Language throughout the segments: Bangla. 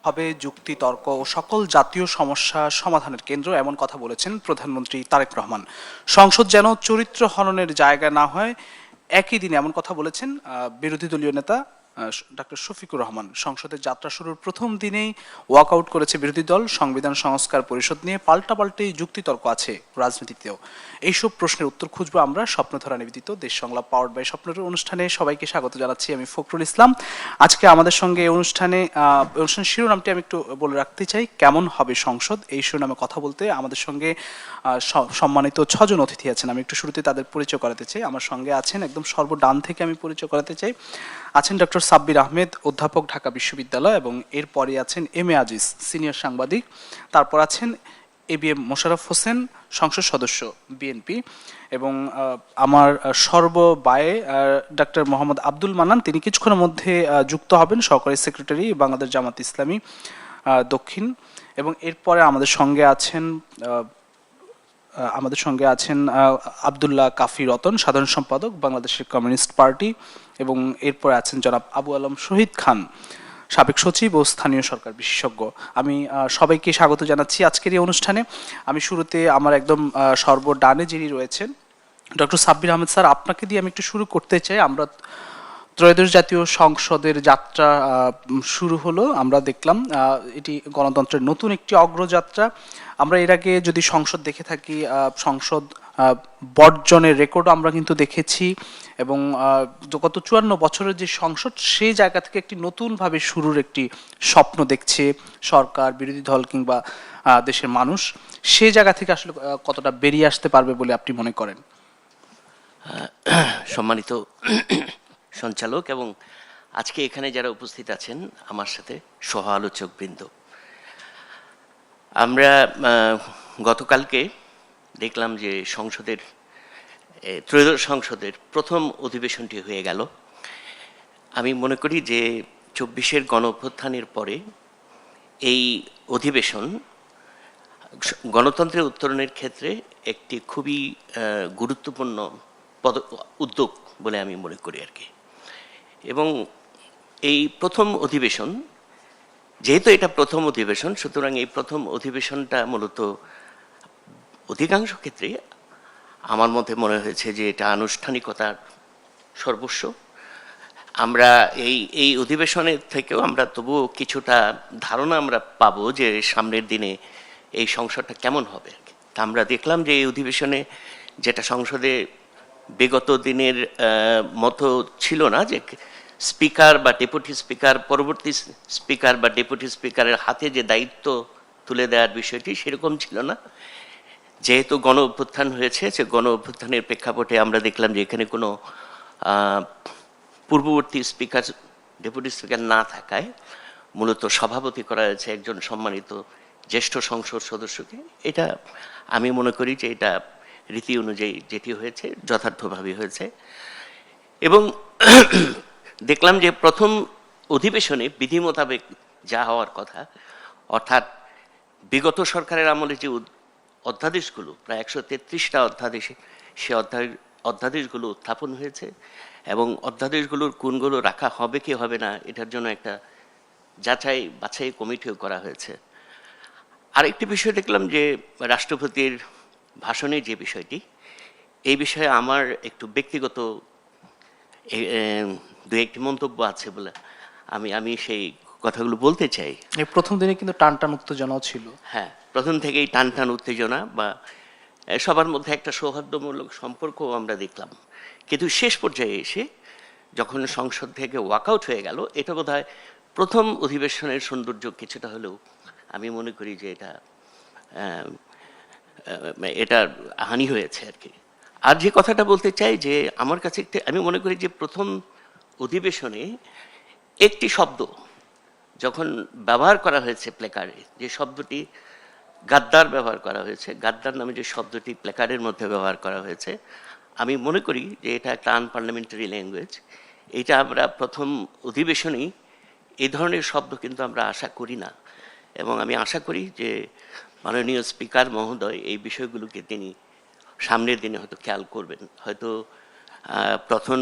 হবে যুক্তি তর্ক ও সকল জাতীয় সমস্যা সমাধানের কেন্দ্র, এমন কথা বলেছেন প্রধানমন্ত্রী তারেক রহমান। সংসদ যেন চরিত্র হননের জায়গা না হয়, একই দিনে এমন কথা বলেছেন বিরোধী দলীয় নেতা ডক্টর শফিকুর রহমান। সংসদের যাত্রা শুরুর প্রথম দিনেই ওয়াকআউট করেছে বিরোধী দল। সংবিধান সংস্কার পরিষদ নিয়ে পাল্টাপাল্টি যুক্তিতর্ক আছে রাজনীতিতেও। এইসব প্রশ্নের উত্তর খুঁজবো আমরা স্বপ্নধরা নিবেদিত দেশ সংলাপ পাওয়ার্ড বাই স্বপ্নের অনুষ্ঠানে। সবাইকে স্বাগত জানাচ্ছি, আমি ফখরুল ইসলাম। আজকে আমাদের সঙ্গে এই অনুষ্ঠানের শিরোনামটি আমি একটু বলে রাখতে চাই, কেমন হবে সংসদ। এই শিরোনামে কথা বলতে আমাদের সঙ্গে সম্মানিত 6 জন অতিথি আছেন। আমি একটু শুরুতে তাদের পরিচয় করাতে চাই। আমার সঙ্গে আছেন, একদম সর্বডান থেকে আমি পরিচয় করাতে চাই, আছেন ডক্টর সাব্বির আহমেদ, অধ্যাপক, ঢাকা বিশ্ববিদ্যালয়, এবং এরপরে আছেন এম এ আজিজ, সিনিয়র সাংবাদিক। তারপর আছেন A B M Mosharraf Hossain, সংসদ সদস্য, বিএনপি। এবং আমার সর্ববায়ে ডক্টর মোহাম্মদ আব্দুল মান্নান, তিনি কিছুক্ষণের মধ্যে যুক্ত হবেন, সহকারী সেক্রেটারি, বাংলাদেশ জামাত ইসলামী দক্ষিণ। এবং এরপরে আমাদের সঙ্গে আছেন আব্দুল্লাহ কাফি রতন, সাধারণ সম্পাদক, বাংলাদেশের কমিউনিস্ট পার্টি। এবং এরপরে আছেন জনাব আবু আলম শহীদ খান, সাবেক সচিব ও স্থানীয় সরকার বিশেষজ্ঞ। আমি সবাইকে স্বাগত জানাচ্ছি আজকের এই অনুষ্ঠানে। আমি শুরুতে আমার একদম সর্বডানে যিনি রয়েছেন ডক্টর সাব্বির আহমেদ স্যার, আপনাকে দিয়ে আমি একটু শুরু করতে চাই। আমরা ত্রয়োদশ জাতীয় সংসদের যাত্রা শুরু হলো, আমরা দেখলাম এটি গণতন্ত্রের নতুন একটি অগ্রযাত্রা। আমরা এর আগে যদি সংসদ দেখে থাকি, সংসদ বর্জনের রেকর্ডও আমরা কিন্তু দেখেছি। এবং গত 54 বছরের যে সংসদ, সেই জায়গা থেকে একটি নতুনভাবে শুরুর একটি স্বপ্ন দেখছে সরকার, বিরোধী দল কিংবা দেশের মানুষ। সেই জায়গা থেকে আসলে কতটা বেরিয়ে আসতে পারবে বলে আপনি মনে করেন? সম্মানিত সঞ্চালক এবং আজকে এখানে যারা উপস্থিত আছেন আমার সাথে সহ আলোচক বৃন্দ, আমরা গতকালকে দেখলাম যে ত্রয়োদশ সংসদের প্রথম অধিবেশনটি হয়ে গেল। আমি মনে করি যে 24-এর গণ অভ্যুত্থানের পরে এই অধিবেশন গণতন্ত্রের উত্তরণের ক্ষেত্রে একটি খুবই গুরুত্বপূর্ণ উদ্যোগ বলে আমি মনে করি আর কি। এবং এই প্রথম অধিবেশন, যেহেতু এটা প্রথম অধিবেশন, সুতরাং এই প্রথম অধিবেশনটা মূলত অধিকাংশ ক্ষেত্রে আমার মতে মনে হয়েছে যে এটা আনুষ্ঠানিকতার সর্বস্ব। আমরা এই অধিবেশনের থেকেও আমরা তবুও কিছুটা ধারণা আমরা পাবো যে সামনের দিনে এই সংসদটা কেমন হবে। তা আমরা দেখলাম যে এই অধিবেশনে যেটা সংসদে বিগত দিনের মতো ছিল না, যে স্পিকার বা ডেপুটি স্পিকার পরবর্তী স্পিকার বা ডেপুটি স্পিকারের হাতে যে দায়িত্ব তুলে দেওয়ার বিষয়টি সেরকম ছিল না। যেহেতু গণ অভ্যুত্থান হয়েছে, যে গণ অভ্যুত্থানের প্রেক্ষাপটে আমরা দেখলাম যে এখানে কোনো পূর্ববর্তী স্পিকার, ডেপুটি স্পিকার না থাকায় মূলত সভাপতি করা হয়েছে একজন সম্মানিত জ্যেষ্ঠ সংসদ সদস্যকে। এটা আমি মনে করি যে এটা রীতি অনুযায়ী যেটি হয়েছে যথার্থভাবে হয়েছে। এবং দেখলাম যে প্রথম অধিবেশনে বিধি মোতাবেক যা হওয়ার কথা, অর্থাৎ বিগত সরকারের আমলে যে অধ্যাদেশগুলো, প্রায় 133টা অধ্যাদেশ, সে অধ্যাদেশগুলো উত্থাপন হয়েছে এবং অধ্যাদেশগুলোর কোনগুলো রাখা হবে কি হবে না এটার জন্য একটা যাচাই বাছাই কমিটিও করা হয়েছে। আরেকটি বিষয় দেখলাম যে রাষ্ট্রপতির ভাষণের যে বিষয়টি, এই বিষয়ে আমার একটু ব্যক্তিগত দু একটি মন্তব্য আছে বলে আমি সেই কথাগুলো বলতে চাই। প্রথম দিনে কিন্তু টান টান উত্তেজনাও ছিল। হ্যাঁ, প্রথম থেকেই টান টান উত্তেজনা বা সবার মধ্যে একটা সৌহার্দ্যমূলক সম্পর্ক আমরা দেখলাম। কিন্তু শেষ পর্যায়ে এসে যখন সংসদ থেকে ওয়াকআউট হয়ে গেল, এটা বোধহয় প্রথম অধিবেশনের সৌন্দর্য কিছুটা হলেও আমি মনে করি যে এটা হানি হয়েছে আর কি। আর যে কথাটা বলতে চাই যে আমার কাছে আমি মনে করি যে প্রথম অধিবেশনে একটি শব্দ যখন ব্যবহার করা হয়েছে প্লেকার্ডে, যে শব্দটি গাদ্দার ব্যবহার করা হয়েছে, গাদ্দার নামে যে শব্দটি প্লেকার্ডের মধ্যে ব্যবহার করা হয়েছে, আমি মনে করি যে এটা একটা আনপার্লামেন্টারি ল্যাঙ্গুয়েজ। এটা আমরা প্রথম অধিবেশনেই এই ধরনের শব্দ কিন্তু আমরা আশা করি না। এবং আমি আশা করি যে মাননীয় স্পিকার মহোদয় এই বিষয়গুলোকে তিনি সামনের দিনে হয়তো খেয়াল করবেন। হয়তো প্রথম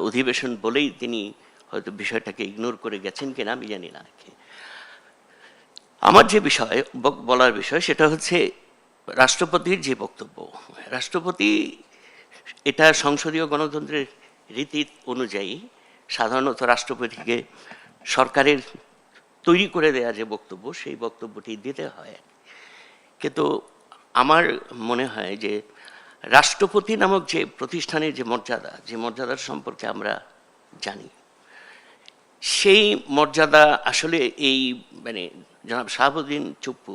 অধিবেশন বলেই তিনি হয়তো বিষয়টাকে ইগনোর করে গেছেন কিনা আমি জানি না। আমার যে বিষয় বলার বিষয় সেটা হচ্ছে রাষ্ট্রপতির যে বক্তব্য। রাষ্ট্রপতি, এটা সংসদীয় গণতন্ত্রের রীতি অনুযায়ী সাধারণত রাষ্ট্রপতিকে সরকারের তৈরি করে দেয়া যে বক্তব্য, সেই বক্তব্যটি দিতে হয়। কিন্তু আমার মনে হয় যে রাষ্ট্রপতি নামক যে প্রতিষ্ঠানের যে মর্যাদা, যে মর্যাদার সম্পর্কে আমরা জানি, সেই মর্যাদা আসলে এই মানে জনাব শাহাবুদ্দিন চুপ্পু,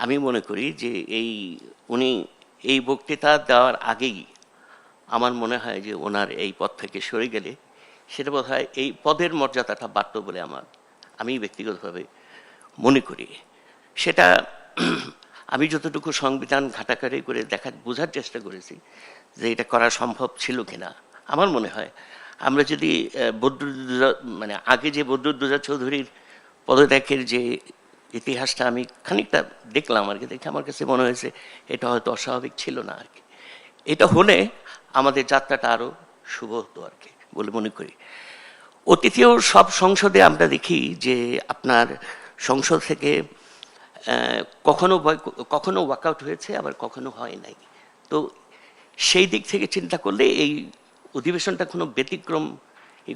আমি মনে করি যে উনি এই বক্তৃতা দেওয়ার আগেই আমার মনে হয় যে ওনার এই পদ থেকে সরে গেলে সেটা বোধহয় এই পদের মর্যাদাটা বাড়ত বলে আমি ব্যক্তিগতভাবে মনে করি। সেটা আমি যতটুকু সংবিধান ঘাটাঘাটি করে বোঝার চেষ্টা করেছি যে এটা করা সম্ভব ছিল কিনা। আমার মনে হয় আমরা যদি মানে আগে যে বদরুদ্দোজা চৌধুরীর পদত্যাগের যে ইতিহাসটা আমি খানিকটা দেখলাম আর কি, দেখে আমার কাছে মনে হয়েছে এটা হয়তো অস্বাভাবিক ছিল না আর কি। এটা হলে আমাদের যাত্রাটা আরও শুভ হতো আর কি বলে মনে করি। অতীতেও সব সংসদে আমরা দেখি যে আপনার সংসদ থেকে কখনো ওয়াকআউট হয়েছে, আবার কখনো হয় নাই। তো সেই দিক থেকে চিন্তা করলে এই অধিবেশনটা কোনো ব্যতিক্রম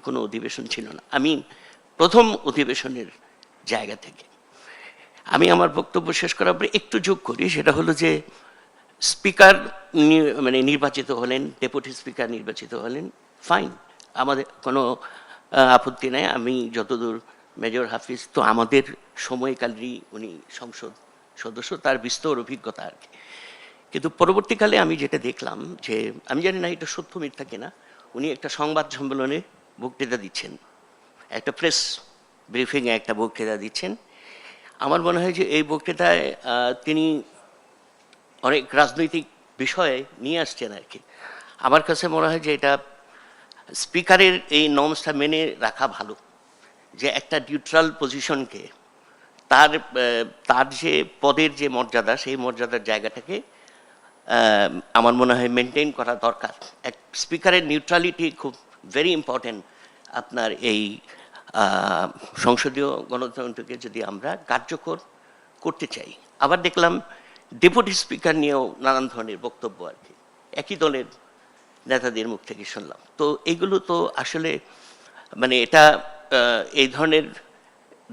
কোনো অধিবেশন ছিল না। আমি প্রথম অধিবেশনের জায়গা থেকে আমি আমার বক্তব্য শেষ করার পরে একটু যোগ করি, সেটা হলো যে স্পিকার মানে নির্বাচিত হলেন, ডেপুটি স্পিকার নির্বাচিত হলেন, ফাইন, আমাদের কোনো আপত্তি নাই। আমি যতদূর মেজর হাফিজ তো আমাদের সময়কালেরই উনি সংসদ সদস্য, তার বিস্তর অভিজ্ঞতা আর কি। কিন্তু পরবর্তীকালে আমি যেটা দেখলাম যে, আমি জানি না এটা সত্য মিথ্যা কিনা, উনি একটা সংবাদ সম্মেলনে বক্তৃতা দিচ্ছেন, একটা প্রেস ব্রিফিংয়ে একটা বক্তৃতা দিচ্ছেন। আমার মনে হয় যে এই বক্তৃতায় তিনি অনেক রাজনৈতিক বিষয়ে নিয়ে আসছেন আর কি। আমার কাছে মনে হয় যে এটা স্পিকারের এই নর্মসটা মেনে রাখা ভালো, যে একটা নিউট্রাল পজিশনকে তার যে পদের যে মর্যাদা, সেই মর্যাদার জায়গাটাকে আমার মনে হয় মেনটেন করা দরকার। এক স্পিকারের নিউট্রালিটি খুব ভেরি ইম্পর্টেন্ট আপনার এই সংসদীয় গণতন্ত্রকে যদি আমরা কার্যকর করতে চাই। আবার দেখলাম ডেপুটি স্পিকার নিয়েও নানান ধরনের বক্তব্য আর কি একই দলের নেতাদের মুখ থেকে শুনলাম। তো এগুলো তো আসলে মানে এটা এই ধরনের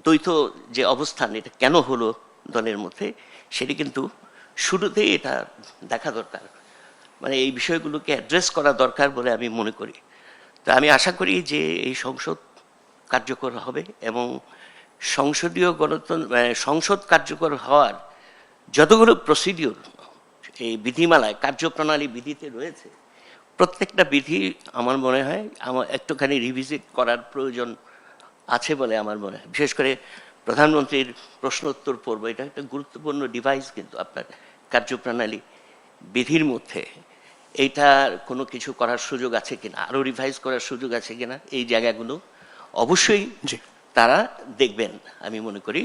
দ্বৈত যে অবস্থান, এটা কেন হলো দলের মধ্যে, সেটি কিন্তু শুরুতেই এটা দেখা দরকার, মানে এই বিষয়গুলোকে অ্যাড্রেস করা দরকার বলে আমি মনে করি। তো আমি আশা করি যে এই সংসদ কার্যকর হবে এবং সংসদীয় গণতন্ত্র সংসদ কার্যকর হওয়ার যতগুলো প্রসিডিওর এই বিধিমালায় কার্যপ্রণালী বিধিতে রয়েছে, প্রত্যেকটা বিধি আমার মনে হয় আমার একটুখানি রিভিজিট করার প্রয়োজন আছে বলে আমার মনে হয়। বিশেষ করে প্রধানমন্ত্রীর প্রশ্নোত্তর পর্ব, এটা একটা গুরুত্বপূর্ণ ডিভাইস কিন্তু আপনার কার্যপ্রণালী বিধির মধ্যে। এইটার কোনো কিছু করার সুযোগ আছে কিনা, আরও রিভাইজ করার সুযোগ আছে কিনা, এই জায়গাগুলো অবশ্যই তারা দেখবেন আমি মনে করি।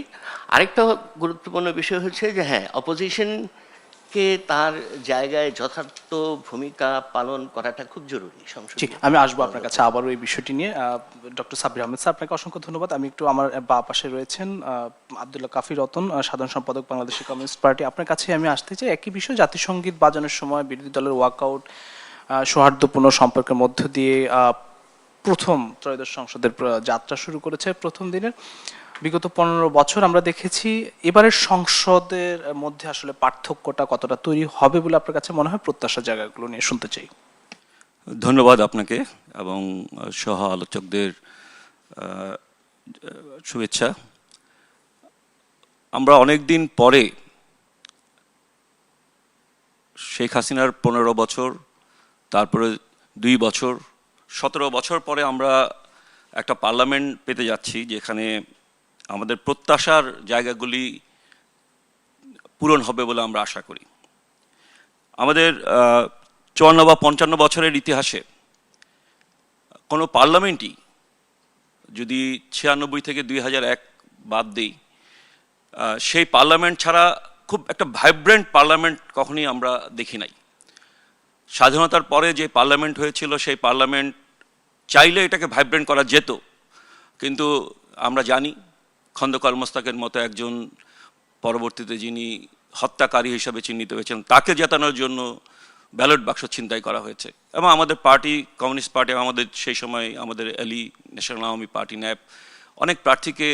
আরেকটা গুরুত্বপূর্ণ বিষয় হচ্ছে যে হ্যাঁ, অপোজিশনকে তার জায়গায় যথার্থ ভূমিকা পালন করাটা খুব জরুরি সংসদ। আমি আসবো আপনার কাছে আবারও এই বিষয়টি নিয়ে। ডক্টর সাব্বির আহমেদ স্যার, আপনাকে অসংখ্য ধন্যবাদ। আমি একটু আমার বা পাশে রয়েছেন আব্দুল্লাহ কাফি রতন, সাধারণ সম্পাদক বাংলাদেশ কমিউনিস্ট পার্টি। আপনার কাছে আমি আসতে চাই একই বিষয়, জাতীয় সঙ্গীত বাজানোর সময় বিরোধী দলের ওয়াকআউট সৌহার্দ্যপূর্ণ সম্পর্কের মধ্য দিয়ে প্রথম ত্রয়োদশ সংসদের যাত্রা শুরু করেছে প্রথম দিনের। বিগত 15 বছর আমরা দেখেছি, এবারের সংসদের মধ্যে আসলে পার্থক্যটা কতটা তৈরি হবে বলে আপনার কাছে মনে হয়? প্রত্যাশার জায়গাগুলো নিয়ে শুনতে চাই। ধন্যবাদ আপনাকে এবং সহ আলোচকদের শুভেচ্ছা। আমরা অনেক দিন পরে শেখ হাসিনার 15 বছর, তারপরে 2 বছর, 17 বছর পরে আমরা একটা পার্লামেন্ট পেতে যাচ্ছি যেখানে আমাদের প্রত্যাশার জায়গাগুলি পূরণ হবে বলে আমরা আশা করি। আমাদের 54 বা 55 বছরের ইতিহাসে কোনো পার্লামেন্টই, যদি 96 থেকে 2001 বাদ দিই, সেই পার্লামেন্ট ছাড়া খুব একটা ভাইব্রেন্ট পার্লামেন্ট কখনই আমরা দেখি নাই। স্বাধীনতার পরে যে পার্লামেন্ট হয়েছিল, সেই পার্লামেন্ট চাইলে এটাকে ভাইব্রেন্ট করা যেত, কিন্তু আমরা জানি খন্দকার মোস্তাকের মতো একজন পরবর্তীতে যিনি হত্যাকারী হিসাবে চিহ্নিত হয়েছেন তাকে জেতানোর জন্য ব্যালট বাক্স ছিনতাই করা হয়েছে। এবং আমাদের পার্টি, কমিউনিস্ট পার্টি, আমাদের সেই সময় আমাদের এলি, ন্যাশনাল আওয়ামী পার্টি, ন্যাপ, অনেক প্রার্থীকে,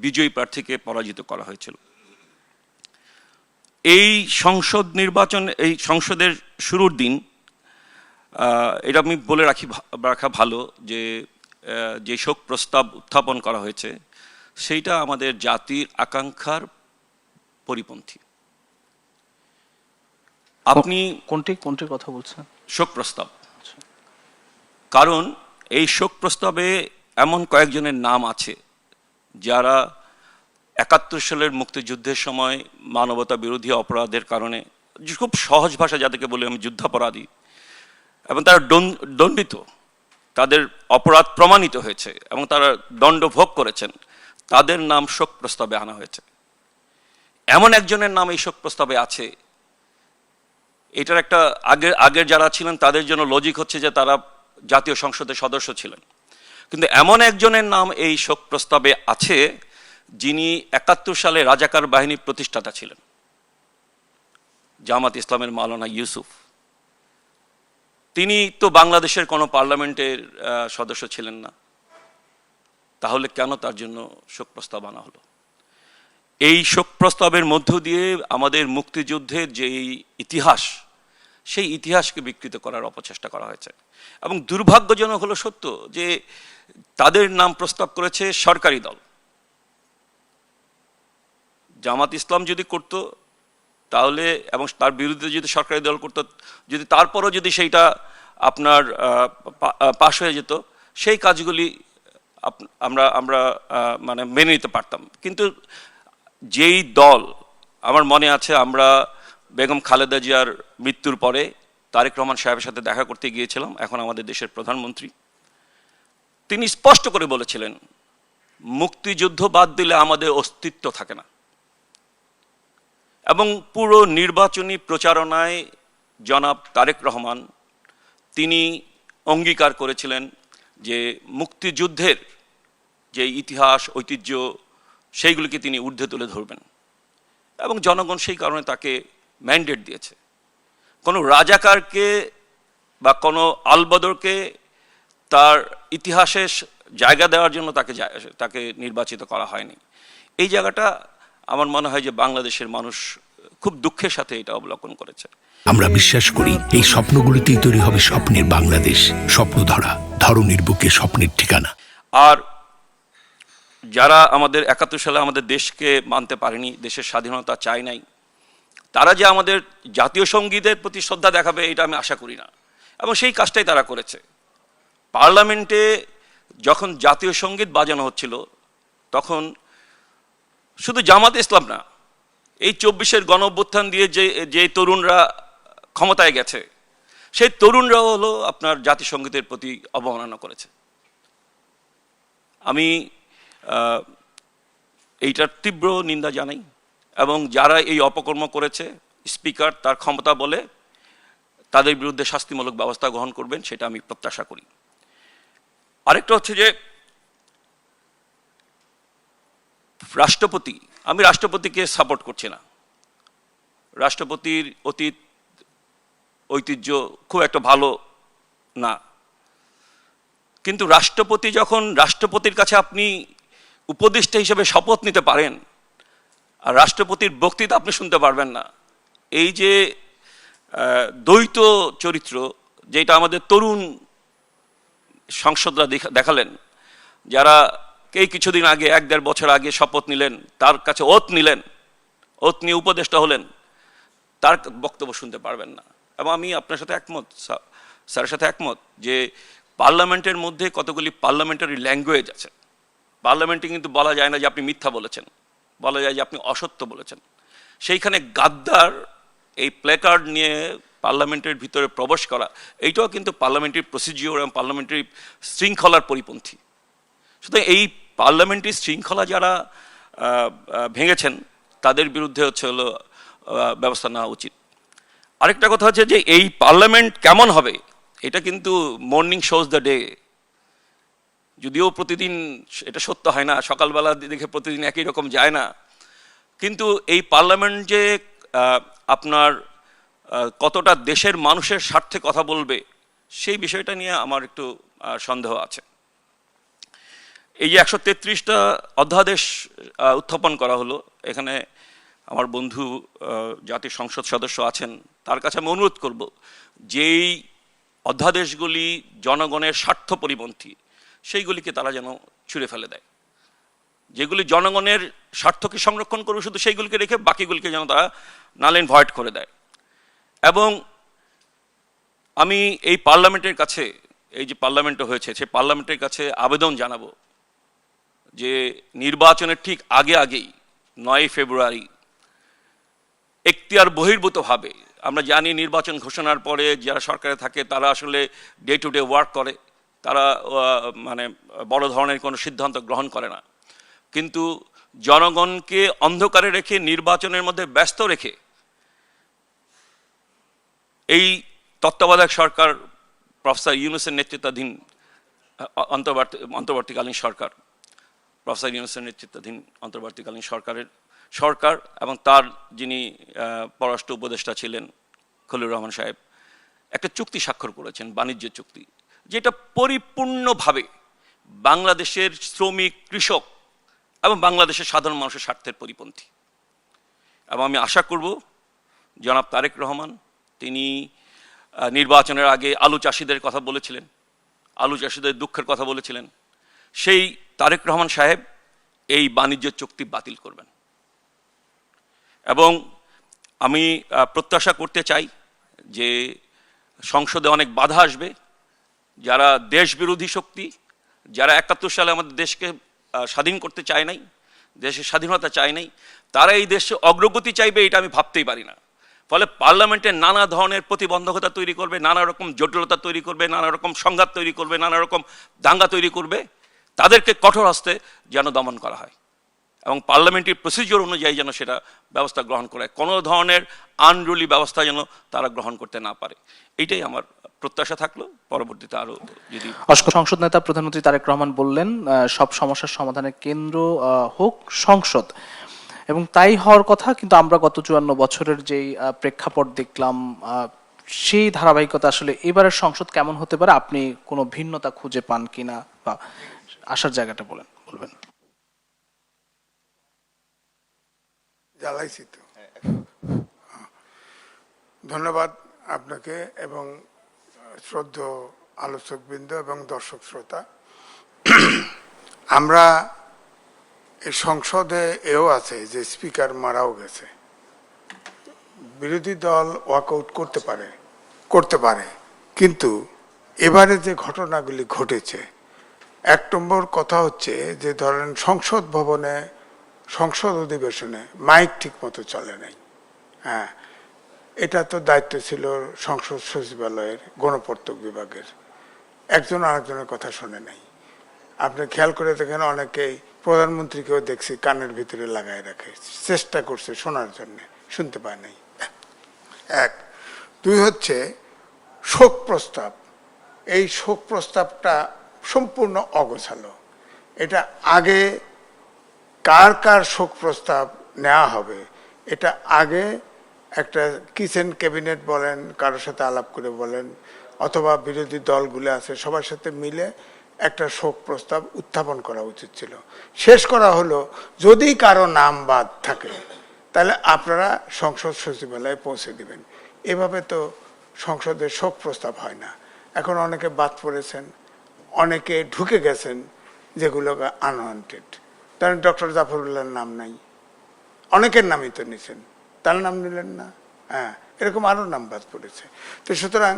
বিজয়ী প্রার্থীকে পরাজিত করা হয়েছিল। এই সংসদ নির্বাচন, এই সংসদের শুরুর দিন, এটা আমি বলে রাখা ভালো যে শোক প্রস্তাব উত্থাপন করা হয়েছে সেইটা আমাদের জাতির আকাঙ্ক্ষার পরিপন্থী। আপনি কোনটির কথা বলছেন? শোক প্রস্তাব। কারণ এই শোক প্রস্তাবে এমন কয়েকজনের নাম আছে যারা ৭১ সালের মুক্তিযুদ্ধের সময় মানবতা বিরোধী অপরাধের কারণে, খুব সহজ ভাষা যাদেরকে বলে আমি, যুদ্ধাপরাধী, এবং তারা দণ্ডিত, তাদের অপরাধ প্রমাণিত হয়েছে এবং তারা দণ্ড ভোগ করেছেন, তাদের নাম শোক প্রস্তাবে আনা হয়েছে। এমন একজনের নাম এই শোক প্রস্তাবে আছে, এটার একটা আগের যারা ছিলেন তাদের জন্য লজিক হচ্ছে যে তারা জাতীয় সংসদের সদস্য ছিলেন, কিন্তু এমন একজনের নাম এই শোক প্রস্তাবে আছে যিনি ৭১ সালে রাজাকার বাহিনীর প্রতিষ্ঠাতা ছিলেন, জামাত ইসলামের মাওলানা ইউসুফ। তিনি তো বাংলাদেশের কোনো পার্লামেন্টের সদস্য ছিলেন না, তাহলে কেন তার জন্য শোক প্রস্তাব আনা হলো? এই শোক প্রস্তাবের মধ্য দিয়ে আমাদের মুক্তিযুদ্ধের যে ইতিহাস, সেই ইতিহাসকে বিকৃত করার অপচেষ্টা করা হয়েছে। এবং দুর্ভাগ্যজনক হলো সত্য যে তাদের নাম প্রস্তাব করেছে সরকারি দল। জামাত ইসলাম যদি করত তাহলে, এবং তার বিরুদ্ধে যদি সরকারি দল করত, যদি তারপরও যদি সেইটা আপনার পাশ হয়ে যেত, সেই কাজগুলি আমরা মানে মেনে নিতে পারতাম। কিন্তু যেই দল, আমার মনে আছে আমরা বেগম খালেদা জিয়ার মৃত্যুর পরে তারেক রহমান সাহেবের সাথে দেখা করতে গিয়েছিলাম, এখন আমাদের দেশের প্রধানমন্ত্রী, তিনি স্পষ্ট করে বলেছিলেন মুক্তিযুদ্ধ বাদ দিলে আমাদের অস্তিত্ব থাকে না। এবং পুরো নির্বাচনী প্রচারণায় জনাব তারেক রহমান তিনি অঙ্গীকার করেছিলেন যে মুক্তিযুদ্ধের যে ইতিহাস, ঐতিহ্য, সেইগুলিকে তিনি ঊর্ধ্বে তুলে ধরবেন, এবং জনগণ সেই কারণে তাকে ম্যান্ডেট দিয়েছে। কোনো রাজাকারকে বা কোনো আলবদরকে তার ইতিহাসে জায়গা দেওয়ার জন্য তাকে নির্বাচিত করা হয়নি। এই জায়গাটা আমার মনে হয় যে বাংলাদেশের মানুষ খুব দুঃখের সাথে এটা অবলোকন করেছে। আমরা বিশ্বাস করি এই স্বপ্নগুলিতেই তৈরি হবে স্বপ্নের বাংলাদেশ। স্বপ্নধারা, ধরনীর বুকে স্বপ্নের ঠিকানা। আর যারা আমাদের ৭১ সালে আমাদের দেশকে মানতে পারেনি, দেশের স্বাধীনতা চায় নাই, তারা যে আমাদের জাতীয় সঙ্গীতের প্রতি শ্রদ্ধা দেখাবে এটা আমি আশা করি না, এবং সেই কাজটাই তারা করেছে। পার্লামেন্টে যখন জাতীয় সঙ্গীত বাজানো হচ্ছিল তখন শুধু জামাত ইসলাম না, এই ২৪-এর গণঅভ্যুত্থান দিয়ে যে তরুণরা ক্ষমতায় গেছে, সেই তরুণরাও হলো আপনার জাতীয় সঙ্গীতের প্রতি অবমাননা করেছে। আমি এইটার তীব্র নিন্দা জানাই, এবং যারা এই অপকর্ম করেছে, স্পিকার তার ক্ষমতা বলে তাদের বিরুদ্ধে শাস্তিমূলক ব্যবস্থা গ্রহণ করবেন, সেটা আমি প্রত্যাশা করি। আরেকটা হচ্ছে যে রাষ্ট্রপতি, আমি রাষ্ট্রপতিকে সাপোর্ট করছি না। রাষ্ট্রপতির অতীত ঐতিহ্য খুব একটা ভালো না, কিন্তু রাষ্ট্রপতি যখন, রাষ্ট্রপতির কাছে আপনি উপদেষ্টা হিসেবে শপথ নিতে পারেন আর রাষ্ট্রপতির বক্তৃতা আপনি শুনতে পারবেন না, এই যে দ্বৈত চরিত্র যেটা আমাদের তরুণ সংসদরা দেখালেন, যারা এই কিছুদিন আগে, ১-১.৫ বছর আগে শপথ নিলেন, তার কাছে ওথ নিলেন, ওথ নিয়ে উপদেষ্টা হলেন, তার বক্তব্য শুনতে পারবেন না। এবং আমি আপনার সাথে একমত, স্যারের সাথে একমত যে পার্লামেন্টের মধ্যে কতগুলি পার্লামেন্টারি ল্যাঙ্গুয়েজ আছে। পার্লামেন্টে কিন্তু বলা যায় না যে আপনি মিথ্যা বলেছেন, বলা যায় যে আপনি অসত্য বলেছেন। সেইখানে গাদ্দার এই প্ল্যাকার্ড নিয়ে পার্লামেন্টের ভিতরে প্রবেশ করা, এইটাও কিন্তু পার্লামেন্টারি প্রসিডিওর এবং পার্লামেন্টারি শৃঙ্খলার পরিপন্থী। সুতরাং এই পার্লামেন্টারি শৃঙ্খলা যারা ভেঙেছেন তাদের বিরুদ্ধে হলো ব্যবস্থা নেওয়া উচিত। আরেকটা কথা হচ্ছে যে এই পার্লামেন্ট কেমন হবে এটা কিন্তু মর্নিং শোজ দ্য ডে, যদিও প্রতিদিন এটা সত্য হয় না, সকালবেলা দেখে প্রতিদিন একই রকম যায় না, কিন্তু এই পার্লামেন্ট যে আপনার কতটা দেশের মানুষের স্বার্থে কথা বলবে সেই বিষয়টা নিয়ে আমার একটু সন্দেহ আছে। এই যে 133টা অধ্যাদেশ উত্থাপন করা হলো, এখানে আমার বন্ধু জাতীয় সংসদ সদস্য আছেন, তার কাছে আমি অনুরোধ করব যেই অধ্যাদেশগুলি জনগণের স্বার্থ পরিপন্থী সেইগুলিকে তারা যেন ছুঁড়ে ফেলে দেয়। যেগুলি জনগণের স্বার্থকে সংরক্ষণ করবে শুধু সেইগুলিকে রেখে বাকিগুলিকে যেন তারা নাল অ্যান্ড ভয়েড করে দেয়। এবং আমি এই পার্লামেন্টের কাছে, এই যে পার্লামেন্টটা হয়েছে সেই পার্লামেন্টের কাছে আবেদন জানাবো যে নির্বাচনের ঠিক আগেই 9 ফেব্রুয়ারি এখতিয়ার বহির্ভূতভাবে, আমরা জানি নির্বাচন ঘোষণার পরে যারা সরকারে থাকে তারা আসলে ডে টু ডে ওয়ার্ক করে, তারা মানে বড় ধরনের কোনো সিদ্ধান্ত গ্রহণ করে না, কিন্তু জনগণকে অন্ধকারে রেখে নির্বাচনের মধ্যে ব্যস্ত রেখে এই তত্ত্বাবধায়ক সরকার প্রফেসর ইউনূসের নেতৃত্বাধীন অন্তর্বর্তীকালীন সরকার, প্রফেসর ইউনূসের নেতৃত্বাধীন অন্তর্বর্তীকালীন সরকার এবং তার যিনি পররাষ্ট্র উপদেষ্টা ছিলেন খলিলুর রহমান সাহেব একটা চুক্তি স্বাক্ষর করেছেন, বাণিজ্য চুক্তি, যেটা পরিপূর্ণভাবে বাংলাদেশের শ্রমিক, কৃষক এবং বাংলাদেশের সাধারণ মানুষের স্বার্থের পরিপন্থী। এবং আমি আশা করব জনাব তারেক রহমান, তিনি নির্বাচনের আগে আলু চাষিদের কথা বলেছিলেন, আলু চাষিদের দুঃখের কথা বলেছিলেন, সেই তারেক রহমান সাহেব এই বাণিজ্য চুক্তি বাতিল করবেন। এবং আমি প্রত্যাশা করতে চাই যে সংসদে অনেক বাধা আসবে, যারা দেশ বিরোধী শক্তি, যারা 71 সালে আমাদের দেশকে স্বাধীন করতে চায় নাই, দেশের স্বাধীনতা চায় নাই, তারা এই দেশে অগ্রগতি চাইবে এটা আমি ভাবতেই পারি না। ফলে পার্লামেন্টে নানা ধরনের প্রতিবন্ধকতা তৈরি করবে, নানা রকম জটিলতা তৈরি করবে, নানা রকম সংঘাত তৈরি করবে, নানা রকম দাঙ্গা তৈরি করবে, তাদেরকে কঠোর হস্তে যেন দমন করা হয় এবং পার্লামেন্টারি প্রসিডিওর অনুযায়ী যেন সেটা ব্যবস্থা গ্রহণ করে, কোনো ধরনের আনরুলি ব্যবস্থা যেন তারা গ্রহণ করতে না পারে। এইটাই আমার প্রত্যাশা থাকলো। পরবর্তীতে আরো যদি সংসদ নেতা প্রধানমন্ত্রী তারেক রহমান বললেন সব সমস্যার সমাধানের কেন্দ্র হোক সংসদ, এবং তাই হওয়ার কথা, কিন্তু আমরা গত 54 বছরের যেই প্রেক্ষাপট দেখলাম সেই ধারাবাহিকতা আসলে এবারের সংসদ কেমন হতে পারে, আপনি কোনো ভিন্নতা খুঁজে পান কিনা বা আসার জায়গাটা বলবেন। জ্বালাইছি তো। ধন্যবাদ আপনাকে এবং শ্রদ্ধেয় আলোচকবৃন্দ এবং দর্শক শ্রোতা। আমরা এই সংসদে এও আছে যে স্পিকার মারাও গেছে, বিরোধী দল ওয়াকআউট করতে পারে, কিন্তু এবারে যে ঘটনাগুলি ঘটেছে, 1 নম্বর কথা হচ্ছে যে ধরেন সংসদ ভবনে সংসদ অধিবেশনে মাইক ঠিক মতো চলে নাই। হ্যাঁ, এটা তো দায়িত্ব ছিল সংসদ সচিবালয়ের গণপূর্ত বিভাগের, একজন আরেকজনের কথা শোনে নাই। আপনি খেয়াল করে দেখেন অনেকেই, প্রধানমন্ত্রীকেও দেখছি কানের ভিতরে লাগায় রাখে, চেষ্টা করছে শোনার জন্য, শুনতে পায় নাই। 1, 2 হচ্ছে শোক প্রস্তাব। এই শোক প্রস্তাবটা সম্পূর্ণ অগোছালো। এটা আগে কার শোক প্রস্তাব নেওয়া হবে, এটা আগে একটা কিচেন ক্যাবিনেট বলেন, কারোর সাথে আলাপ করে বলেন, অথবা বিরোধী দলগুলো আছে সবার সাথে মিলে একটা শোক প্রস্তাব উত্থাপন করা উচিত ছিল। শেষ করা হলো যদি কারো নাম বাদ থাকে তাহলে আপনারা সংসদ সচিবালয়ে পৌঁছে দিবেন। এভাবে তো সংসদের শোক প্রস্তাব হয় না। এখন অনেকে বাদ পড়েছেন, অনেকে ঢুকে গেছেন যেগুলো আনওয়ান্টেড। তাহলে ডক্টর জাফরুল্লাহর নাম নাই, অনেকের নামই তো নিছেন, তার নাম নিলেন না। হ্যাঁ, এরকম আরও নাম বাদ পড়েছে। তো সুতরাং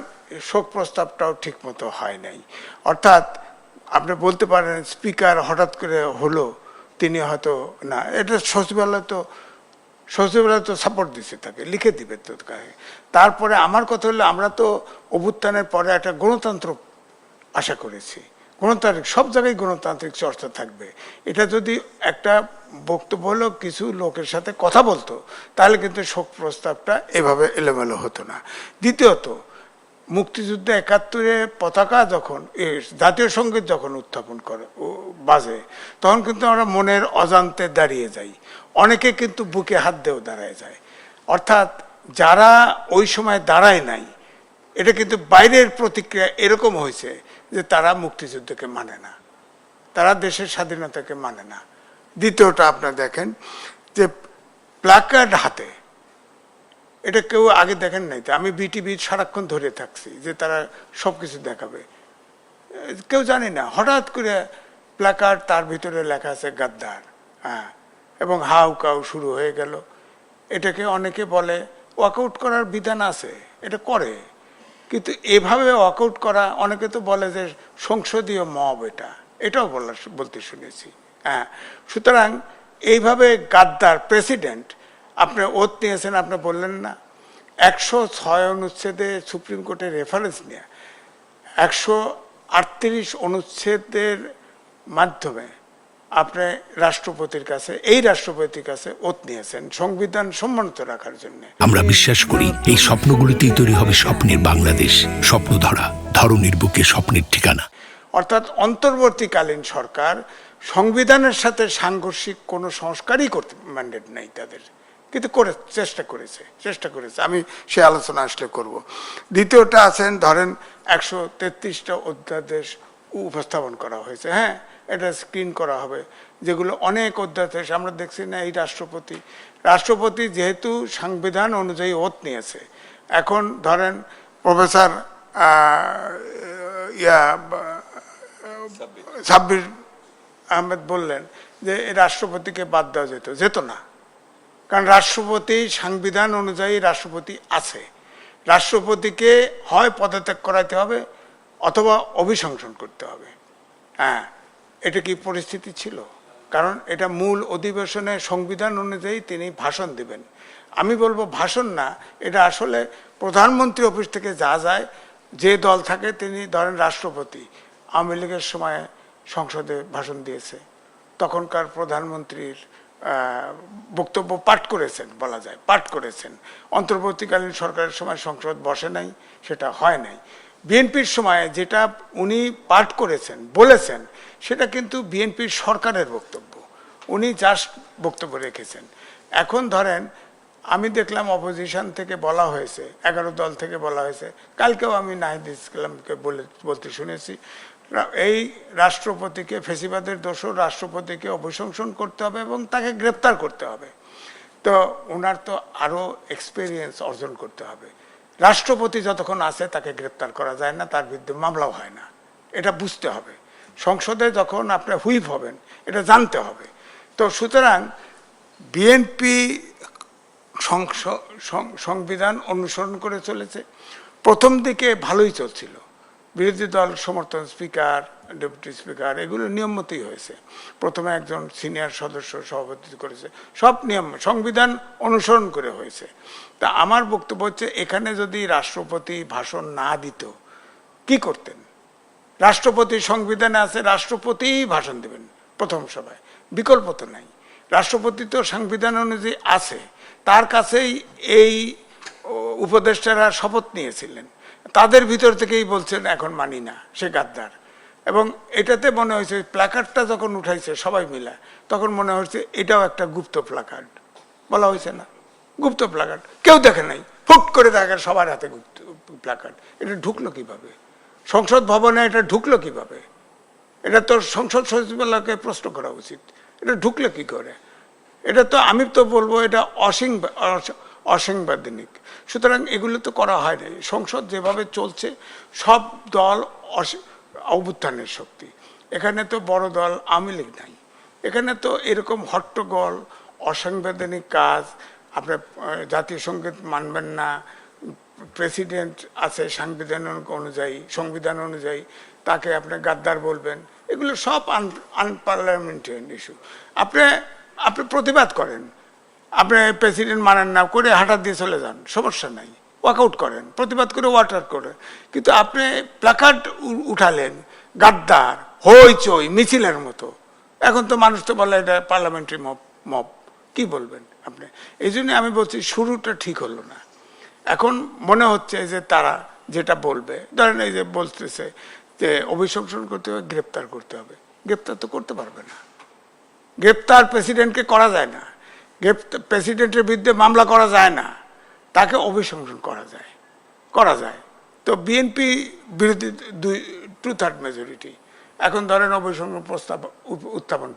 শোক প্রস্তাবটাও ঠিক মতো হয় নাই। অর্থাৎ আপনি বলতে পারেন স্পিকার হঠাৎ করে হলো, তিনি হয়তো না, এটা সচিবালয় তো সাপোর্ট দিচ্ছে, তাকে লিখে দিবে তো। তারপরে আমার কথা হলো, আমরা তো অভ্যুত্থানের পরে একটা গণতন্ত্র আশা করেছি, গণতান্ত্রিক সব জায়গায় গণতান্ত্রিক চর্চা থাকবে। এটা যদি একটা বক্তব্য হলো কিছু লোকের সাথে কথা বলতো, তাহলে কিন্তু শোক প্রস্তাবটা এভাবে এলোমেলো হতো না। দ্বিতীয়ত, মুক্তিযুদ্ধে 71-এ পতাকা যখন জাতীয় সঙ্গীত যখন উত্থাপন করে বাজে, তখন কিন্তু আমরা মনের অজান্তে দাঁড়িয়ে যাই। অনেকে কিন্তু বুকে হাত দিয়েও দাঁড়ায় যায়। অর্থাৎ যারা ওই সময় দাঁড়ায় নাই, এটা কিন্তু বাইরের প্রতিক্রিয়া এরকম হয়েছে যে তারা মুক্তিযুদ্ধকে মানে না, তারা দেশের স্বাধীনতাকে মানে না। দ্বিতীয়টা আপনারা দেখেন যে প্ল্যাকার্ড হাতে, এটা কেউ আগে দেখেন নাই তো, আমি বিটিভি সারাক্ষণ ধরে থাকছি যে তারা সব কিছু দেখাবে, কেউ জানি না, হঠাৎ করে প্ল্যাকার্ড, তার ভিতরে লেখা আছে গাদ্দার, হ্যাঁ, এবং হাউ কাউ শুরু হয়ে গেল। এটাকে অনেকে বলে ওয়াকআউট করার বিধান আছে, এটা করে, কিন্তু এভাবে ওয়াকআউট করা, অনেকে তো বলে যে সংসদীয় মব, এটাও বলতে শুনেছি, হ্যাঁ। সুতরাং এইভাবে গাদ্দার প্রেসিডেন্ট, আপনি ওত নিয়েছেন, আপনি বললেন না 106 অনুচ্ছেদে সুপ্রিম কোর্টের রেফারেন্স নিয়ে 138 অনুচ্ছেদের মাধ্যমে আপনি রাষ্ট্রপতির কাছে, এই রাষ্ট্রপতির কাছে ওত নিয়েছেন সংবিধান সম্মানিত রাখার জন্য। আমরা বিশ্বাস করি এই স্বপ্নগুলিতেই তৈরি হবে স্বপ্নের বাংলাদেশ। স্বপ্নধরা, ধরনীর বুকে স্বপ্নের ঠিকানা। অর্থাৎ অন্তর্বর্তীকালীন সরকার সংবিধানের সাথে সাংঘর্ষিক কোনো সংস্কারই করতে ম্যান্ডেট নেই তাদের, কিন্তু চেষ্টা করেছে। আমি সে আলোচনা আসলে করব। দ্বিতীয়টা আছেন, ধরেন 133টা অধ্যাদেশ উপস্থাপন করা হয়েছে, হ্যাঁ, এটা স্ক্রিন করা হবে, যেগুলো অনেক অধ্যাদেশ আমরা দেখছি না। এই রাষ্ট্রপতি যেহেতু সংবিধান অনুযায়ী ওত নিয়েছে, এখন ধরেন প্রফেসর সাব্বির আহমেদ বললেন যে রাষ্ট্রপতিকে বাদ দেওয়া যেত না, কারণ রাষ্ট্রপতি সংবিধান অনুযায়ী রাষ্ট্রপতি আছে, রাষ্ট্রপতিকে হয় পদত্যাগ করাতে হবে অথবা অভিশংসন করতে হবে, হ্যাঁ। এটা কি পরিস্থিতি ছিল? কারণ এটা মূল অধিবেশনে সংবিধান অনুযায়ী তিনি ভাষণ দিবেন। আমি বলবো ভাষণ না, এটা আসলে প্রধানমন্ত্রী অফিস থেকে যা যায়, যে দল থাকে, তিনি ধরেন রাষ্ট্রপতি আওয়ামী লীগের সময় সংসদে ভাষণ দিয়েছে, তখনকার প্রধানমন্ত্রীর বক্তব্য পাঠ করেছেন, বলা যায় পাঠ করেছেন। অন্তর্বর্তীকালীন সরকারের সময় সংসদ বসে নাই, সেটা হয় নাই। বিএনপির সময় যেটা উনি পাঠ করেছেন, বলেছেন, সেটা কিন্তু বিএনপির সরকারের বক্তব্য, উনি জাস্ট বক্তব্য রেখেছেন। এখন ধরেন আমি দেখলাম অপোজিশন থেকে বলা হয়েছে, 11 দল থেকে বলা হয়েছে, কালকেও আমি নাহিদ ইসলামকে বলতে শুনেছি, এই রাষ্ট্রপতিকে, ফেসিবাদের দোষর রাষ্ট্রপতিকে অভিশংসন করতে হবে এবং তাকে গ্রেপ্তার করতে হবে। তো ওনার তো আরো এক্সপেরিয়েন্স অর্জন করতে হবে। রাষ্ট্রপতি যতক্ষণ আছে তাকে গ্রেপ্তার করা যায় না, তার বিরুদ্ধে মামলাও হয় না, এটা বুঝতে হবে। সংসদে যখন আপনি হুইপ হবেন, এটা জানতে হবে। তো সুতরাং বিএনপি সংবিধান অনুসরণ করে চলেছে। প্রথম দিকে ভালোই চলছিল, বিরোধী দল সমর্থন, স্পিকার, ডেপুটি স্পিকার, এগুলো নিয়ম মতোই হয়েছে। প্রথমে একজন সিনিয়র সদস্য সভাপতিত্ব করেছে, সব নিয়ম সংবিধান অনুসরণ করে হয়েছে। তা আমার বক্তব্য হচ্ছে, এখানে যদি রাষ্ট্রপতি ভাষণ না দিত, কি করতেন? রাষ্ট্রপতি সংবিধানে আছে, রাষ্ট্রপতিই ভাষণ দেবেন প্রথম সভায়, বিকল্প তো নাই। রাষ্ট্রপতি তো সংবিধান অনুযায়ী আছে, তার কাছেই এই উপদেষ্টারা শপথ নিয়েছিলেন, তাদের ভিতর থেকেই বলছেন এখন মানি না, সে গাদ্দার। এবং এটাতে মনে হয়েছে প্ল্যাকার্ডটা যখন উঠাইছে সবাই মিলে, তখন মনে হচ্ছে এটাও একটা গুপ্ত প্ল্যাকার্ড, বলা হয়েছে না, গুপ্ত প্ল্যাকার্ড, কেউ দেখে নাই, ফুট করে দেখে সবার হাতে গুপ্ত প্ল্যাকার্ড। এটা ঢুকলো কিভাবে সংসদ ভবনে? এটা ঢুকলো কিভাবে? এটা তো সংসদ সচিবালয়কে প্রশ্ন করা উচিত, এটা ঢুকলো কি করে? এটা তো আমি তো বলবো এটা অসাংবিধানিক। সুতরাং এগুলো তো করা হয় নাই। সংসদ যেভাবে চলছে, সব দল অভ্যুত্থানের শক্তি, এখানে তো বড় দল আওয়ামী লীগ নাই, এখানে তো এরকম হট্টগোল, অসাংবিধানিক কাজ, আপনার জাতীয় সঙ্গীত মানবেন না, প্রেসিডেন্ট আছে সংবিধান অনুযায়ী, তাকে আপনি গাদ্দার বলবেন, এগুলো সব আনপার্লামেন্টারি ইস্যু। আপনি প্রতিবাদ করেন, আপনি প্রেসিডেন্ট মানেন না, করে হাঁটা দিয়ে চলে যান, সমস্যা নাই, ওয়াকআউট করেন, প্রতিবাদ করে ওয়াটার করেন। কিন্তু আপনি প্ল্যাকার্ড উঠালেন গাদ্দার, হইচই মিছিলের মতো। এখন তো মানুষ তো বলে এটা পার্লামেন্টারি মব, কি বলবেন আপনি? এই জন্য আমি বলছি শুরুটা ঠিক হলো না। এখন মনে হচ্ছে যে তারা যেটা বলবে, ধরেন এই যে বলতেছে যে অভিশংসন করতে হবে, গ্রেপ্তার করতে হবে, গ্রেপ্তার তো করতে পারবে না, গ্রেপ্তার প্রেসিডেন্টকে করা যায় না। প্রেসিডেন্টের বিরুদ্ধে মামলা করা যায় না, তাকে অভিশংসন করা যায়। তো বিএনপি বিরোধী 2/3 মেজরিটি, এখন ধরেন অভিশংসন প্রস্তাব উত্থাপন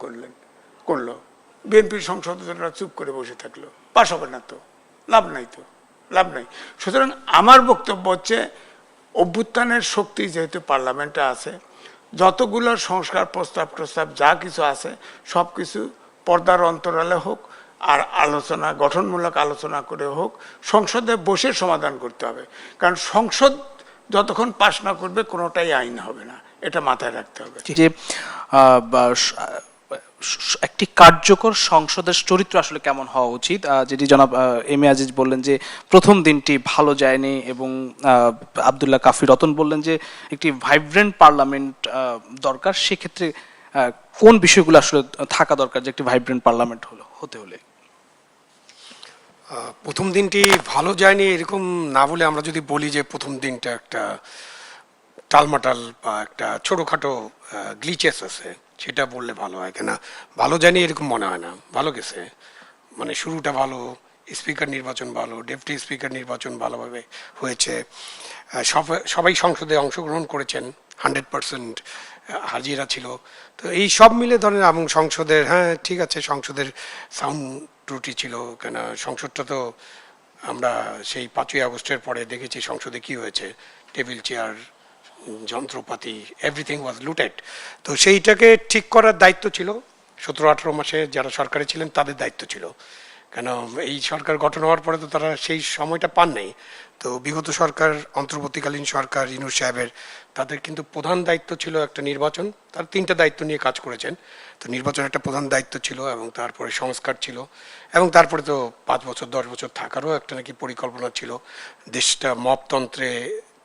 করলো, বিএনপির সংসদরা চুপ করে বসে থাকলো, পাশ হবে না, তো লাভ নাই। সুতরাং আমার বক্তব্য হচ্ছে, অভ্যুত্থানের শক্তি যেহেতু পার্লামেন্টে আছে, যতগুলো সংস্কার প্রস্তাব যা কিছু আছে সব কিছু পর্দার অন্তরালে হোক আর গঠনমূলক আলোচনা করে হোক, সংসদে বসে সমাধান করতে হবে। কারণ সংসদ যতক্ষণ পাশ না করবে কোনোটাই আইন হবে না, এটা মাথায় রাখতে হবে। যে একটি কার্যকর সংসদের চরিত্র আসলে কেমন হওয়া উচিত, যেটি জনাব এম এ আজিজ বললেন যে প্রথম দিনটি ভালো যায়নি, এবং আব্দুল্লাহ কাফি রতন বললেন যে একটি ভাইব্রেন্ট পার্লামেন্ট দরকার। সেক্ষেত্রে কোন বিষয়গুলো আসলে থাকা দরকার যে একটি ভাইব্রেন্ট পার্লামেন্ট হতে হলে? প্রথম দিনটি ভালো যায়নি এরকম না বলে আমরা যদি বলি যে প্রথম দিনটা একটা টালমাটাল বা একটা ছোটোখাটো গ্লিচেস আছে, সেটা বললে ভালো হয়। কেন ভালো যায়নি এরকম মনে হয় না, ভালো গেছে। মানে শুরুটা ভালো, স্পিকার নির্বাচন ভালো, ডেপুটি স্পিকার নির্বাচন ভালোভাবে হয়েছে, সবাই সংসদে অংশগ্রহণ করেছেন, 100% হাজিরা ছিল। তো এই সব মিলে ধরেন, এবং সংসদের, হ্যাঁ ঠিক আছে, সংসদের সাউন্ড ত্রুটি ছিল। কেন সংসদটা তো আমরা সেই 5ই আগস্টের পরে দেখেছি সংসদে কি হয়েছে, টেবিল চেয়ার, যন্ত্রপাতি, এভরিথিং ওয়াজ লুটেড। তো সেইটাকে ঠিক করার দায়িত্ব ছিল 17-18 মাসে যারা সরকারে ছিলেন তাদের দায়িত্ব ছিল। কেন এই সরকার গঠন হওয়ার পরে তো তারা সেই সময়টা পান নাই। তো বিগত সরকার, অন্তর্বর্তীকালীন সরকার ইউনূস সাহেবের, তাদের কিন্তু প্রধান দায়িত্ব ছিল একটা নির্বাচন। তার 3টা দায়িত্ব নিয়ে কাজ করেছেন। তো নির্বাচন একটা প্রধান দায়িত্ব ছিল, এবং তারপরে সংস্কার ছিল, এবং তারপরে তো 5 বছর 10 বছর থাকারও একটা নাকি পরিকল্পনা ছিল। দেশটা মবতন্ত্রে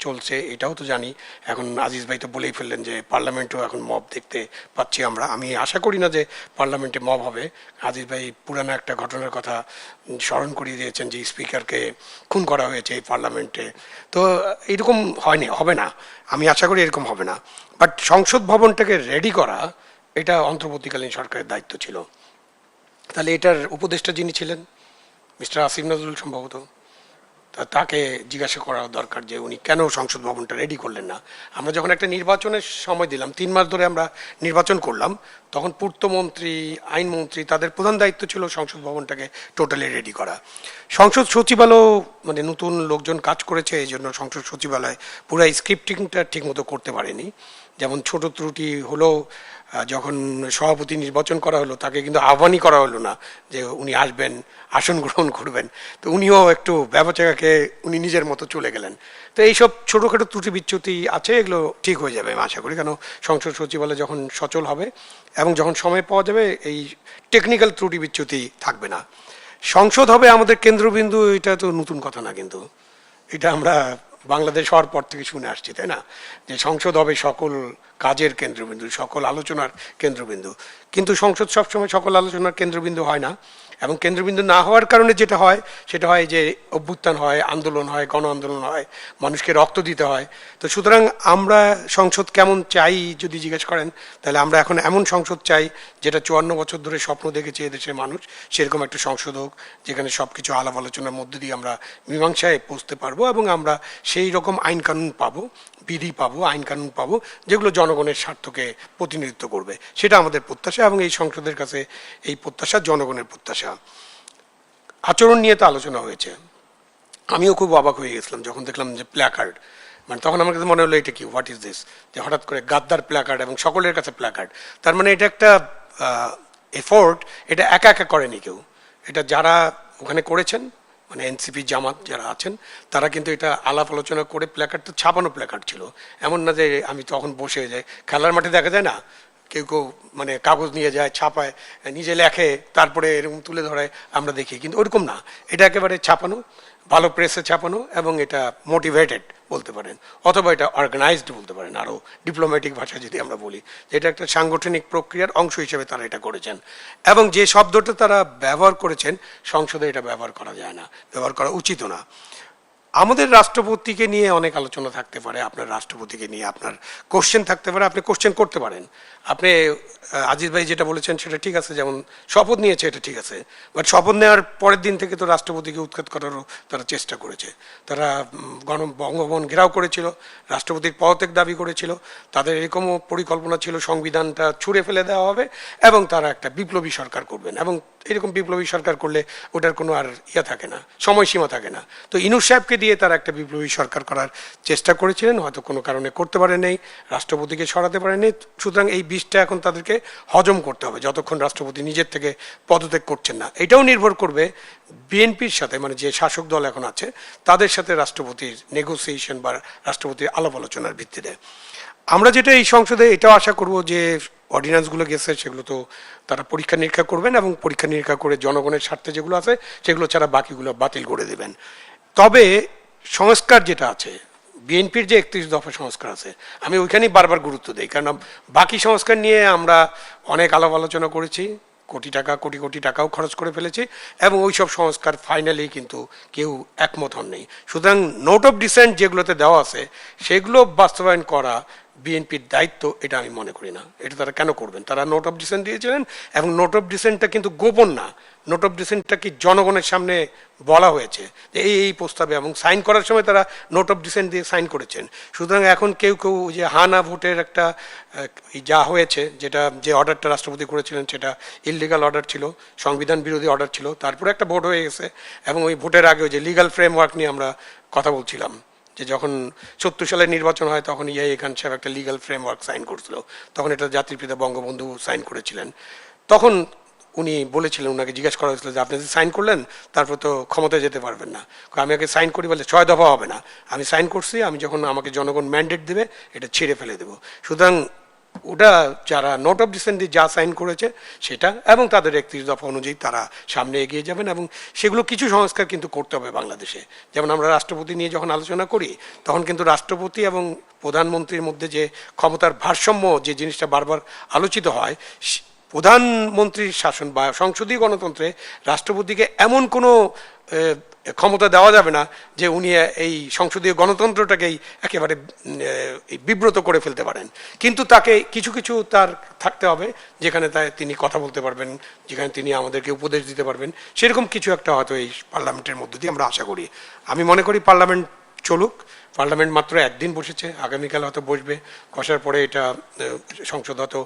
চলছে, এটাও তো জানি। এখন আজিজ ভাই তো বলেই ফেললেন যে পার্লামেন্টেও এখন মব দেখতে পাচ্ছি আমরা। আমি আশা করি না যে পার্লামেন্টে মব হবে। আজিজ ভাই পুরানো একটা ঘটনার কথা স্মরণ করিয়ে দিয়েছেন যে স্পিকারকে খুন করা হয়েছে এই পার্লামেন্টে। তো এরকম হবে না, আমি আশা করি এরকম হবে না। বাট সংসদ ভবনটাকে রেডি করা, এটা অন্তর্বর্তীকালীন সরকারের দায়িত্ব ছিল। তাহলে এটার উপদেষ্টা যিনি ছিলেন, মিস্টার আসিফ নজরুল সম্ভবত, তাকে জিজ্ঞাসা করা দরকার যে উনি কেন সংসদ ভবনটা রেডি করলেন না। আমরা যখন একটা নির্বাচনের সময় দিলাম, 3 মাস ধরে আমরা নির্বাচন করলাম, তখন পূর্তমন্ত্রী, আইনমন্ত্রী, তাদের প্রধান দায়িত্ব ছিল সংসদ ভবনটাকে টোটালি রেডি করা। সংসদ সচিবালয়, মানে নতুন লোকজন কাজ করেছে, এই জন্য সংসদ সচিবালয় পুরো স্ক্রিপ্টিংটা ঠিকমতো করতে পারেনি। যেমন ছোট ত্রুটি হলো, যখন সভাপতি নির্বাচন করা হলো তাকে কিন্তু আহ্বানই করা হলো না যে উনি আসবেন, আসন গ্রহণ করবেন। তো উনিও একটু ব্যবচাকে উনি নিজের মতো চলে গেলেন। তো এইসব ছোটোখাটো ত্রুটি বিচ্যুতি আছে, এগুলো ঠিক হয়ে যাবে আমি আশা করি। কেন সংসদ সচিবালয় যখন সচল হবে এবং যখন সময় পাওয়া যাবে, এই টেকনিক্যাল ত্রুটি বিচ্যুতি থাকবে না। সংসদ হবে আমাদের কেন্দ্রবিন্দু, এটা তো নতুন কথা না, কিন্তু এটা আমরা বাংলাদেশ হওয়ার পর থেকে শুনে আসছি, তাই না? যে সংসদ হবে সকল কাজের কেন্দ্রবিন্দু, সকল আলোচনার কেন্দ্রবিন্দু। কিন্তু সংসদ সবসময় সকল আলোচনার কেন্দ্রবিন্দু হয় না, এবং কেন্দ্রবিন্দু না হওয়ার কারণে যেটা হয় সেটা হয় যে অভ্যুত্থান হয়, আন্দোলন হয়, গণ আন্দোলন হয়, মানুষকে রক্ত দিতে হয়। তো সুতরাং আমরা সংসদ কেমন চাই যদি জিজ্ঞেস করেন, তাহলে আমরা এখন এমন সংসদ চাই যেটা 54 বছর ধরে স্বপ্ন দেখেছে এদেশের মানুষ, সেরকম একটা সংসদ হোক যেখানে সব কিছু আলাপ আলোচনার মধ্যে দিয়ে আমরা মীমাংসায় পৌঁছতে পারবো, এবং আমরা সেই রকম আইন কানুন পাবো, বিধি পাবো, আইন কানুন পাবো যেগুলো জনগণের স্বার্থকে প্রতিনিধিত্ব করবে। সেটা আমাদের প্রত্যাশা, এবং এই সংসদের কাছে এই প্রত্যাশা জনগণের প্রত্যাশা। আচরণ নিয়ে তো আলোচনা হয়েছে, আমিও খুব অবাক হয়ে গেছিলাম যখন দেখলাম যে প্ল্যাকার্ড, মানে তখন আমার কাছে মনে হলো এটা কি, হোয়াট ইজ দিস, যে হঠাৎ করে গাদ্দার প্ল্যাকার্ড এবং সকলের কাছে প্ল্যাকার্ড। তার মানে এটা একটা এফোর্ট, এটা একা একা করেনি কেউ, এটা যারা ওখানে করেছেন, মানে এনসিপি জামাত যারা আছেন, তারা কিন্তু এটা আলাপ আলোচনা করে, প্ল্যাকার্ড তো ছাপানো প্ল্যাকার্ড ছিল, এমন না যে আমি তখন বসে যাই, খেলার মাঠে দেখা যায় না কেউ কেউ মানে কাগজ নিয়ে যায়, ছাপায়, নিজে লেখে, তারপরে এরকম তুলে ধরে আমরা দেখি, কিন্তু ওরকম না, এটা একেবারে ছাপানো, ভালো প্রেসে ছাপানো, এবং এটা মোটিভেটেড বলতে পারেন, অথবা এটা অর্গানাইজড বলতে পারেন, আরও ডিপ্লোম্যাটিক ভাষায় যদি আমরা বলি, এটা একটা সাংগঠনিক প্রক্রিয়ার অংশ হিসেবে তারা এটা করেছেন। এবং যে শব্দটা তারা ব্যবহার করেছেন, সংসদে এটা ব্যবহার করা যায় না, ব্যবহার করা উচিত না। আমাদের রাষ্ট্রপতিকে নিয়ে অনেক আলোচনা থাকতে পারে, আপনার রাষ্ট্রপতিকে নিয়ে আপনার কোশ্চেন থাকতে পারে, আপনি কোশ্চেন করতে পারেন। আপনি আজিজ ভাই যেটা বলেছেন সেটা ঠিক আছে, যেমন শপথ নিয়েছে এটা ঠিক আছে, বাট শপথ নেওয়ার পরের দিন থেকে তো রাষ্ট্রপতিকে উৎখাত করারও তারা চেষ্টা করেছে। তারা বঙ্গভবন ঘেরাও করেছিল, রাষ্ট্রপতির পদত্যাগ দাবি করেছিল, তাদের এরকমও পরিকল্পনা ছিল সংবিধানটা ছুঁড়ে ফেলে দেওয়া হবে এবং তারা একটা বিপ্লবী সরকার করবেন, এবং এরকম বিপ্লবী সরকার করলে ওটার কোনো আর থাকে না, সময়সীমা থাকে না। তো ইনুস সাহেবকে দিয়ে তারা একটা বিপ্লবী সরকার করার চেষ্টা করেছিলেন, হয়তো কোনো কারণে করতে পারে নেই, রাষ্ট্রপতিকে সরাতে পারেনি। সুতরাং এই বিষটা এখন তাদেরকে হজম করতে হবে যতক্ষণ রাষ্ট্রপতি নিজের থেকে পদত্যাগ করছেন না। এটাও নির্ভর করবে বিএনপির সাথে, মানে যে শাসক দল এখন আছে তাদের সাথে রাষ্ট্রপতির নেগোসিয়েশন বা রাষ্ট্রপতির আলাপ আলোচনার ভিত্তিতে। আমরা যেটা এই সংসদে এটাও আশা করব যে অর্ডিন্যান্সগুলো গেছে সেগুলো তো তারা পরীক্ষা নিরীক্ষা করবেন, এবং পরীক্ষা নিরীক্ষা করে জনগণের স্বার্থে যেগুলো আছে সেগুলো ছাড়া বাকিগুলো বাতিল করে দেবেন। তবে সংস্কার যেটা আছে, বিএনপির যে 31 দফা সংস্কার আছে, আমি ওইখানেই বারবার গুরুত্ব দিই, কারণ বাকি সংস্কার নিয়ে আমরা অনেক আলাপ আলোচনা করেছি, কোটি কোটি টাকাও খরচ করে ফেলেছি, এবং ওই সব সংস্কার ফাইনালি কিন্তু কেউ একমত হন নেই। সুতরাং নোট অফ ডিসেন্ট যেগুলোতে দেওয়া আছে সেগুলো বাস্তবায়ন করা বিএনপির দায়িত্ব, এটা আমি মনে করি না। এটা তারা কেন করবেন? তারা নোট অফ ডিসেন্ট দিয়েছিলেন, এবং নোট অফ ডিসেন্টটা কিন্তু গোপন না, নোট অফ ডিসেন্টটা কি জনগণের সামনে বলা হয়েছে যে এই প্রস্তাবে, এবং সাইন করার সময় তারা নোট অফ ডিসেন্ট দিয়ে সাইন করেছেন। সুতরাং এখন কেউ যে হানা ভোটের একটা যা হয়েছে, যেটা যে অর্ডারটা রাষ্ট্রপতি করেছিলেন সেটা ইললিগাল অর্ডার ছিল, সংবিধান বিরোধী অর্ডার ছিল, তারপরে একটা ভোট হয়ে গেছে, এবং ওই ভোটের আগে যে লিগাল ফ্রেমওয়ার্ক নিয়ে আমরা কথা বলছিলাম, যে যখন 70 সালের নির্বাচন হয় তখন ইয়াহিয়া খান সাহেব একটা লিগাল ফ্রেমওয়ার্ক সাইন করছিল, তখন এটা জাতির পিতা বঙ্গবন্ধু সাইন করেছিলেন। তখন উনি বলেছিলেন, ওনাকে জিজ্ঞেস করা হয়েছিল যে আপনি যে সাইন করলেন তারপর তো ক্ষমতায় যেতে পারবেন না। আমি আগে সাইন করি বলে 6 দফা হবে না, আমি সাইন করছি, আমি যখন আমাকে জনগণ ম্যান্ডেট দেবে এটা ছেড়ে ফেলে দেবো। সুতরাং ওটা যারা নোট অফ ডিসেন্ট যা সাইন করেছে সেটা, এবং তাদের 31 দফা অনুযায়ী তারা সামনে এগিয়ে যাবেন, এবং সেগুলো কিছু সংস্কার কিন্তু করতে হবে বাংলাদেশে। যেমন আমরা রাষ্ট্রপতি নিয়ে যখন আলোচনা করি তখন কিন্তু রাষ্ট্রপতি এবং প্রধানমন্ত্রীর মধ্যে যে ক্ষমতার ভারসাম্য, যে জিনিসটা বারবার আলোচিত হয়, প্রধানমন্ত্রীর শাসন বা সংসদীয় গণতন্ত্রে রাষ্ট্রপতিকে এমন কোনো ক্ষমতা দেওয়া যাবে না যে উনি এই সংসদীয় গণতন্ত্রটাকেই একেবারে বিব্রত করে ফেলতে পারেন। কিন্তু তাকে কিছু তার থাকতে হবে যেখানে তিনি কথা বলতে পারবেন, যেখানে তিনি আমাদেরকে উপদেশ দিতে পারবেন, সেরকম কিছু একটা হয়তো এই পার্লামেন্টের মধ্য দিয়ে আমরা আশা করি। আমি মনে করি পার্লামেন্ট চলুক। পার্লামেন্ট মাত্র একদিন বসেছে, আগামীকাল হয়তো বসবে, বসার পরে এটা সংসদ হয়তো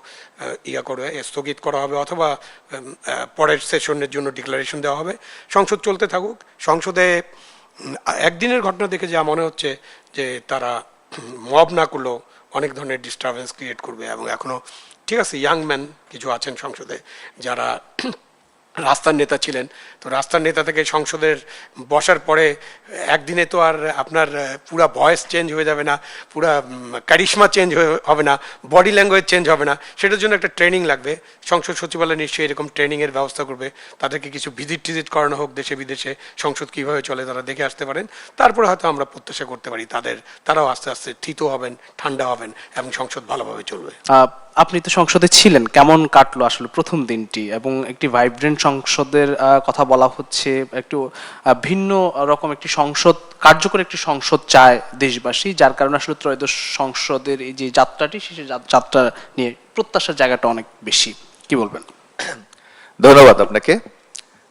স্থগিত করা হবে, অথবা পরের সেশনের জন্য ডিক্লারেশন দেওয়া হবে। সংসদ চলতে থাকুক। সংসদে একদিনের ঘটনা দেখে যা মনে হচ্ছে যে তারা মব না করলেও অনেক ধরনের ডিস্টারবেন্স ক্রিয়েট করবে, এবং এখনো ঠিক আছে ইয়াং ম্যান কিছু আছেন সংসদে যারা রাস্তার নেতা ছিলেন, তো রাস্তার নেতা থেকে সংসদের বসার পরে একদিনে তো আর আপনার পুরা ভয়েস চেঞ্জ হয়ে যাবে না, পুরা ক্যারিশমা চেঞ্জ হবে না, বডি ল্যাঙ্গুয়েজ চেঞ্জ হবে না, সেটার জন্য একটা ট্রেনিং লাগবে। সংসদ সচিবালয় নিশ্চয়ই এরকম ট্রেনিংয়ের ব্যবস্থা করবে, তাদেরকে কিছু ভিজিট করানো হোক দেশে বিদেশে, সংসদ কীভাবে চলে তারা দেখে আসতে পারেন। তারপরে হয়তো আমরা প্রত্যাশা করতে পারি তারাও আস্তে আস্তে থিত হবেন, ঠান্ডা হবেন, এবং সংসদ ভালোভাবে চলবে। আপনি তো সংসদে ছিলেন, কেমন কাটলো আসলে প্রথম দিনটি? এবং একটি ভাইব্রেন্ট সংসদের কথা বলা হচ্ছে, একটু ভিন্ন রকম একটি সংসদ, কার্যকর একটি সংসদ চায় দেশবাসী, যার কারণে আসলে ত্রয়োদশ সংসদের এই যে যাত্রাটি, সেই যাত্রা নিয়ে প্রত্যাশার জায়গাটা অনেক বেশি। কি বলবেন? ধন্যবাদ আপনাকে,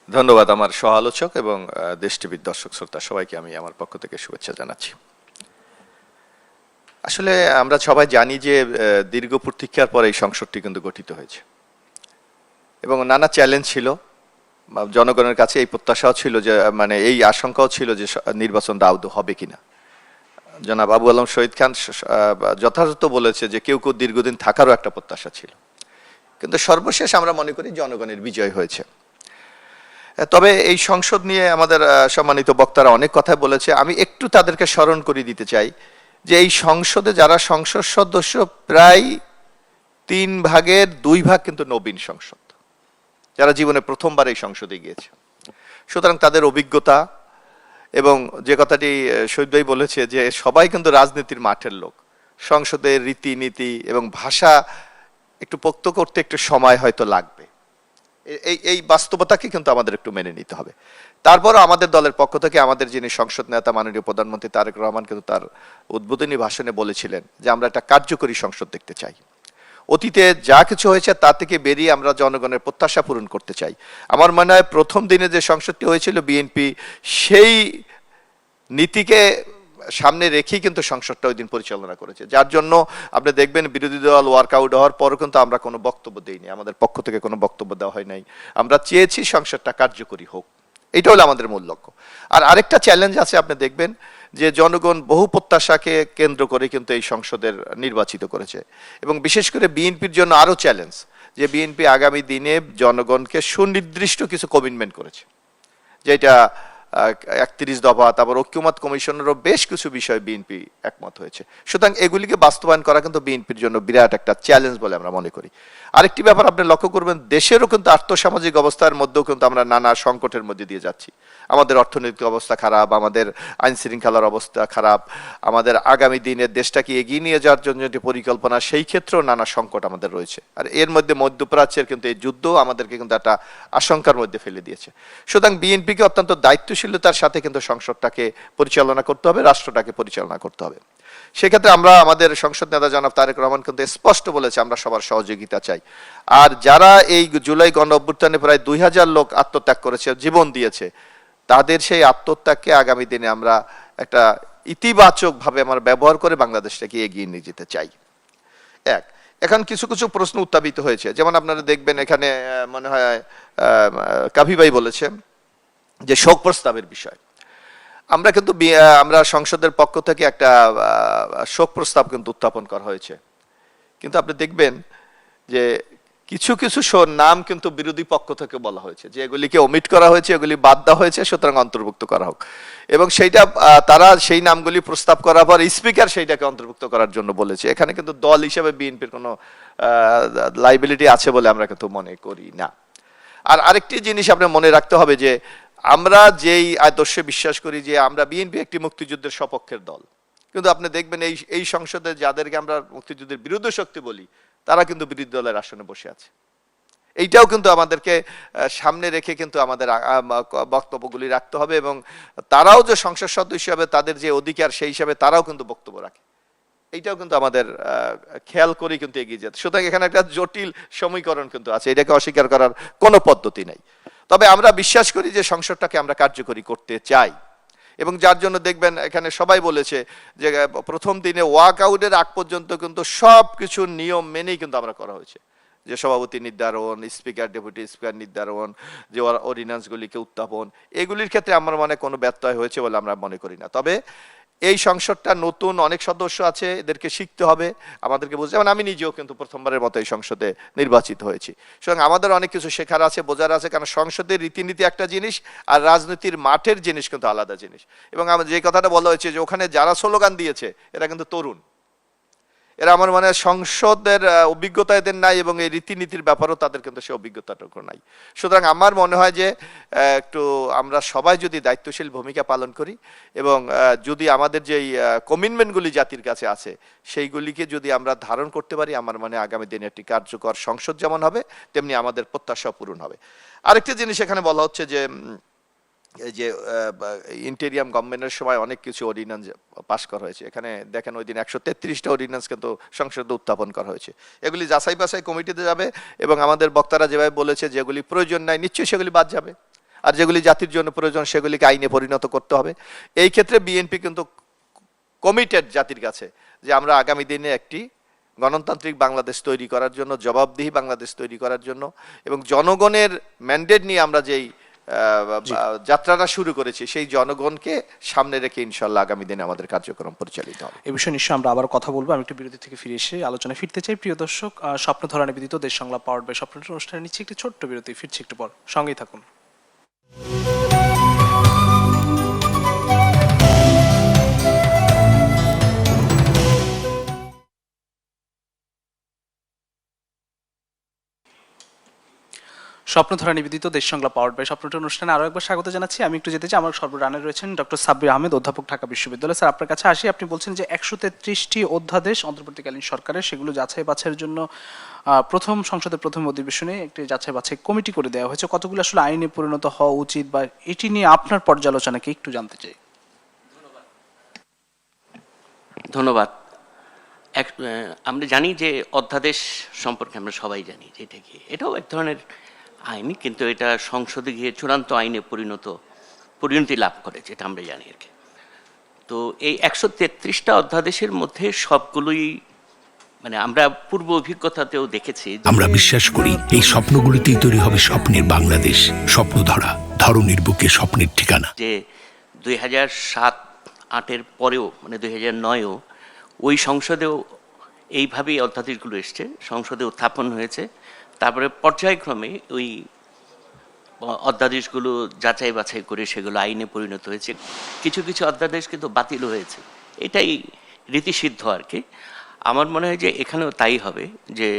ধন্যবাদ আমার সহ আলোচক এবং দেশ টিভির দর্শক শ্রোতা সবাইকে আমি আমার পক্ষ থেকে শুভেচ্ছা জানাচ্ছি। আসলে আমরা সবাই জানি যে দীর্ঘ প্রতীক্ষার পর এই সংসদটি কিন্তু গঠিত হয়েছে, এবং নানা চ্যালেঞ্জ ছিল, জনগণের কাছে এই প্রত্যাশাও ছিল যে, মানে এই আশঙ্কাও ছিল যে নির্বাচন আদৌ হবে কিনা। জনাব আবু আলম শহীদ খান যথাযথ বলেছে যে কেউ দীর্ঘদিন থাকারও একটা প্রত্যাশা ছিল, কিন্তু সর্বশেষ আমরা মনে করি জনগণের বিজয় হয়েছে। তবে এই সংসদ নিয়ে আমাদের সম্মানিত বক্তারা অনেক কথা বলেছে, আমি একটু তাদেরকে স্মরণ করে দিতে চাই যে এই সংসদে যারা সংসদ সদস্য প্রায় 3 ভাগের 2 ভাগ কিন্তু নবীন সংসদ, যারা জীবনে প্রথমবার এই সংসদে গিয়েছে। সুতরাং তাদের অভিজ্ঞতা, এবং যে কথাটি শহীদ ভাই বলেছে যে সবাই কিন্তু রাজনীতির মাঠের লোক, সংসদের রীতিনীতি এবং ভাষা একটু পোক্ত করতে একটু সময় হয়তো লাগবে, এই বাস্তবতাকে কিন্তু আমাদের একটু মেনে নিতে হবে। তারপরও আমাদের দলের পক্ষ থেকে আমাদের যিনি সংসদ নেতা মাননীয় প্রধানমন্ত্রী তারেক রহমান কিন্তু তার উদ্বোধনী ভাষণে বলেছিলেন যে আমরা একটা কার্যকরী সংসদ দেখতে চাই। অতীতে যা কিছু হয়েছে তা থেকে বেরিয়ে আমরা জনগণের প্রত্যাশা পূরণ করতে চাই। আমার মনে হয় প্রথম দিনে যে সংসদটি হয়েছিল বিএনপি সেই নীতিকে সামনে রেখেই কিন্তু সংসদটা ওই দিন পরিচালনা করেছে, যার জন্য আপনি দেখবেন বিরোধী দল ওয়ার্কআউট হওয়ার পরও কিন্তু আমরা কোনো বক্তব্য দেইনি, আমাদের পক্ষ থেকে কোনো বক্তব্য দেওয়া হয় নাই। আমরা চেয়েছি সংসদটা কার্যকরী হোক, এটা হলো আমাদের মূল লক্ষ্য। আর আরেকটা চ্যালেঞ্জ আছে, আপনি দেখবেন যে জনগণ বহু প্রত্যাশাকে কেন্দ্র করে কিন্তু এই সংসদের নির্বাচিত করেছে, এবং বিশেষ করে বিএনপির জন্য আরো চ্যালেঞ্জ যে বিএনপি আগামী দিনে জনগণকে সুনির্দিষ্ট কিছু কমিটমেন্ট করেছে, যেটা 31 দফা, তারপর ঐক্যমত কমিশনেরও বেশ কিছু বিষয় বিএনপি একমত হয়েছে। সুতরাং এগুলিকে বাস্তবায়ন করা কিন্তু বিএনপির জন্য বিরাট একটা চ্যালেঞ্জ বলে আমরা মনে করি। আরেকটি ব্যাপার আপনি লক্ষ্য করবেন, দেশেরও কিন্তু আর্থসামাজিক অবস্থার মধ্যেও কিন্তু আমরা নানা সংকটের মধ্যে দিয়ে যাচ্ছি। আমাদের অর্থনৈতিক অবস্থা খারাপ, আমাদের আইন শৃঙ্খলার অবস্থা খারাপ, আমাদের আগামী দিনে দেশটাকে এগিয়ে নিয়ে যাওয়ার জন্য যে পরিকল্পনা, সেই ক্ষেত্রেও নানা সংকট আমাদের রয়েছে। আর এর মধ্যে মধ্যপ্রাচ্যের কিন্তু এই যুদ্ধ আমাদেরকে কিন্তু একটা আশঙ্কার মধ্যে ফেলে দিয়েছে। সুতরাং বিএনপিকে অত্যন্ত দায়িত্বশীলতার সাথে কিন্তু সংসদটাকে পরিচালনা করতে হবে, রাষ্ট্রটাকে পরিচালনা করতে হবে। সেক্ষেত্রে আমরা আমাদের সংসদ নেতা জনাব তারেক রহমান কিন্তু স্পষ্ট বলেছে আমরা সবার সহযোগিতা চাই। আর যারা এই জুলাই গণ অভ্যুত্থানে প্রায় 2000 লোক আত্মত্যাগ করেছে, জীবন দিয়েছে, তাদের সেই আত্মত্যাগকে আগামী দিনে আমরা একটা ইতিবাচক ভাবে আমরা ব্যবহার করে বাংলাদেশটাকে এগিয়ে নিয়ে যেতে চাই। এখন কিছু কিছু প্রশ্ন উত্থাপিত হয়েছে, যেমন আপনারা দেখবেন এখানে মনে হয় কাভি ভাই বলেছে যে শোক প্রস্তাবের বিষয়। আমরা কিন্তু আমরা সংসদের পক্ষ থেকে একটা শোক প্রস্তাব কিন্তু উত্থাপন করা হয়েছে, কিন্তু আপনি দেখবেন যে কিছু কিছু নাম কিন্তু বিরোধী পক্ষ থেকে বলা হয়েছে যে এগুলিকে ওমিট করা হয়েছে, এগুলি বাদ দেওয়া হয়েছে, সুতরাং অন্তর্ভুক্ত করা হোক। এবং সেইটা তারা সেই নামগুলি প্রস্তাব করার পর স্পিকার সেইটাকে অন্তর্ভুক্ত করার জন্য বলেছে। এখানে কিন্তু দল হিসেবে বিএনপির কোনো লাইবিলিটি আছে বলে আমরা কিন্তু মনে করি না। আর আরেকটি জিনিস আপনি মনে রাখতে হবে যে আমরা যেই আদর্শে বিশ্বাস করি যে আমরা বিএনপি একটি মুক্তিযুদ্ধের সপক্ষের দল, কিন্তু আপনি দেখবেন এই সংসদে যাদেরকে আমরা মুক্তিযুদ্ধের বিরুদ্ধ শক্তি বলি, তারা কিন্তু বিরোধী দলের আসনে বসে আছে। এইটাও কিন্তু আমাদেরকে সামনে রেখে কিন্তু আমাদের বক্তব্যগুলি রাখতে হবে, এবং তারাও যে সংসদ সদস্য হবে তাদের যে অধিকার, সেই হিসাবে তারাও কিন্তু বক্তব্য রাখে। এইটাও কিন্তু আমাদের খেয়াল করে কিন্তু এগিয়ে যেতে। সুতরাং এখানে একটা জটিল সমীকরণ কিন্তু আছে, এটাকে অস্বীকার করার কোনো পদ্ধতি নাই। তবে আমরা বিশ্বাস করি যে সংসদটাকে আমরা কার্যকরী করতে চাই, এবং যার জন্য দেখবেন এখানে সবাই বলেছে যে প্রথম দিনে ওয়াকআউটের আগ পর্যন্ত কিন্তু সব কিছু নিয়ম মেনেই কিন্তু আমরা করা হয়েছে, যে সভাপতি নির্ধারণ, স্পিকার ডেপুটি স্পিকার নির্ধারণ, যে অর্ডিন্যান্সগুলিকে উত্থাপন, এগুলির ক্ষেত্রে আমার মনে কোনো ব্যত্যয় হয়েছে বলে আমরা মনে করি না। তবে এই সংসদটা নতুন, অনেক সদস্য আছে, এদেরকে শিখতে হবে, আমাদেরকে বুঝতে, যেমন আমি নিজেও কিন্তু প্রথমবারের মতো এই সংসদে নির্বাচিত হয়েছি। সুতরাং আমাদের অনেক কিছু শেখার আছে, বোঝার আছে, কারণ সংসদের রীতিনীতি একটা জিনিস আর রাজনীতির মাঠের জিনিস কিন্তু আলাদা জিনিস। এবং আমার যে কথাটা বলা হয়েছে যে ওখানে যারা স্লোগান দিয়েছে এরা কিন্তু তরুণ, এরা আমার মনে হয় সংসদের অভিজ্ঞতা এদের নাই, এবং এই রীতিনীতির ব্যাপারেও তাদের কিন্তু সে অভিজ্ঞতাটুকু নাই। সুতরাং আমার মনে হয় যে একটু আমরা সবাই যদি দায়িত্বশীল ভূমিকা পালন করি, এবং যদি আমাদের যেই কমিটমেন্টগুলি জাতির কাছে আছে সেইগুলিকে যদি আমরা ধারণ করতে পারি, আমার মনে আগামী দিনে একটি কার্যকর সংসদ যেমন হবে তেমনি আমাদের প্রত্যাশা পূরণ হবে। আরেকটি জিনিস এখানে বলা হচ্ছে যে এই যে ইন্টেরিয়াম গভর্নমেন্টের সময় অনেক কিছু অর্ডিন্যান্স পাস করা হয়েছে। এখানে দেখেন ওই দিন 133টা অর্ডিন্যান্স কিন্তু সংসদে উত্থাপন করা হয়েছে। এগুলি যাচাই বাছাই কমিটিতে যাবে, এবং আমাদের বক্তারা যেভাবে বলেছে যেগুলি প্রয়োজন নাই নিশ্চয়ই সেগুলি বাদ যাবে, আর যেগুলি জাতির জন্য প্রয়োজন সেগুলিকে আইনে পরিণত করতে হবে। এই ক্ষেত্রে বিএনপি কিন্তু কমিটেড জাতির কাছে যে আমরা আগামী দিনে একটি গণতান্ত্রিক বাংলাদেশ তৈরি করার জন্য, জবাবদিহি বাংলাদেশ তৈরি করার জন্য, এবং জনগণের ম্যান্ডেট নিয়ে আমরা যেই যাত্রাটা শুরু করেছি সেই জনগণকে সামনে রেখে ইনশাল্লাহ আগামী দিনে আমাদের কার্যক্রম পরিচালিত হবে। এই বিষয়ে নিশ্চয়ই আমরা আবার কথা বলবো। আমি একটু বিরতি থেকে ফিরে এসে আলোচনায় ফিরতে চাই। প্রিয় দর্শক, স্বপ্ন ধরা নিবেদিত দেশ সংলাপ পাওয়ার্ড বাই স্বপ্নের অনুষ্ঠানে নিচ্ছে একটি ছোট্ট বিরতি, ফিরছি একটু পর, সঙ্গেই থাকুন। স্বপ্নধারা নিবেদিত দেশ সংগ্রাম পাওয়ার্ড বাই স্বপ্নটা অনুষ্ঠানে আরও একবার স্বাগত জানাচ্ছি। আমি একটু যেতে চাই, আমার সর্বরানে রয়েছেন ডক্টর সাব্বির আহমেদ, অধ্যাপক, ঢাকা বিশ্ববিদ্যালয়। স্যার, আপনার কাছে আসি। আপনি বলছেন যে 133টি অধ্যাদেশ অন্তর্বর্তীকালীন সরকারের, সেগুলো যাচাই বাছাইয়ের জন্য প্রথম সংসদের প্রথম অধিবেশনে একটি যাচাই বাছাই কমিটি করে দেওয়া হয়েছে। কতগুলো আসলে আইনে পরিণত হওয়া উচিত, বা এটি নিয়ে আপনার পর্যালোচনাকে একটু জানতে চাই। ধন্যবাদ। আমরা জানি যে অধ্যাদেশ সম্পর্কে আমরা সবাই জানি যে এটা কি, এটাও এক ধরনের আইন, কিন্তু এটা সংসদে গিয়ে চূড়ান্ত আইনে পরিণতি লাভ করেছে, এটা আমরা জানি আর কি। তো এই 133টা অধ্যাদেশের মধ্যে সবগুলোই মানে আমরা পূর্ব অভিজ্ঞতাতেও দেখেছি আমরা বিশ্বাস করি এই স্বপ্নগুলিতেই তৈরি হবে স্বপ্নের বাংলাদেশ। স্বপ্নধারা, ধরনীর বুকে স্বপ্নের ঠিকানা। যে 2007-08-এর পরেও মানে 2009-ও ওই সংসদেও এইভাবেই অধ্যাদেশগুলো এসছে, সংসদে উত্থাপন হয়েছে। তারপরে পর্যায়ক্রমে ওই অধ্যাদেশগুলো যাচাই বাছাই করে সেগুলো আইনে পরিণত হয়েছে। কিছু কিছু অধ্যাদেশ কিন্তু বাতিল হয়েছে, এটাই রীতিসিদ্ধ আর কি। আমার মনে হয় যে এখানেও তাই হবে, যে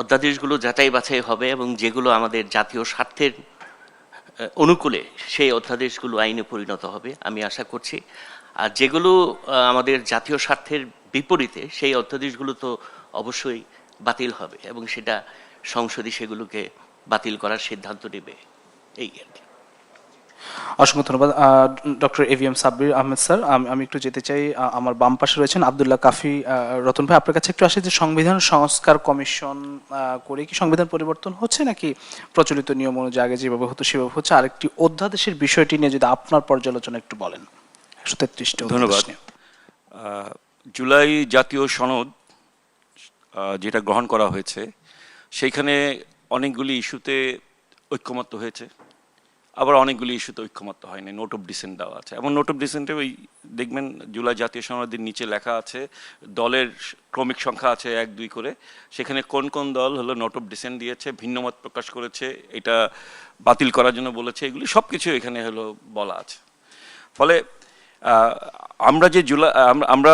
অধ্যাদেশগুলো যাচাই বাছাই হবে এবং যেগুলো আমাদের জাতীয় স্বার্থের অনুকূলে সেই অধ্যাদেশগুলো আইনে পরিণত হবে আমি আশা করছি। আর যেগুলো আমাদের জাতীয় স্বার্থের বিপরীতে সেই অধ্যাদেশগুলো তো অবশ্যই বাতিল হবে এবং সেটা সংসদই সেগুলোকে বাতিল করার সিদ্ধান্ত নেবে, এই আর কি। অসংখ্য ধন্যবাদ doctor EVM Sabbir Ahmed sir. আমি একটু যেতে চাই, আমার বাম পাশে রয়েছেন আব্দুল্লাহ কাফি রতন ভাই। আপনার কাছে একটু আসে যে সংবিধান সংস্কার কমিশন করে কি সংবিধান পরিবর্তন হচ্ছে, নাকি প্রচলিত নিয়ম অনুযায়ী আগে যেভাবে হতো সেভাবে হচ্ছে? আরেকটি অধ্যাদেশের বিষয়টি নিয়ে যদি আপনার পর্যালোচনা একটু বলেন। 133টি ধন্যবাদ। জুলাই জাতীয় সনদ যেটা গ্রহণ করা হয়েছে, সেইখানে অনেকগুলি ইস্যুতে ঐক্যমত্য হয়েছে, আবার অনেকগুলি ইস্যুতে ঐক্যমত্য হয়নি। নোট অফ ডিসেন্ট দেওয়া আছে, এবং নোট অফ ডিসেন্টে ওই দেখবেন জুলাই জাতীয় সনদের নিচে লেখা আছে, দলের ক্রমিক সংখ্যা আছে 1-2 করে, সেখানে কোন কোন দল হলো নোট অফ ডিসেন্ট দিয়েছে, ভিন্নমত প্রকাশ করেছে, এটা বাতিল করার জন্য বলেছে, এগুলি সব কিছু এখানে হলো বলা আছে। ফলে আমরা যে আমরা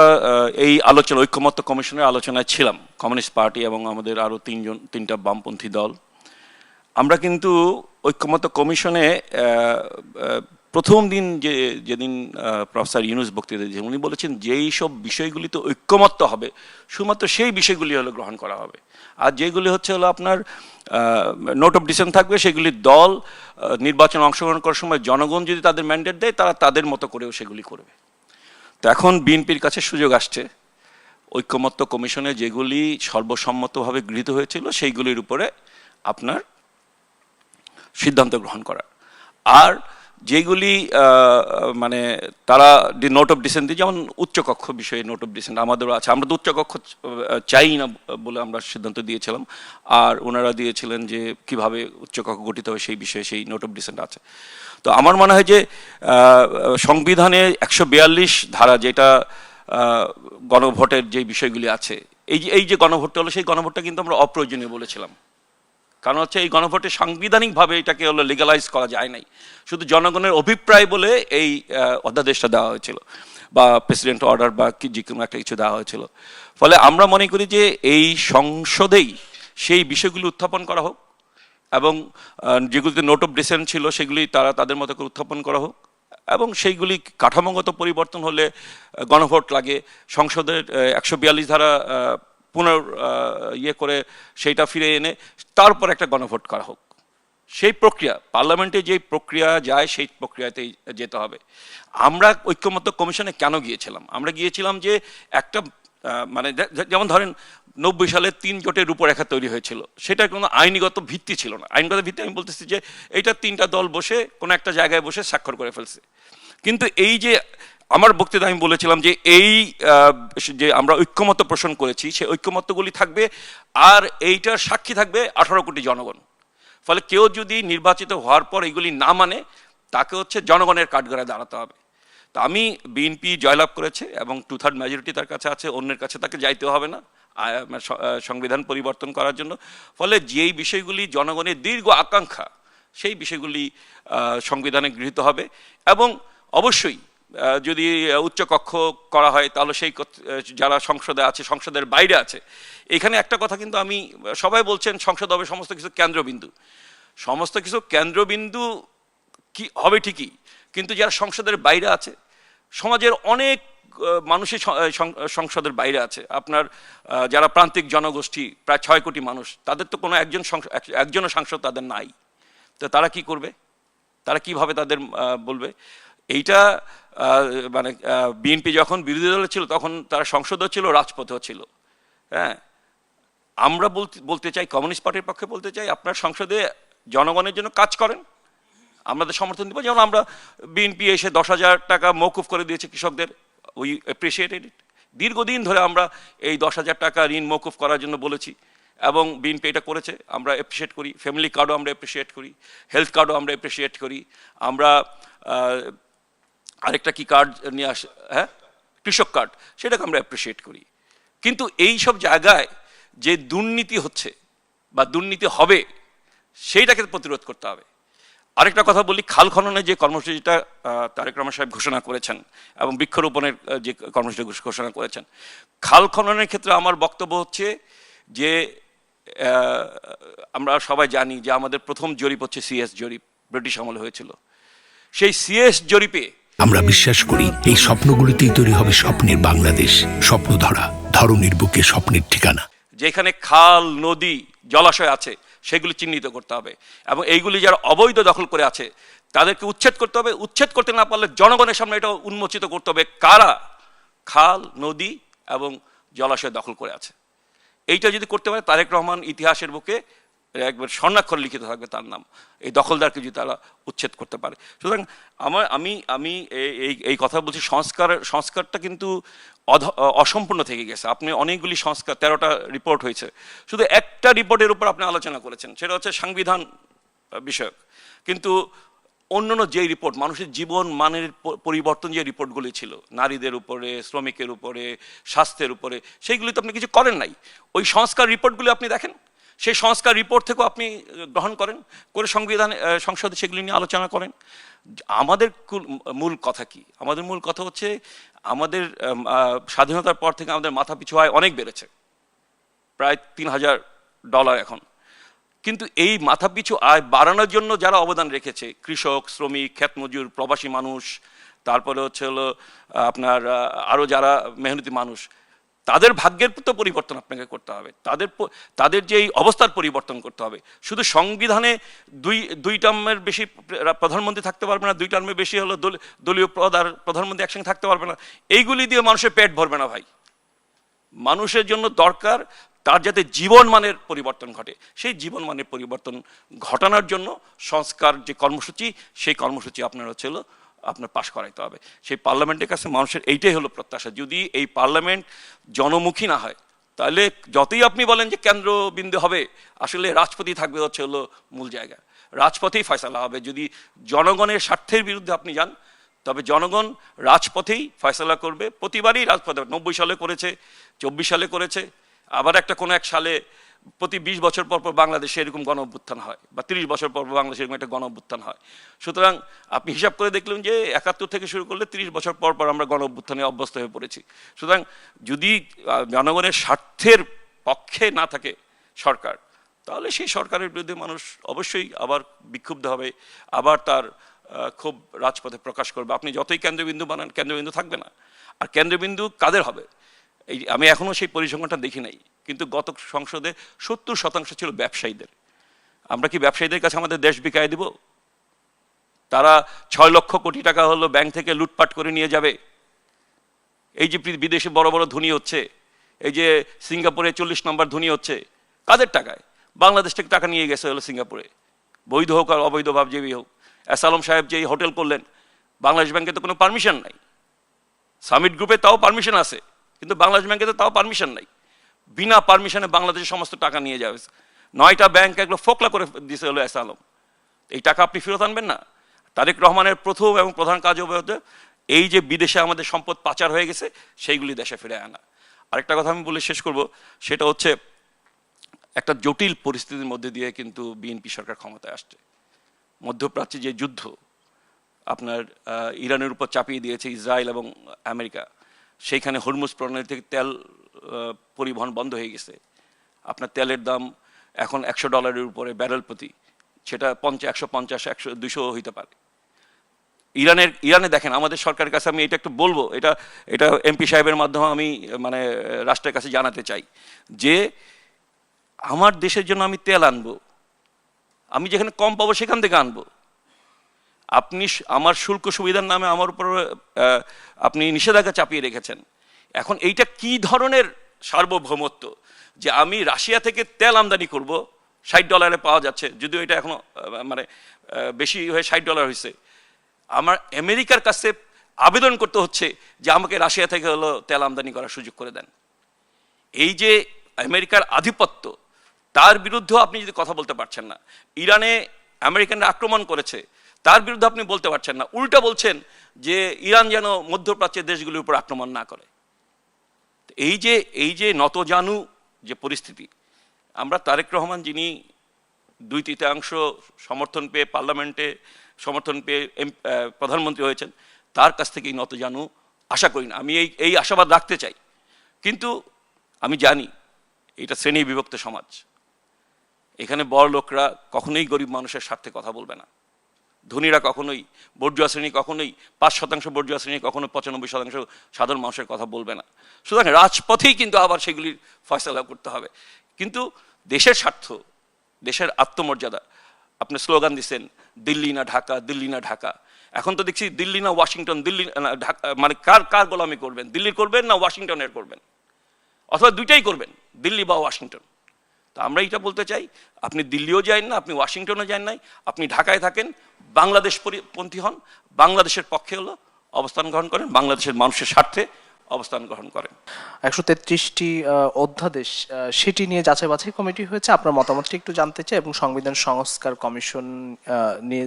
এই আলোচনা, ঐক্যমত্য কমিশনের আলোচনায় ছিলাম, কমিউনিস্ট পার্টি এবং আমাদের আরও তিনটা বামপন্থী দল। আমরা কিন্তু ঐক্যমত্য কমিশনে প্রথম দিন যেদিন প্রফেসর ইউনূস বক্তৃতা দিয়েছেন, উনি বলেছেন যেই সব বিষয়গুলিতে ঐক্যমত্য হবে শুধুমাত্র সেই বিষয়গুলি হলো গ্রহণ করা হবে, আর যেগুলি হচ্ছে হলো আপনার নোট অফ ডিসেন্ট থাকবে, সেগুলি দল নির্বাচনে অংশগ্রহণ করার সময় জনগণ যদি তাদের ম্যান্ডেট দেয়, তারা তাদের মতো করেও সেগুলি করবে। তো এখন বিএনপির কাছে সুযোগ আসছে ঐক্যমত্য কমিশনে যেগুলি সর্বসম্মতভাবে গৃহীত হয়েছিল সেইগুলির উপরে আপনার সিদ্ধান্ত গ্রহণ করার। আর যেগুলি মানে তারা নোট অফ ডিসেন্ট দিয়ে, যেমন উচ্চকক্ষ বিষয়ে নোট অফ ডিসেন্ট আমাদেরও আছে, আমরা তো উচ্চকক্ষ চাই না বলে আমরা সিদ্ধান্ত দিয়েছিলাম, আর ওনারা দিয়েছিলেন যে কিভাবে উচ্চকক্ষ গঠিত হবে সেই বিষয়ে সেই নোট অফ ডিসেন্ট আছে। তো আমার মনে হয় যে সংবিধানে 142 ধারা, যেটা গণভোটের যে বিষয়গুলি আছে, এই যে গণভোটটা হলো, সেই গণভোটটা কিন্তু আমরা অপ্রয়োজনীয় বলেছিলাম। কারণ হচ্ছে এই গণভোটে সাংবিধানিকভাবে এটাকে হলো লিগালাইজ করা যায় নাই, শুধু জনগণের অভিপ্রায় বলে এই অধ্যাদেশটা দেওয়া হয়েছিল, বা প্রেসিডেন্ট অর্ডার বা যে কোনো একটা কিছু দেওয়া হয়েছিল। ফলে আমরা মনে করি যে এই সংসদেই সেই বিষয়গুলি উত্থাপন করা হোক, এবং যেগুলিতে নোট অফ ডিসেন্ট ছিল সেগুলি তারা তাদের মতো করে উত্থাপন করা হোক, এবং সেইগুলি কাঠামোগত পরিবর্তন হলে গণভোট লাগে, সংসদের 142 ধারা ইয়ে করে সেইটা ফিরে এনে তারপর একটা গণভোট করা হোক। সেই প্রক্রিয়া পার্লামেন্টে যে প্রক্রিয়া যায় সেই প্রক্রিয়াতেই যেতে হবে। আমরা ঐক্যমত্য কমিশনে কেন গিয়েছিলাম? আমরা গিয়েছিলাম যে একটা মানে যেমন ধরেন 90 সালে 3 জোটের রূপরেখা তৈরি হয়েছিল, সেটার কোনো আইনগত ভিত্তি ছিল না। আইনগত ভিত্তি আমি বলতেছি যে এইটা 3টা দল বসে কোনো একটা জায়গায় বসে স্বাক্ষর করে ফেলছে। কিন্তু এই যে আমার বক্তৃতা আমি বলেছিলাম যে এই যে আমরা ঐক্যমত্য পোষণ করেছি, সেই ঐক্যমত্যগুলি থাকবে, আর এইটার সাক্ষী থাকবে 18 কোটি জনগণ। ফলে কেউ যদি নির্বাচিত হওয়ার পর এগুলি না মানে, তাকে হচ্ছে জনগণের কাঠগড়ায় দাঁড়াতে হবে। তো আমি বিএনপি জয়লাভ করেছে এবং 2/3 মেজরিটি তার কাছে আছে, অন্যের কাছে তাকে যাইতে হবে না সংবিধান পরিবর্তন করার জন্য। ফলে যেই বিষয়গুলি জনগণের দীর্ঘ আকাঙ্ক্ষা, সেই বিষয়গুলি সংবিধানে গৃহীত হবে, এবং অবশ্যই যদি উচ্চকক্ষ করা হয় তাহলে সেই যারা সংসদে আছে, সংসদের বাইরে আছে, এখানে একটা কথা কিন্তু আমি, সবাই বলছেন সংসদ হবে সমস্ত কিছু কেন্দ্রবিন্দু, সমস্ত কিছু কেন্দ্রবিন্দু কি হবে ঠিকই, কিন্তু যারা সংসদের বাইরে আছে, সমাজের অনেক মানুষই সংসদের বাইরে আছে, আপনার যারা প্রান্তিক জনগোষ্ঠী প্রায় 6 কোটি মানুষ, তাদের তো কোনো একজনও সাংসদ তাদের নাই, তো তারা কি করবে, তারা কিভাবে তাদের বলবে? এইটা মানে বিএনপি যখন বিরোধী দলে ছিল তখন তারা সংসদও ছিল, রাজপথেও ছিল। হ্যাঁ, আমরা বলতে চাই, কমিউনিস্ট পার্টির পক্ষে বলতে চাই, আপনার সংসদে জনগণের জন্য কাজ করেন, আমাদের সমর্থন দিব। যেমন আমরা বিএনপি এসে 10,000 টাকা মওকুফ করে দিয়েছে কৃষকদের, উই অ্যাপ্রিসিয়েটেড ইট। দীর্ঘদিন ধরে আমরা এই 10,000 টাকা ঋণ মওকুফ করার জন্য বলেছি এবং বিএনপি এটা করেছে, আমরা অ্যাপ্রিসিয়েট করি। ফ্যামিলি কার্ডও আমরা অ্যাপ্রিসিয়েট করি, হেলথ কার্ডও আমরা অ্যাপ্রিসিয়েট করি। আমরা আরেকটা কি কার্ড নিয়ে আস, হ্যাঁ, কৃষক কার্ড, সেটাকে আমরা অ্যাপ্রিসিয়েট করি। কিন্তু এই সব জায়গায় যে দুর্নীতি হচ্ছে বা দুর্নীতি হবে, সেইটাকে প্রতিরোধ করতে হবে। আরেকটা কথা বলি, খাল খননের যে কর্মসূচিটা তারেক রহমান সাহেব ঘোষণা করেছেন এবং বৃক্ষরোপণের যে কর্মসূচি ঘোষণা করেছেন, খাল খননের ক্ষেত্রে আমার বক্তব্য হচ্ছে যে আমরা সবাই জানি যে আমাদের প্রথম জরিপ হচ্ছে সিএস জরিপ, ব্রিটিশ আমলে হয়েছিল। সেই সিএস জরিপে আমরা বিশ্বাস করি এই স্বপ্নগুলিতেই তৈরি হবে স্বপ্নের বাংলাদেশ। স্বপ্নধারা, ধরনীর বুকে স্বপ্নের ঠিকানা। যেখানে খাল, নদী, জলাশয় আছে সেগুলি চিহ্নিত করতে হবে এবং এইগুলি যারা অবৈধ দখল করে আছে তাদেরকে উচ্ছেদ করতে হবে। উচ্ছেদ করতে না পারলে জনগণের সামনে এটা উন্মোচিত করতে হবে কারা খাল, নদী এবং জলাশয় দখল করে আছে। এইটা যদি করতে পারে, তারেক রহমান ইতিহাসের বুকে একবার স্বর্ণাক্ষর লিখিত থাকবে তার নাম, এই দখলদারকে যদি তারা উচ্ছেদ করতে পারে। সুতরাং আমি এই কথা বলছি, সংস্কারটা কিন্তু অসম্পূর্ণ থেকে গেছে। আপনি অনেকগুলি সংস্কার, 13টা রিপোর্ট হয়েছে, শুধু একটা রিপোর্টের উপর আপনি আলোচনা করেছেন, সেটা হচ্ছে সংবিধান বিষয়ক। কিন্তু অন্যান্য যে রিপোর্ট, মানুষের জীবন মানের পরিবর্তন যে রিপোর্টগুলি ছিল, নারীদের উপরে, শ্রমিকের উপরে, স্বাস্থ্যের উপরে, সেইগুলি তো আপনি কিছু করেন নাই। ওই সংস্কার রিপোর্টগুলি আপনি দেখেন, সেই সংস্কার রিপোর্ট থেকেও আপনি গ্রহণ করেন, করে সংসদে সেগুলি নিয়ে আলোচনা করেন। আমাদের মূল কথা কি? আমাদের মূল কথা হচ্ছে আমাদের স্বাধীনতার পর থেকে আমাদের মাথাপিছু আয় অনেক বেড়েছে, প্রায় $3,000 এখন। কিন্তু এই মাথাপিছু আয় বাড়ানোর জন্য যারা অবদান রেখেছে, কৃষক, শ্রমিক, ক্ষেতমজুর, প্রবাসী মানুষ, তারপরে হচ্ছে হলো আপনার আরও যারা মেহনতি মানুষ, তাদের ভাগ্যের তো পরিবর্তন আপনাকে করতে হবে, তাদের যে এই অবস্থার পরিবর্তন করতে হবে। শুধু সংবিধানে দুই টার্মের বেশি প্রধানমন্ত্রী থাকতে পারবে না, 2 টার্মের বেশি হলো দলীয় প্রধানমন্ত্রী একসঙ্গে থাকতে পারবে না, এইগুলি দিয়ে মানুষের পেট ভরবে না ভাই। মানুষের জন্য দরকার তার যাতে জীবন মানের পরিবর্তন ঘটে। সেই জীবন মানের পরিবর্তন ঘটানোর জন্য সংস্কার যে কর্মসূচি, সেই কর্মসূচি আপনার পাশ করাইতে হবে। সেই পার্লামেন্টের কাছে মানুষের এইটাই হলো প্রত্যাশা। যদি এই পার্লামেন্ট জনমুখী না হয়, তাহলে যতই আপনি বলেন যে কেন্দ্রবিন্দু হবে, আসলে রাজপথই থাকবে হচ্ছে হলো মূল জায়গা, রাজপথেই ফয়সালা হবে। যদি জনগণের স্বার্থের বিরুদ্ধে আপনি যান, তবে জনগণ রাজপথেই ফয়সালা করবে। প্রতিবারই রাজপথে, 90 সালে করেছে, 24 সালে করেছে, আবার একটা কোনো এক সালে প্রতি 20 বছর পর পর বাংলাদেশে এরকম গণ অভ্যুত্থান হয়, বা 30 বছর পর পর বাংলাদেশে এরকম একটা গণ অভ্যুত্থান হয়। সুতরাং আপনি হিসাব করে দেখলেন যে 71 থেকে শুরু করলে 30 বছর পর পর আমরা গণ অভ্যুত্থানে অভ্যস্ত হয়ে পড়েছি। সুতরাং যদি জনগণের স্বার্থের পক্ষে না থাকে সরকার, তাহলে সেই সরকারের বিরুদ্ধে মানুষ অবশ্যই আবার বিক্ষুব্ধ হবে, আবার তার খুব রাজপথে প্রকাশ করবে। আপনি যতই কেন্দ্রবিন্দু বানান, কেন্দ্রবিন্দু থাকবে না। আর কেন্দ্রবিন্দু কাদের হবে? আমি এখনো সেই পরিসংখ্যানটা দেখি নাই, কিন্তু গত সংসদে 70% ছিল ব্যবসায়ীদের। আমরা কি ব্যবসায়ীদের কাছে আমাদের দেশ বিকায় দিব? তারা 6 লক্ষ কোটি টাকা হলো ব্যাংক থেকে লুটপাট করে নিয়ে যাবে। এই যে বিদেশে বড় বড় ধনী হচ্ছে, এই যে সিঙ্গাপুরে 40 নম্বর ধনী হচ্ছে, কাদের টাকায়? বাংলাদেশ থেকে টাকা নিয়ে গেছে হলো সিঙ্গাপুরে, বৈধ হোক আর অবৈধভাব যেই হোক। এসালম সাহেব যে হোটেল করলেন, বাংলাদেশ ব্যাংকে তো কোনো পারমিশন নাই। সামিট গ্রুপে তাও পারমিশন আছে, কিন্তু বাংলাদেশ ব্যাংকে তো তাও পারমিশন নাই। বিনা পারমিশনে বাংলাদেশের সমস্ত টাকা নিয়ে যাবে। 9টা ব্যাংক এগুলো ফোকলা করে দিয়েছে হলো এসালম। এই টাকা আপনি ফেরত আনবেন না? তারেক রহমানের প্রথম এবং প্রধান কাজ হবে এই যে বিদেশে আমাদের সম্পদ পাচার হয়ে গেছে, সেইগুলি দেশে ফিরে আনা। আরেকটা কথা আমি বলে শেষ করব, সেটা হচ্ছে একটা জটিল পরিস্থিতির মধ্যে দিয়ে কিন্তু বিএনপি সরকার ক্ষমতায় আসছে। মধ্যপ্রাচ্যে যে যুদ্ধ, আপনার ইরানের উপর চাপিয়ে দিয়েছে ইসরায়েল এবং আমেরিকা, সেইখানে হরমুজ প্রণালী থেকে তেল পরিবহন বন্ধ হয়ে গেছে। আপনার তেলের দাম এখন $100 উপরে ব্যারেল প্রতি, সেটা 150, 100, 200 হইতে পারে। ইরানে দেখেন, আমাদের সরকারের কাছে আমি এটা একটু বলবো, এটা এমপি সাহেবের মাধ্যমে আমি মানে রাষ্ট্রের কাছে জানাতে চাই যে আমার দেশের জন্য আমি তেল আনবো, আমি যেখানে কম পাবো সেখান থেকে আনবো। আপনি আমার শুল্ক সুবিধার নামে আমার উপর আপনি নিষেধাজ্ঞা চাপিয়ে রেখেছেন। এখন এইটা কি ধরনের সার্বভৌমত্ব যে আমি রাশিয়া থেকে তেল আমদানি করব, $60 পাওয়া যাচ্ছে, যদিও এটা এখনো মানে বেশি হয়ে $60 হয়েছে। আমার আমেরিকার কাছে আবেদন করতে হচ্ছে যে আমাকে রাশিয়া থেকে হলো তেল আমদানি করার সুযোগ করে দেন। এই যে আমেরিকার আধিপত্য, তার বিরুদ্ধেও আপনি যদি কথা বলতে পারছেন না। ইরানে আমেরিকানরা আক্রমণ করেছে, তার বিরুদ্ধে আপনি বলতে পারছেন না, উল্টা বলছেন যে ইরান যেন মধ্যপ্রাচ্যের দেশগুলির উপর আক্রমণ না করে। এই যে নতজানু যে পরিস্থিতি, আমরা তারেক রহমান যিনি 2/3 সমর্থন পেয়ে পার্লামেন্টে সমর্থন পেয়ে প্রধানমন্ত্রী হয়েছেন, তার কাছ থেকে এই নতজানু আশা করি না। আমি এই আশাবাদ রাখতে চাই, কিন্তু আমি জানি এটা শ্রেণী বিভক্ত সমাজ। এখানে বড় লোকরা কখনোই গরিব মানুষের স্বার্থে কথা বলবে না, ধনীরা কখনোই, বর্জুয়া শ্রেণী কখনোই, 5% বর্জুয়া শ্রেণী কখনো 95% সাধারণ মানুষের কথা বলবে না। সুতরাং রাজপথেই কিন্তু আবার সেগুলির ফয়সালা করতে হবে। কিন্তু দেশের স্বার্থ, দেশের আত্মমর্যাদা, আপনি স্লোগান দিচ্ছেন দিল্লি না ঢাকা, দিল্লি না ঢাকা। এখন তো দেখছি দিল্লি না ওয়াশিংটন, দিল্লি না ঢাকা, মানে কার গোলামি করবেন? দিল্লির করবেন না ওয়াশিংটনের করবেন, অথবা দুইটাই করবেন, দিল্লি বা ওয়াশিংটন। তো আমরা এটা বলতে চাই, আপনি দিল্লিও যান না, আপনি ওয়াশিংটনও যান নাই, আপনি ঢাকায় থাকেন, বাংলাদেশ পন্থী হন, বাংলাদেশের পক্ষে হলো অবস্থান গ্রহণ করেন, বাংলাদেশের মানুষের স্বার্থে অবস্থান গ্রহণ করেন। 133টি অধ্যাদেশ, সেটি নিয়ে যাচাই বাছাই কমিটি হয়েছে। আপনার মতামতটি একটু জানতে চাই, এবং সংবিধান সংস্কার কমিশন নিয়ে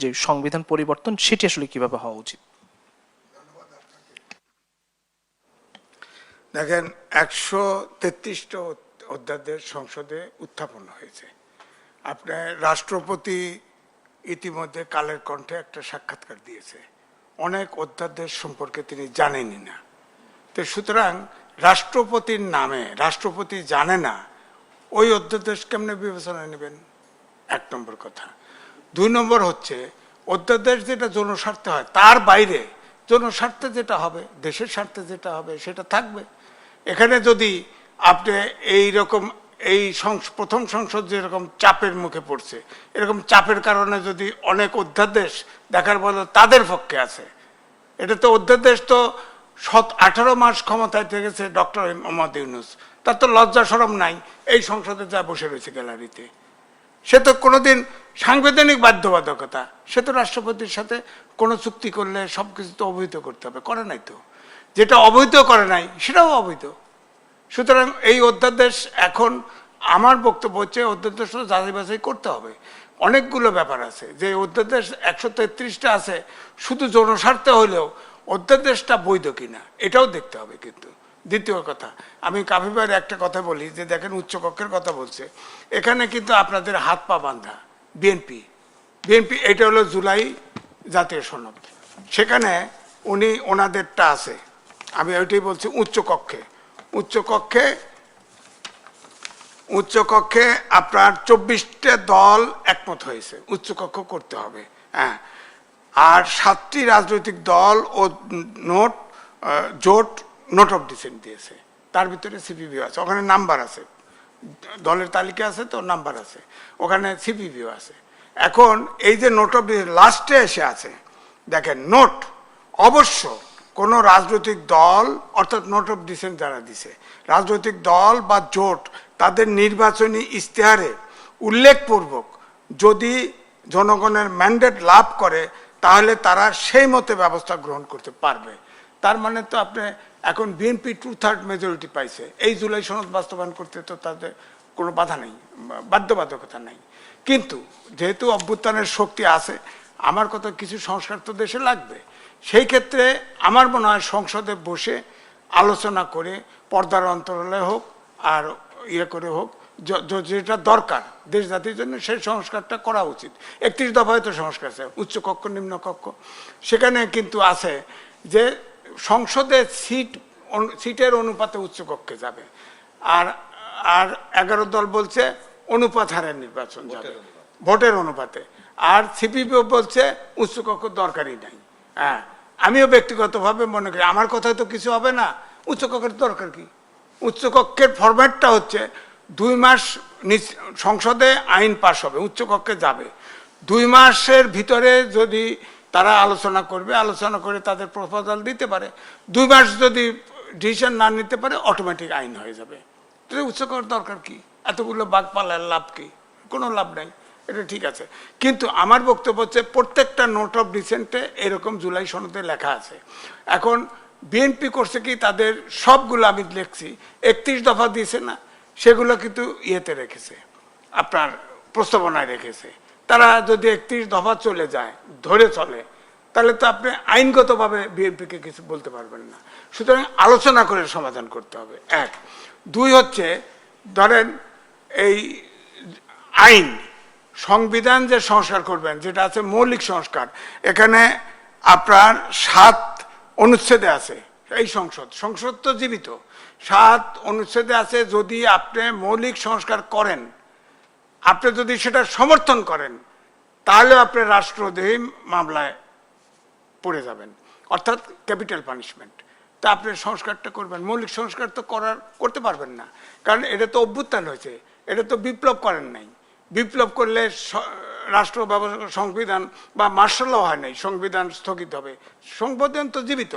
যে সংবিধান পরিবর্তন, সেটি আসলে কিভাবে হওয়া উচিত? দেখেন, 133টা অধ্যাদেশ সংসদে উত্থাপন হয়েছে। আপনার রাষ্ট্রপতি ইতিমধ্যে কালের কণ্ঠে একটা সাক্ষাৎকার দিয়েছে, অনেক অধ্যাদেশ সম্পর্কে তিনি জানেনই না। তো সুতরাং রাষ্ট্রপতির নামে, রাষ্ট্রপতি জানে না, ওই অধ্যাদেশ কেমনে বিবেচনায় নেবেন? 1 নম্বর কথা। 2 নম্বর হচ্ছে, অধ্যাদেশ যেটা জনস্বার্থে হয়, তার বাইরে জনস্বার্থে যেটা হবে, দেশের স্বার্থে যেটা হবে, সেটা থাকবে। এখানে যদি আপনি এই প্রথম সংসদ যেরকম চাপের মুখে পড়ছে, এরকম চাপের কারণে যদি অনেক অধ্যাদেশ দেখার বলে তাদের পক্ষে আছে, এটা তো অধ্যাদেশ তো 18 মাস ক্ষমতায় থেকেছে ডক্টর মোহাম্মদ ইউনূস, তার তো লজ্জা শরম নাই, এই সংসদে যা বসে রয়েছে গ্যালারিতে। সে তো কোনোদিন সাংবিধানিক বাধ্যবাধকতা, সে তো রাষ্ট্রপতির সাথে কোনো চুক্তি করলে সবকিছু তো অবহিত করতে হবে, করে নাই তো। যেটা অবহিত করে নাই সেটাও অবৈধ। সুতরাং এই অধ্যাদেশ, এখন আমার বক্তব্য হচ্ছে অধ্যাদেশ যাচাই বাছাই করতে হবে। অনেকগুলো ব্যাপার আছে যে অধ্যাদেশ 133টা আছে, শুধু জনস্বার্থে হলেও অধ্যাদেশটা বৈধ কিনা এটাও দেখতে হবে। কিন্তু দ্বিতীয় কথা, আমি কাফিবার একটা কথা বলি যে দেখেন, উচ্চকক্ষের কথা বলছে, এখানে কিন্তু আপনাদের হাত পা বাঁধা বিএনপি, এটা হলো জুলাই জাতীয় সনদ, সেখানে ওনাদেরটা আছে। আমি ওইটাই বলছি, উচ্চকক্ষে আপনার 24টা দল একমত হয়েছে, উচ্চকক্ষ করতে হবে। হ্যাঁ, আর 7টি রাজনৈতিক দল ও জোট নোট অফ ডিসেন্ট দিয়েছে, তার ভিতরে সিপিবিও আছে, ওখানে নাম্বার আছে, দলের তালিকা আছে তো নাম্বার আছে, ওখানে সিপিবিও আছে। এখন এই যে নোট অফ ডিসেন্ট লাস্টে এসে আছে, দেখেন, নোট অবশ্য কোনো রাজনৈতিক দল, অর্থাৎ নোট অফ ডিসেন্ট যারা দিছে, রাজনৈতিক দল বা জোট, তাদের নির্বাচনী ইশতেহারে উল্লেখপূর্বক যদি জনগণের ম্যান্ডেট লাভ করে, তাহলে তারা সেই মতে ব্যবস্থা গ্রহণ করতে পারবে। তার মানে তো আপনি এখন বিএনপি 2/3 মেজরিটি পাইছে, এই জুলাই সনদ বাস্তবায়ন করতে তো তাদের কোনো বাধা নেই, বাধ্যবাধকতা নেই। কিন্তু যেহেতু অভ্যুত্থানের শক্তি আছে, আমার কথা, কিছু সংস্কার তো দেশে লাগবে। সেই ক্ষেত্রে আমার মনে হয় সংসদে বসে আলোচনা করে, পর্দার অন্তরালে হোক আর করে হোক, যেটা দরকার দেশ জাতির জন্য, সেই সংস্কারটা করা উচিত। 31 দফায় তো সংস্কার আছে, উচ্চ কক্ষ নিম্ন কক্ষ, সেখানে কিন্তু আছে যে সংসদে সিটের অনুপাতে উচ্চ কক্ষে যাবে, আর 11 দল বলছে অনুপাত হারে নির্বাচন যাবে, ভোটের অনুপাতে, আর সিপিপি বলছে উচ্চ কক্ষ দরকারই নাই। হ্যাঁ, আমিও ব্যক্তিগতভাবে মনে করি আমার কথায় তো কিছু হবে না, উচ্চ কক্ষের দরকার কি? উচ্চ কক্ষের ফরম্যাটটা হচ্ছে 2 মাস সংসদে আইন পাশ হবে, উচ্চ কক্ষে যাবে, 2 মাসের ভিতরে যদি তারা আলোচনা করবে, আলোচনা করে তাদের প্রপোজাল দিতে পারে, 2 মাস যদি ডিসিশন না নিতে পারে অটোমেটিক আইন হয়ে যাবে। উচ্চ কক্ষের দরকার কি? এতগুলো বাঘ পালার লাভ কি? কোনো লাভ নাই, এটা ঠিক আছে। কিন্তু আমার বক্তব্য হচ্ছে প্রত্যেকটা নোট অফ ডিসেন্টে এরকম জুলাই সনদে লেখা আছে। এখন বিএনপি করছে কি, তাদের সবগুলো আমি লিখছি 31 দফা দিয়েছে না, সেগুলো কিন্তু ইয়েতে রেখেছে, আপনার প্রস্তাবনায় রেখেছে। তারা যদি 31 দফা চলে যায়, ধরে চলে, তাহলে তো আপনি আইনগতভাবে বিএনপিকে কিছু বলতে পারবেন না। সুতরাং আলোচনা করে সমাধান করতে হবে, 1। 2 হচ্ছে, ধরেন এই আইন সংবিধান যে সংস্কার করবেন, যেটা আছে মৌলিক সংস্কার, এখানে আপনার 7 অনুচ্ছেদে আছে। এই সংসদ তো জীবিত, 7 অনুচ্ছেদে আছে। যদি আপনি মৌলিক সংস্কার করেন, আপনি যদি সেটা সমর্থন করেন, তাহলে আপনি রাষ্ট্রদ্রোহী মামলায় পড়ে যাবেন, অর্থাৎ ক্যাপিটাল পানিশমেন্ট। তা আপনি সংস্কারটা করবেন, মৌলিক সংস্কার তো করতে পারবেন না, কারণ এটা তো অভ্যুত্থান হয়েছে, এটা তো বিপ্লব করেন নাই। বিপ্লব করলে রাষ্ট্র ব্যবস্থা, সংবিধান বা মার্শাল ল হয় নাই, সংবিধান স্থগিত হবে, সংবিধান তো জীবিত।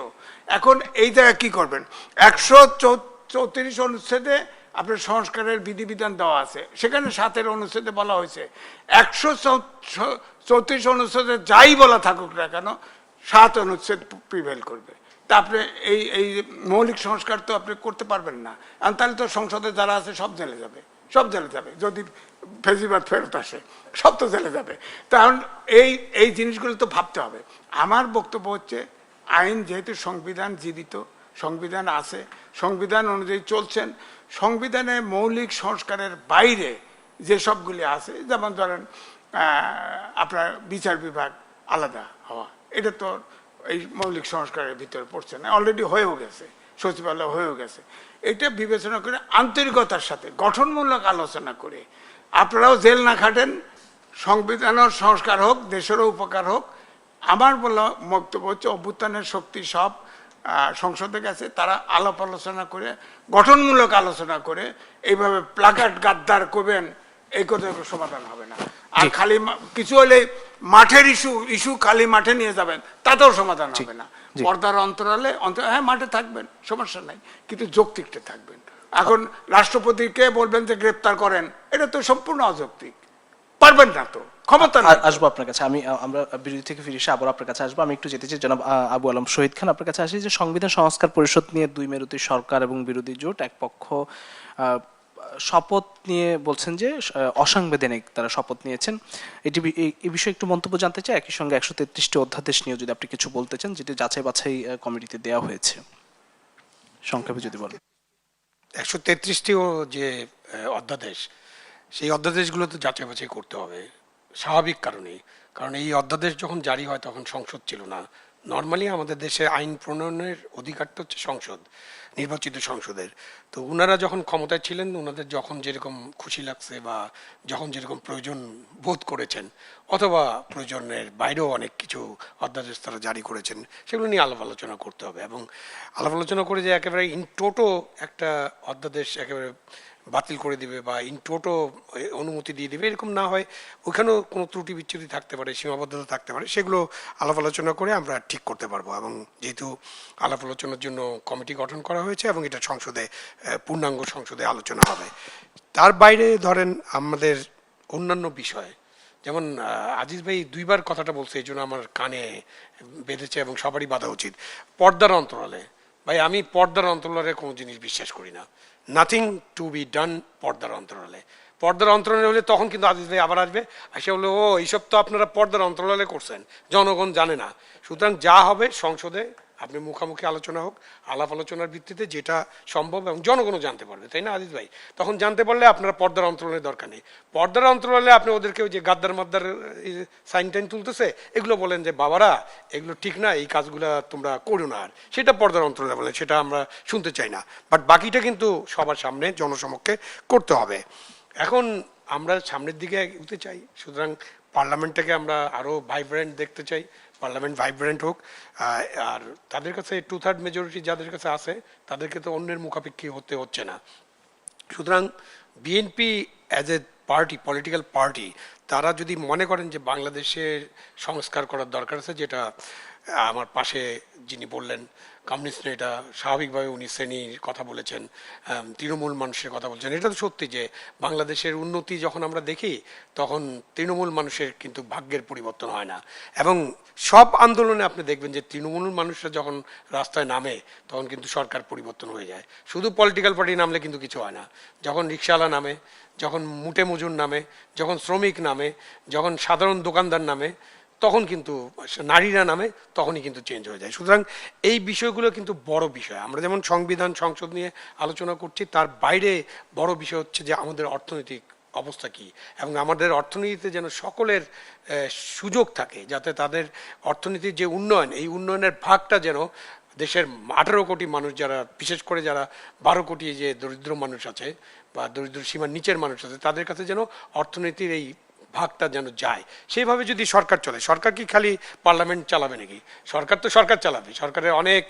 এখন এই জায়গায় কি করবেন? 134 অনুচ্ছেদে আপনার সংস্কারের বিধিবিধান দেওয়া আছে, সেখানে 7 অনুচ্ছেদে বলা হয়েছে 134 অনুচ্ছেদে যাই বলা থাকুক না কেন, 7 অনুচ্ছেদ প্রিভেল করবে। তা আপনি এই মৌলিক সংস্কার তো আপনি করতে পারবেন না, তাহলে তো সংসদে যারা আছে সব জেলে যাবে, সব জেলে যাবে। যদি ফেজিবাদ ফেরত আসে, সব তো জেলে যাবে। কারণ এই জিনিসগুলো তো ভাবতে হবে। আমার বক্তব্য হচ্ছে, আইন যেহেতু সংবিধান জীবিত, সংবিধান আছে, সংবিধান অনুযায়ী চলছেন, সংবিধানে মৌলিক সংস্কারের বাইরে যে সবগুলি আছে, যেমন ধরেন আপনার বিচার বিভাগ আলাদা হওয়া, এটা তো এই মৌলিক সংস্কারের ভিতরে পড়ছে না, অলরেডি হয়েও গেছে, সচিবালয় হয়েও গেছে। এটা বিবেচনা করে আন্তরিকতার সাথে গঠনমূলক আলোচনা করে, আপনারাও জেল না খাটেন, সংবিধানের সংস্কার হোক, দেশেরও উপকার হোক। আমার বলা বক্তব্য হচ্ছে, অভ্যুত্থানের শক্তি সব সংসদে গেছে, তারা আলাপ আলোচনা করে, গঠনমূলক আলোচনা করে, এইভাবে প্লাকার্ড গাদ্দার করবেন, এই কথা সমাধান হবে না। আর খালি কিছু হলে মাঠের ইস্যু খালি মাঠে নিয়ে যাবেন, তাতেও সমাধান হবে না। পর্দার অন্তরালে হ্যাঁ মাঠে থাকবেন, সমস্যা নাই, কিন্তু যৌক্তিকটা থাকবেন। এখন রাষ্ট্রপতিকে বলবেন যে গ্রেপ্তার করেন, এটা তো সম্পূর্ণ অযৌক্তিক, পারবেন না তো, ক্ষমতা না। আসবো আপনার কাছে, আমরা বিরোধী থেকে ফিরে এসে আবার আপনার কাছে আসবো। আমি একটু যেতে চাই জনাব আবু আলম শহীদ খান, আপনার কাছে আসি যে সংবিধান সংস্কার পরিষদ নিয়ে 2 মেরুতে সরকার এবং বিরোধী জোট, এক পক্ষ শপথ নিয়ে বলছেন যে অসাংবিধানিক তারা শপথ নিয়েছেন। এই বিষয়ে একটু মন্তব্য জানতে চাই। একই সঙ্গে 133টি অধ্যাদেশ নিয়ে যদি আপনি কিছু বলতে চান, যেটি যাচাই বাছাই কমিটিতে দেওয়া হয়েছে, সংক্ষেপে যদি বলেন। 133টি যে অধ্যাদেশ, সেই অধ্যাদেশগুলো তো যাচাই বাছাই করতে হবে স্বাভাবিক কারণেই। কারণ এই অধ্যাদেশ যখন জারি হয় তখন সংসদ ছিল না। নর্মালি আমাদের দেশে আইন প্রণয়নের অধিকারটা হচ্ছে সংসদ, নির্বাচিত সংসদের। তো ওনারা যখন ক্ষমতায় ছিলেন, ওনাদের যখন যেরকম খুশি লাগছে বা যখন যেরকম প্রয়োজন বোধ করেছেন, অথবা প্রয়োজনের বাইরেও অনেক কিছু অধ্যাদেশ তারা জারি করেছেন, সেগুলো নিয়ে আলাপ আলোচনা করতে হবে। এবং আলাপ আলোচনা করে যে একেবারে ইন টোটো একটা অধ্যাদেশ একেবারে বাতিল করে দিবে বা ইন টোটো অনুমতি দিয়ে দিবে, এরকম না হয়, ওখানেও কোনো ত্রুটি বিচ্যুতি থাকতে পারে, সীমাবদ্ধতা থাকতে পারে, সেগুলো আলাপ আলোচনা করে আমরা ঠিক করতে পারবো। এবং যেহেতু আলাপ আলোচনার জন্য কমিটি গঠন করা হয়েছে এবং এটা সংসদে পূর্ণাঙ্গ সংসদে আলোচনা হবে। তার বাইরে ধরেন আমাদের অন্যান্য বিষয়, যেমন আজিজ ভাই 2বার কথাটা বলছে, এই জন্য আমার কানে বেঁধেছে এবং সবারই বাধা উচিত। পর্দার অন্তরালে, ভাই আমি পর্দার অন্তরালে কোনো জিনিস বিশ্বাস করি না। নাথিং টু বি ডান পর্দার অন্তরালে। পর্দার অন্তরালে হলে তখন কিন্তু আজিজ ভাই আবার আসবে, আসে বলে ও এইসব তো আপনারা পর্দার অন্তরালে করছেন, জনগণ জানে না। সুতরাং যা হবে সংসদে আপনি মুখামুখি আলোচনা হোক, আলাপ আলোচনার ভিত্তিতে যেটা সম্ভব এবং জনগণও জানতে পারবে, তাই না আজিজ ভাই? তখন জানতে পারলে আপনারা পর্দার অন্তরালের দরকার নেই। পর্দার অন্তরালে আপনি ওদেরকে ওই যে গাদ্দার মাদ্দার সাইন টাইন তুলতেছে এগুলো বলেন যে বাবারা এগুলো ঠিক না, এই কাজগুলো তোমরা করো না, আর সেটা পর্দার অন্তরালে বলেন, সেটা আমরা শুনতে চাই না। বাট বাকিটা কিন্তু সবার সামনে জনসমক্ষে করতে হবে। এখন আমরা সামনের দিকে এগোতে চাই, সুতরাং পার্লামেন্টটাকে আমরা আরও ভাইব্রেন্ট দেখতে চাই, পার্লামেন্ট ভাইব্রেন্ট হোক। আর তাদের কাছে 2/3 মেজরিটি যাদের কাছে আছে তাদেরকে তো অন্যের মুখাপেক্ষী হতে হচ্ছে না। সুতরাং BNP as a party, political party, তারা যদি মনে করেন যে বাংলাদেশের সংস্কার করার দরকার আছে, যেটা আমার পাশে যিনি বললেন কমিউনিস্ট, এটা স্বাভাবিকভাবে উনি শ্রেণীর কথা বলেছেন, তৃণমূল মানুষের কথা বলছেন। এটা তো সত্যি যে বাংলাদেশের উন্নতি যখন আমরা দেখি তখন তৃণমূল মানুষের কিন্তু ভাগ্যের পরিবর্তন হয় না। এবং সব আন্দোলনে আপনি দেখবেন যে তৃণমূল মানুষরা যখন রাস্তায় নামে তখন কিন্তু সরকার পরিবর্তন হয়ে যায়। শুধু পলিটিক্যাল পার্টি নামলে কিন্তু কিছু হয় না। যখন রিকশাওয়ালা নামে, যখন মুটে মজুর নামে, যখন শ্রমিক নামে, যখন সাধারণ দোকানদার নামে, তখন কিন্তু নারীরা নামে, তখনই কিন্তু চেঞ্জ হয়ে যায়। সুতরাং এই বিষয়গুলো কিন্তু বড় বিষয়। আমরা যেমন সংবিধান সংসদ নিয়ে আলোচনা করছি, তার বাইরে বড় বিষয় হচ্ছে যে আমাদের অর্থনৈতিক অবস্থা কি, এবং আমাদের অর্থনীতিতে যেন সকলের সুযোগ থাকে, যাতে তাদের অর্থনীতির যে উন্নয়ন, এই উন্নয়নের ভাগটা যেন দেশের 18 কোটি মানুষ, যারা বিশেষ করে যারা 12 কোটি যে দরিদ্র মানুষ আছে বা দরিদ্র সীমার নিচের মানুষ আছে, তাদের কাছে যেন অর্থনীতির এই ভাগটা যেন যায়। সেইভাবে যদি সরকার চলে, সরকার কি খালি পার্লামেন্ট চালাবে নাকি? সরকার তো সরকার চালাবে, সরকারের অনেক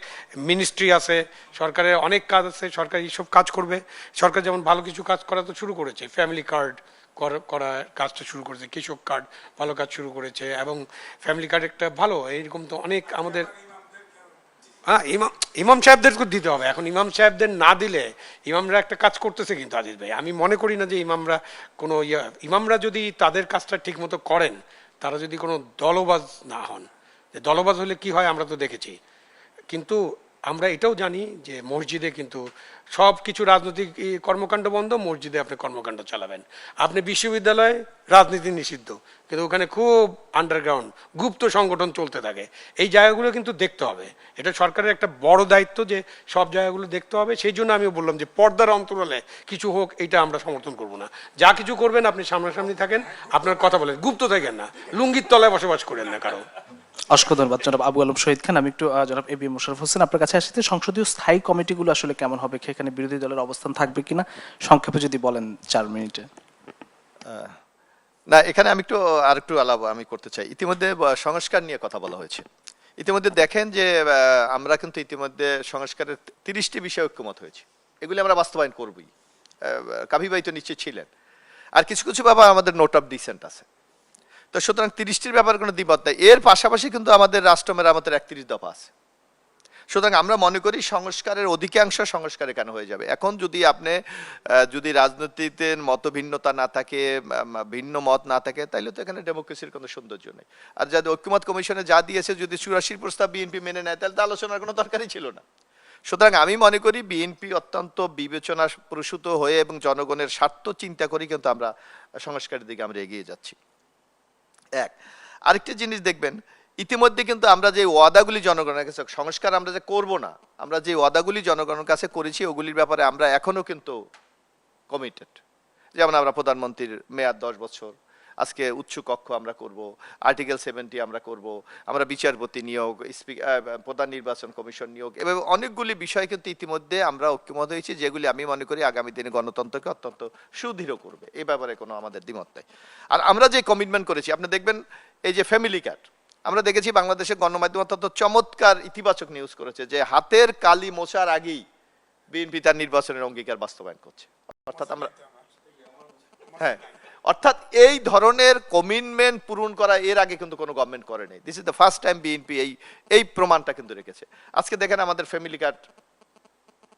মিনিস্ট্রি আছে, সরকারের অনেক কাজ আছে, সরকার এইসব কাজ করবে। সরকার যেমন ভালো কিছু কাজ করা তো শুরু করেছে, ফ্যামিলি কার্ড করার কাজটা শুরু করেছে, কৃষক কার্ড ভালো কাজ শুরু করেছে, এবং ফ্যামিলি কার্ড একটা ভালো, এইরকম তো অনেক আমাদের। হ্যাঁ, ইমাম সাহেবদেরকে দিতে হবে। এখন ইমাম সাহেবদের না দিলে, ইমামরা একটা কাজ করতেছে কিন্তু আজিজ ভাই, আমি মনে করি না যে ইমামরা কোনো ইমামরা যদি তাদের কাজটা ঠিক মতো করেন, তারা যদি কোনো দলবাজ না হন। যে দলবাজ হলে কি হয় আমরা তো দেখেছি। কিন্তু আমরা এটাও জানি যে মসজিদে কিন্তু সব কিছু রাজনৈতিক কর্মকাণ্ড বন্ধ, মসজিদে আপনি কর্মকাণ্ড চালাবেন। আপনি বিশ্ববিদ্যালয়ে রাজনীতি নিষিদ্ধ, কিন্তু ওখানে খুব আন্ডারগ্রাউন্ড গুপ্ত সংগঠন চলতে থাকে। এই জায়গাগুলো কিন্তু দেখতে হবে, এটা সরকারের একটা বড় দায়িত্ব যে সব জায়গাগুলো দেখতে হবে। সেই জন্য আমিও বললাম যে পর্দার অন্তরালে কিছু হোক, এটা আমরা সমর্থন করব না। যা কিছু করবেন আপনি সামনাসামনি থাকেন, আপনার কথা বলেন, গুপ্ত থাকেন না, লুঙ্গির তলায় বসবাস করেন না কারো। অসংখ্য ধন্যবাদ জনাব আবু আলম শহীদ খান। আমি একটু জনাব এ বি মোশাররফ হোসেন আপনার কাছে আসতে, সংসদীয় স্থায়ী কমিটিগুলো আসলে কেমন হবে, সেখানে বিরোধী দলের অবস্থান থাকবে কিনা সংক্ষেপে যদি বলেন 4 মিনিটে। না, এখানে আমি একটু আলাপ আমি করতে চাই। ইতিমধ্যে সংস্কার নিয়ে কথা বলা হয়েছে। ইতিমধ্যে দেখেন যে আমরা কিন্তু ইতিমধ্যে সংস্কারের 30টি বিষয়ে ঐক্যমত হয়েছে, এগুলি আমরা বাস্তবায়ন করবই। কাভি ভাই তো নিশ্চয় ছিলেন, আর কিছু কিছু ব্যাপার আমাদের নোট অফ ডিসেন্ট আছে। তো সুতরাং 30টির ব্যাপারে কোনো দ্বিমত নাই। এর পাশাপাশি কিন্তু আমাদের রাষ্ট্র মেরামতের 31 দফা আছে। সুতরাং আমরা মনে করি সংস্কারের অধিকাংশ সংস্কারে কেন হয়ে যাবে। এখন যদি আপনি যদি রাজনীতিতে মতভিন্নতা না থাকে, ভিন্ন মত না থাকে, তাইলে তো এখানে ডেমোক্রেসির কোনো সৌন্দর্য নেই। আর যদি ঐক্যমত কমিশনে যা দিয়েছে, যদি 84 প্রস্তাব বিএনপি মেনে নেয়, তাহলে তো আলোচনার কোনো দরকারই ছিল না। সুতরাং আমি মনে করি বিএনপি অত্যন্ত বিবেচনা প্রসূত হয়ে এবং জনগণের স্বার্থ চিন্তা করি কিন্তু আমরা সংস্কারের দিকে আমরা এগিয়ে যাচ্ছি। আরেকটি জিনিস দেখবেন, ইতিমধ্যে কিন্তু আমরা যে ওয়াদাগুলি জনগণের কাছে, সংস্কার আমরা যে করব না, আমরা যে ওয়াদাগুলি জনগণের কাছে করেছি ওগুলির ব্যাপারে আমরা এখনো কিন্তু কমিটেড। যেমন আমরা প্রধানমন্ত্রীর মেয়াদ 10 বছর, আজকে উচ্চ কক্ষ আমরা করব, আর্টিকেল 70 আমরা করব, আমরা বিচারপতি নিয়োগ, প্রধান নির্বাচন কমিশন নিয়োগ, এভাবে অনেকগুলি বিষয় কিন্তু ইতিমধ্যে আমরা ঐক্যমত হয়েছি, যেগুলি আমি মনে করি আগামী দিনে গণতন্ত্রকে অত্যন্ত সুদৃঢ় করবে। এই ব্যাপারে কোনো আমাদের দ্বিমত নাই। আর আমরা যে কমিটমেন্ট করেছি, আপনি দেখবেন এই যে ফ্যামিলি কার্ড, আমরা দেখেছি বাংলাদেশের গণমাধ্যম অত্যন্ত চমৎকার ইতিবাচক নিউজ করেছে যে হাতের কালি মোছার আগেই বিএনপি তার নির্বাচনের অঙ্গীকার বাস্তবায়ন করছে। অর্থাৎ আমরা অর্থাৎ এই ধরনের কমিটমেন্ট পূরণ করা এর আগে কিন্তু কোনো গভর্নমেন্ট করেনি। This is the first time BNP এই প্রমাণটা কিন্তু রেখেছে। আজকে দেখেন আমাদের ফ্যামিলি কার্ড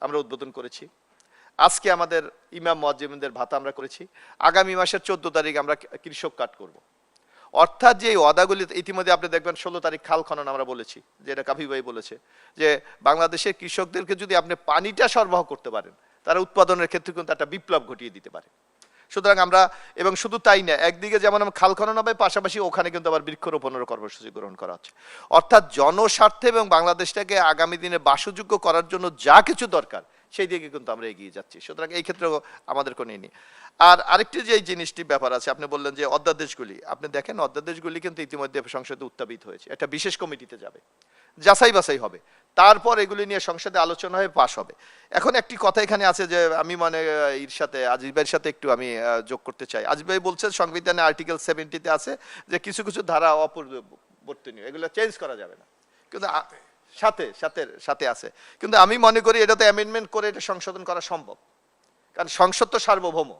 আমরা উদ্বোধন করেছি, আজকে আমাদের ইমাম মুয়াজ্জিনদের ভাতা আমরা করেছি, আগামী মাসের 14 তারিখ আমরা কৃষক কার্ড করব। অর্থাৎ যে ওয়াদাগুলি ইতিমধ্যে আপনি দেখবেন 16 তারিখ খাল খনন আমরা বলেছি, যেটা কাভি ভাই বলেছে যে বাংলাদেশের কৃষকদেরকে যদি আপনি পানিটা সরবরাহ করতে পারেন, তারা উৎপাদনের ক্ষেত্রে কিন্তু একটা বিপ্লব ঘটিয়ে দিতে পারে। সুতরাং আমরা, এবং শুধু তাই না, একদিকে যেমন খাল খনন হবে, পাশাপাশি ওখানে কিন্তু আবার বৃক্ষরোপণের কর্মসূচি গ্রহণ করা হচ্ছে। অর্থাৎ জনস্বার্থে এবং বাংলাদেশটাকে আগামী দিনে বাসযোগ্য করার জন্য যা কিছু দরকার সেই দিকে কিন্তু আমরা এগিয়ে যাচ্ছি। সুতরাং এই ক্ষেত্রেও আমাদের কোনো নেই। আর আরেকটি যে জিনিসটি ব্যাপার আছে, আপনি বললেন যে অধ্যাদেশগুলি, আপনি দেখেন অধ্যাদেশগুলি কিন্তু ইতিমধ্যে সংসদে উত্থাপিত হয়েছে, একটা বিশেষ কমিটিতে যাবে, যাচাই বাছাই হবে, তারপর এগুলি নিয়ে সংসদে আলোচনা হয়ে পাশ হবে। এখন একটি কথা এখানে আছে যে আমি মানে এর সাথে আজিজ ভাইয়ের সাথে একটু আমি যোগ করতে চাই। আজিজ ভাই বলছেন সংবিধানে আর্টিকেল 70-তে আছে যে কিছু কিছু ধারা অপরিবর্তনীয়, এগুলো চেঞ্জ করা যাবে না, কিন্তু সাথে সাথে সাথে আছে। কিন্তু আমি মনে করি এটা তো অ্যামেন্ডমেন্ট করে এটা সংশোধন করা সম্ভব, কারণ সংসদ তো সার্বভৌম।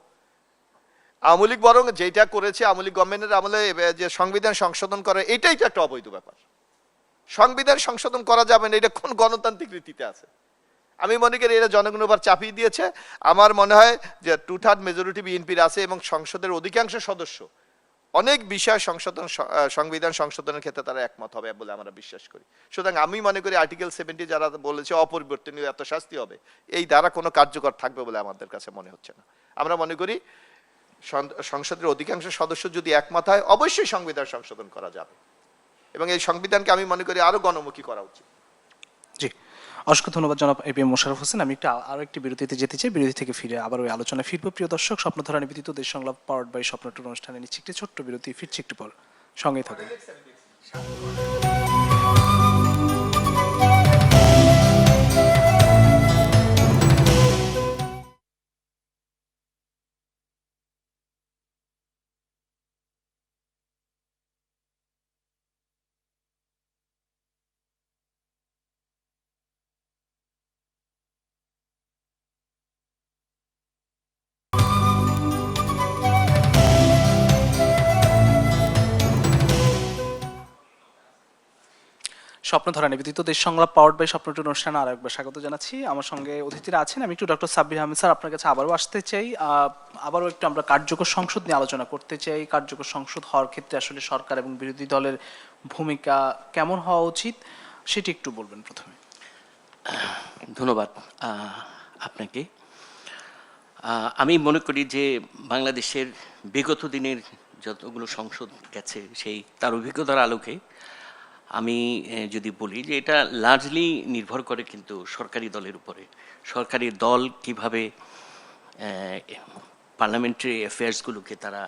আওয়ামী লীগ বরং যেটা করেছে, আওয়ামী লীগ গভর্নমেন্টের আমলে যে সংবিধান সংশোধন করে, এটাই তো একটা অবৈধ ব্যাপার। সংবিধান সংশোধন করা যাবে না, এটা কোন গণতান্ত্রিক রীতিতে আছে? আমি মনে করি এটা জনগণের উপর চাপিয়ে দিয়েছে। আমার মনে হয় যে 2/3 মেজরিটি বিএনপির আছে এবং সংসদের অধিকাংশ সদস্য অনেক বিষয় সংবিধান সংশোধনের ক্ষেত্রে তারা একমত হবে বলে আমরা বিশ্বাস করি। সুতরাং আমি মনে করি আর্টিকেল 70 যারা বলেছে অপরিবর্তনীয়, এত শাস্তি হবে, এই দ্বারা কোনো কার্যকর থাকবে বলে আমাদের কাছে মনে হচ্ছে না। আমরা মনে করি সংসদের অধিকাংশ সদস্য যদি একমত হয়, অবশ্যই সংবিধান সংশোধন করা যাবে এবং এই সংবিধানকে আমি মনে করি আরো গণমুখী করা উচিত। জি, অসংখ্য ধন্যবাদ জনাব এপিএম মোশাররফ হোসেন। আমি আরো একটি বিরতিতে যেতে চাই, বিরতি থেকে ফিরে আবার ওই আলোচনায় ফিরবো। প্রিয় দর্শক, স্বপ্নধারা নিবেদিত দেশ সংলাপ পাওয়ার্ড বাই স্বপ্ন ট্যুর অনুষ্ঠানে নিচ্ছি একটি ছোট্ট বিরতি, ফিরছি একটু পর, সঙ্গেই থাকুন। স্বপ্নধারা নিবেদিত দেশ সংলাপ পাওয়ার্ড বাই স্বপ্ন ট্যুর অনুষ্ঠানে আর একবার স্বাগত জানাচ্ছি। আমার সঙ্গে অতিথিরা আছেন। আমি একটু ডক্টর সাব্বির আহমেদ স্যার আপনার কাছে আবারও আসতে চাই, আবারও একটু আমরা কার্যকর সংসদ নিয়ে আলোচনা করতে চাই। কার্যকর সংসদ হওয়ার ক্ষেত্রে আসলে সরকার এবং বিরোধী দলের ভূমিকা কেমন হওয়া উচিত সেটি একটু বলবেন প্রথমে। ধন্যবাদ আপনাকে। আমি মনে করি যে বাংলাদেশের বিগত দিনের যতগুলো সংসদ গেছে তার অভিজ্ঞতার আলোকে আমি যদি বলি যে এটা লার্জলি নির্ভর করে কিন্তু সরকারি দলের উপরে। সরকারি দল কিভাবে পার্লামেন্টারি অ্যাফেয়ার্সগুলোকে তারা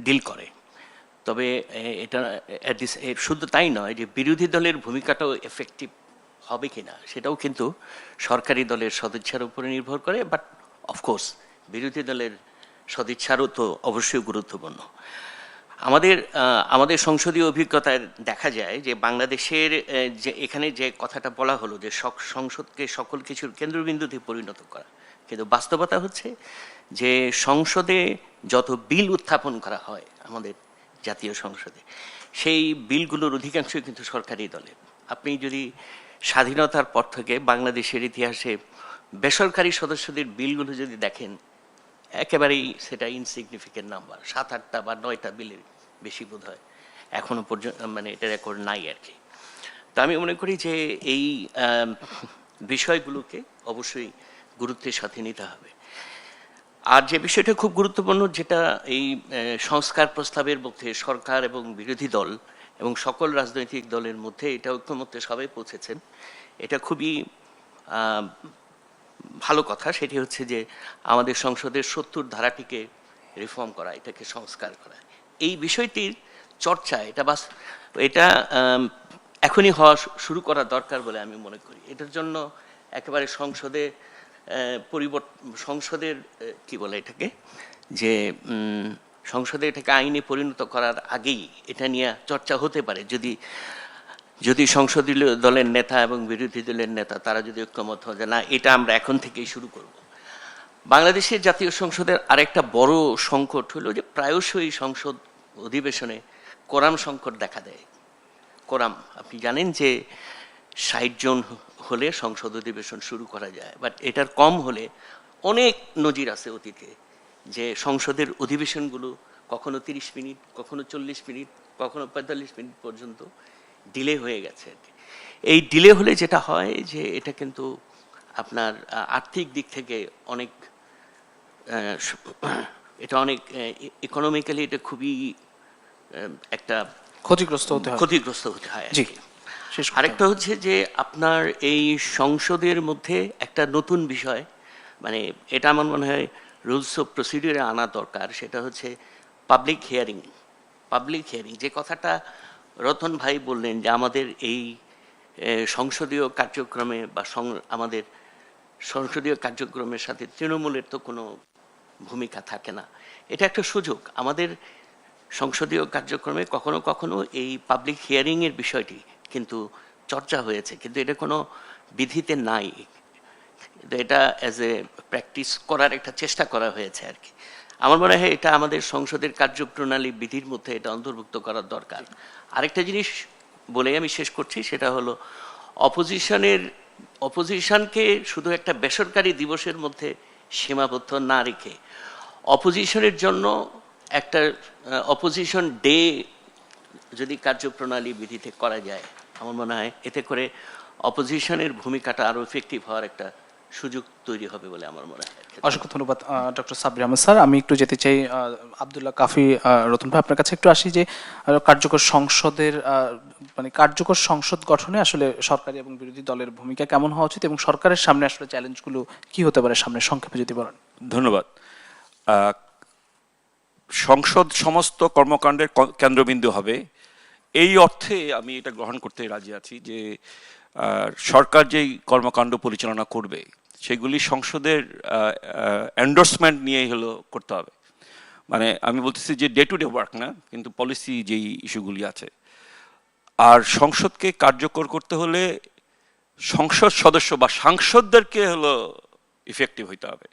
ডিল করে। তবে এটা শুধু তাই নয়, যে বিরোধী দলের ভূমিকাটাও এফেক্টিভ হবে কিনা সেটাও কিন্তু সরকারি দলের সদিচ্ছার উপরে নির্ভর করে। বাট অফকোর্স বিরোধী দলের সদিচ্ছারও তো অবশ্যই গুরুত্বপূর্ণ। আমাদের সংসদীয় অভিজ্ঞতায় দেখা যায় যে বাংলাদেশের যে এখানে যে কথাটা বলা হলো যে সংসদকে সকল কিছুর কেন্দ্রবিন্দুতে পরিণত করা, কিন্তু বাস্তবতা হচ্ছে যে সংসদে যত বিল উত্থাপন করা হয় আমাদের জাতীয় সংসদে, সেই বিলগুলোর অধিকাংশই কিন্তু সরকারি দলের। আপনি যদি স্বাধীনতার পর থেকে বাংলাদেশের ইতিহাসে বেসরকারি সদস্যদের বিলগুলো যদি দেখেন, একেবারেই সেটা ইনসিগনিফিকেন্ট নাম্বার, 7-8টা বা 9টা বিলের বেশি বোধ হয় এখনো পর্যন্ত, মানে এটা রেকর্ড নাই আর কি। তো আমি মনে করি যে এই বিষয়গুলোকে অবশ্যই গুরুত্বের সাথে নিতে হবে। আর যে বিষয়টা খুব গুরুত্বপূর্ণ, যেটা এই সংস্কার প্রস্তাবের মধ্যে সরকার এবং বিরোধী দল এবং সকল রাজনৈতিক দলের মধ্যে এটা ঐক্যমত্যে সবাই পৌঁছেছেন, এটা খুবই ভালো কথা। সেটি হচ্ছে যে আমাদের সংসদের 70 ধারাটিকে রিফর্ম করা, এটাকে সংস্কার করা, এই বিষয়টির চর্চা এটা এখনই হওয়া শুরু করা দরকার বলে আমি মনে করি। এটার জন্য একেবারে সংসদের কি বলে এটাকে, যে সংসদে এটাকে আইনে পরিণত করার আগেই এটা নিয়ে চর্চা হতে পারে, যদি সংসদীয় দলের নেতা এবং বিরোধী দলের নেতা তারা যদি ঐক্যমত হয় যে না, এটা আমরা এখন থেকেই শুরু করব। বাংলাদেশের জাতীয় সংসদের আরেকটা বড় সংকট হলো যে প্রায়শই সংসদ অধিবেশনে কোরাম সংকট দেখা দেয়। কোরাম, আপনি জানেন যে 60 জন হলে সংসদ অধিবেশন শুরু করা যায়, বাট এটার কম হলে অনেক নজির আছে অতীতে যে সংসদের অধিবেশনগুলো কখনো 30 মিনিট, কখনো 40 মিনিট, কখনো 45 মিনিট পর্যন্ত ডিলে হয়ে গেছে আর কি। এই ডিলে হলে যেটা হয় যে এটা কিন্তু আপনার আর্থিক দিক থেকে অনেক এটা অনেক ইকোনমিক্যালি এটা খুবই একটা ক্ষতিগ্রস্ত হতে হয়। ক্ষতিগ্রস্ত হতে হয় আর জি কি। শেষ করতে আরেকটা হবে। হচ্ছে যে আপনার এই সংসদের মধ্যে একটা নতুন বিষয়, মানে এটা আমার মনে হয় রুলস অফ প্রসিডিউরে আনা দরকার, সেটা হচ্ছে পাবলিক হিয়ারিং। পাবলিক হিয়ারিং যে কথাটা রতন ভাই বললেন যে আমাদের এই সংসদীয় কার্যক্রমে বা আমাদের সংসদীয় কার্যক্রমের সাথে তৃণমূলের তো কোনো ভূমিকা থাকে না। এটা একটা সুযোগ আমাদের সংসদীয় কার্যক্রমে কখনো কখনো এই পাবলিক হিয়ারিংয়ের বিষয়টি কিন্তু চর্চা হয়েছে, কিন্তু এটা কোনো বিধিতে নাই। এটা অ্যাজ এ প্র্যাকটিস করার একটা চেষ্টা করা হয়েছে আর কি। আমার মনে হয় এটা আমাদের সংসদের কার্যপ্রণালী বিধির মধ্যে এটা অন্তর্ভুক্ত করার দরকার। আরেকটা জিনিস বলেই আমি শেষ করছি, সেটা হলো অপোজিশনকে শুধু একটা বেসরকারি দিবসের মধ্যে সীমাবদ্ধ না রেখে অপোজিশনের জন্য একটা অপোজিশন ডে যদি কার্যপ্রণালী বিধিতে করা যায়, আমার মনে হয় এতে করে অপোজিশনের ভূমিকাটা আরও এফেক্টিভ হওয়ার একটা সুযোগ তৈরি হবে বলে আমার মনে হয়। অসংখ্য ধন্যবাদ ডক্টর সাব্বির আহমেদ স্যার। আমি একটু যেতে চাই আব্দুল্লাহ কাফি রতন ভাই, আপনার কাছে একটু আসি যে কার্যকর সংসদের মানে কার্যকর সংসদ গঠনে আসলে সরকারি এবং বিরোধী দলের ভূমিকা কেমন হওয়া উচিত এবং সরকারের সামনে আসলে চ্যালেঞ্জগুলো কি হতে পারে সামনে, সংক্ষেপে যদি বলেন। ধন্যবাদ। সংসদ সমস্ত কর্মকাণ্ডের কেন্দ্রবিন্দু হবে, এই অর্থে আমি এটা গ্রহণ করতে রাজি আছি যে সরকার যেই কর্মকাণ্ড পরিচালনা করবে সেগুলি সংসদের এন্ডোর্সমেন্ট নিয়েই হলো করতে হবে। মানে আমি বলতেছি যে ডে টু ডে ওয়ার্ক না, কিন্তু পলিসি যেই ইস্যুগুলি আছে। আর সংসদকে কার্যকর করতে হলে সংসদ সদস্য বা সাংসদদেরকে হলো ইফেক্টিভ হইতে হবে।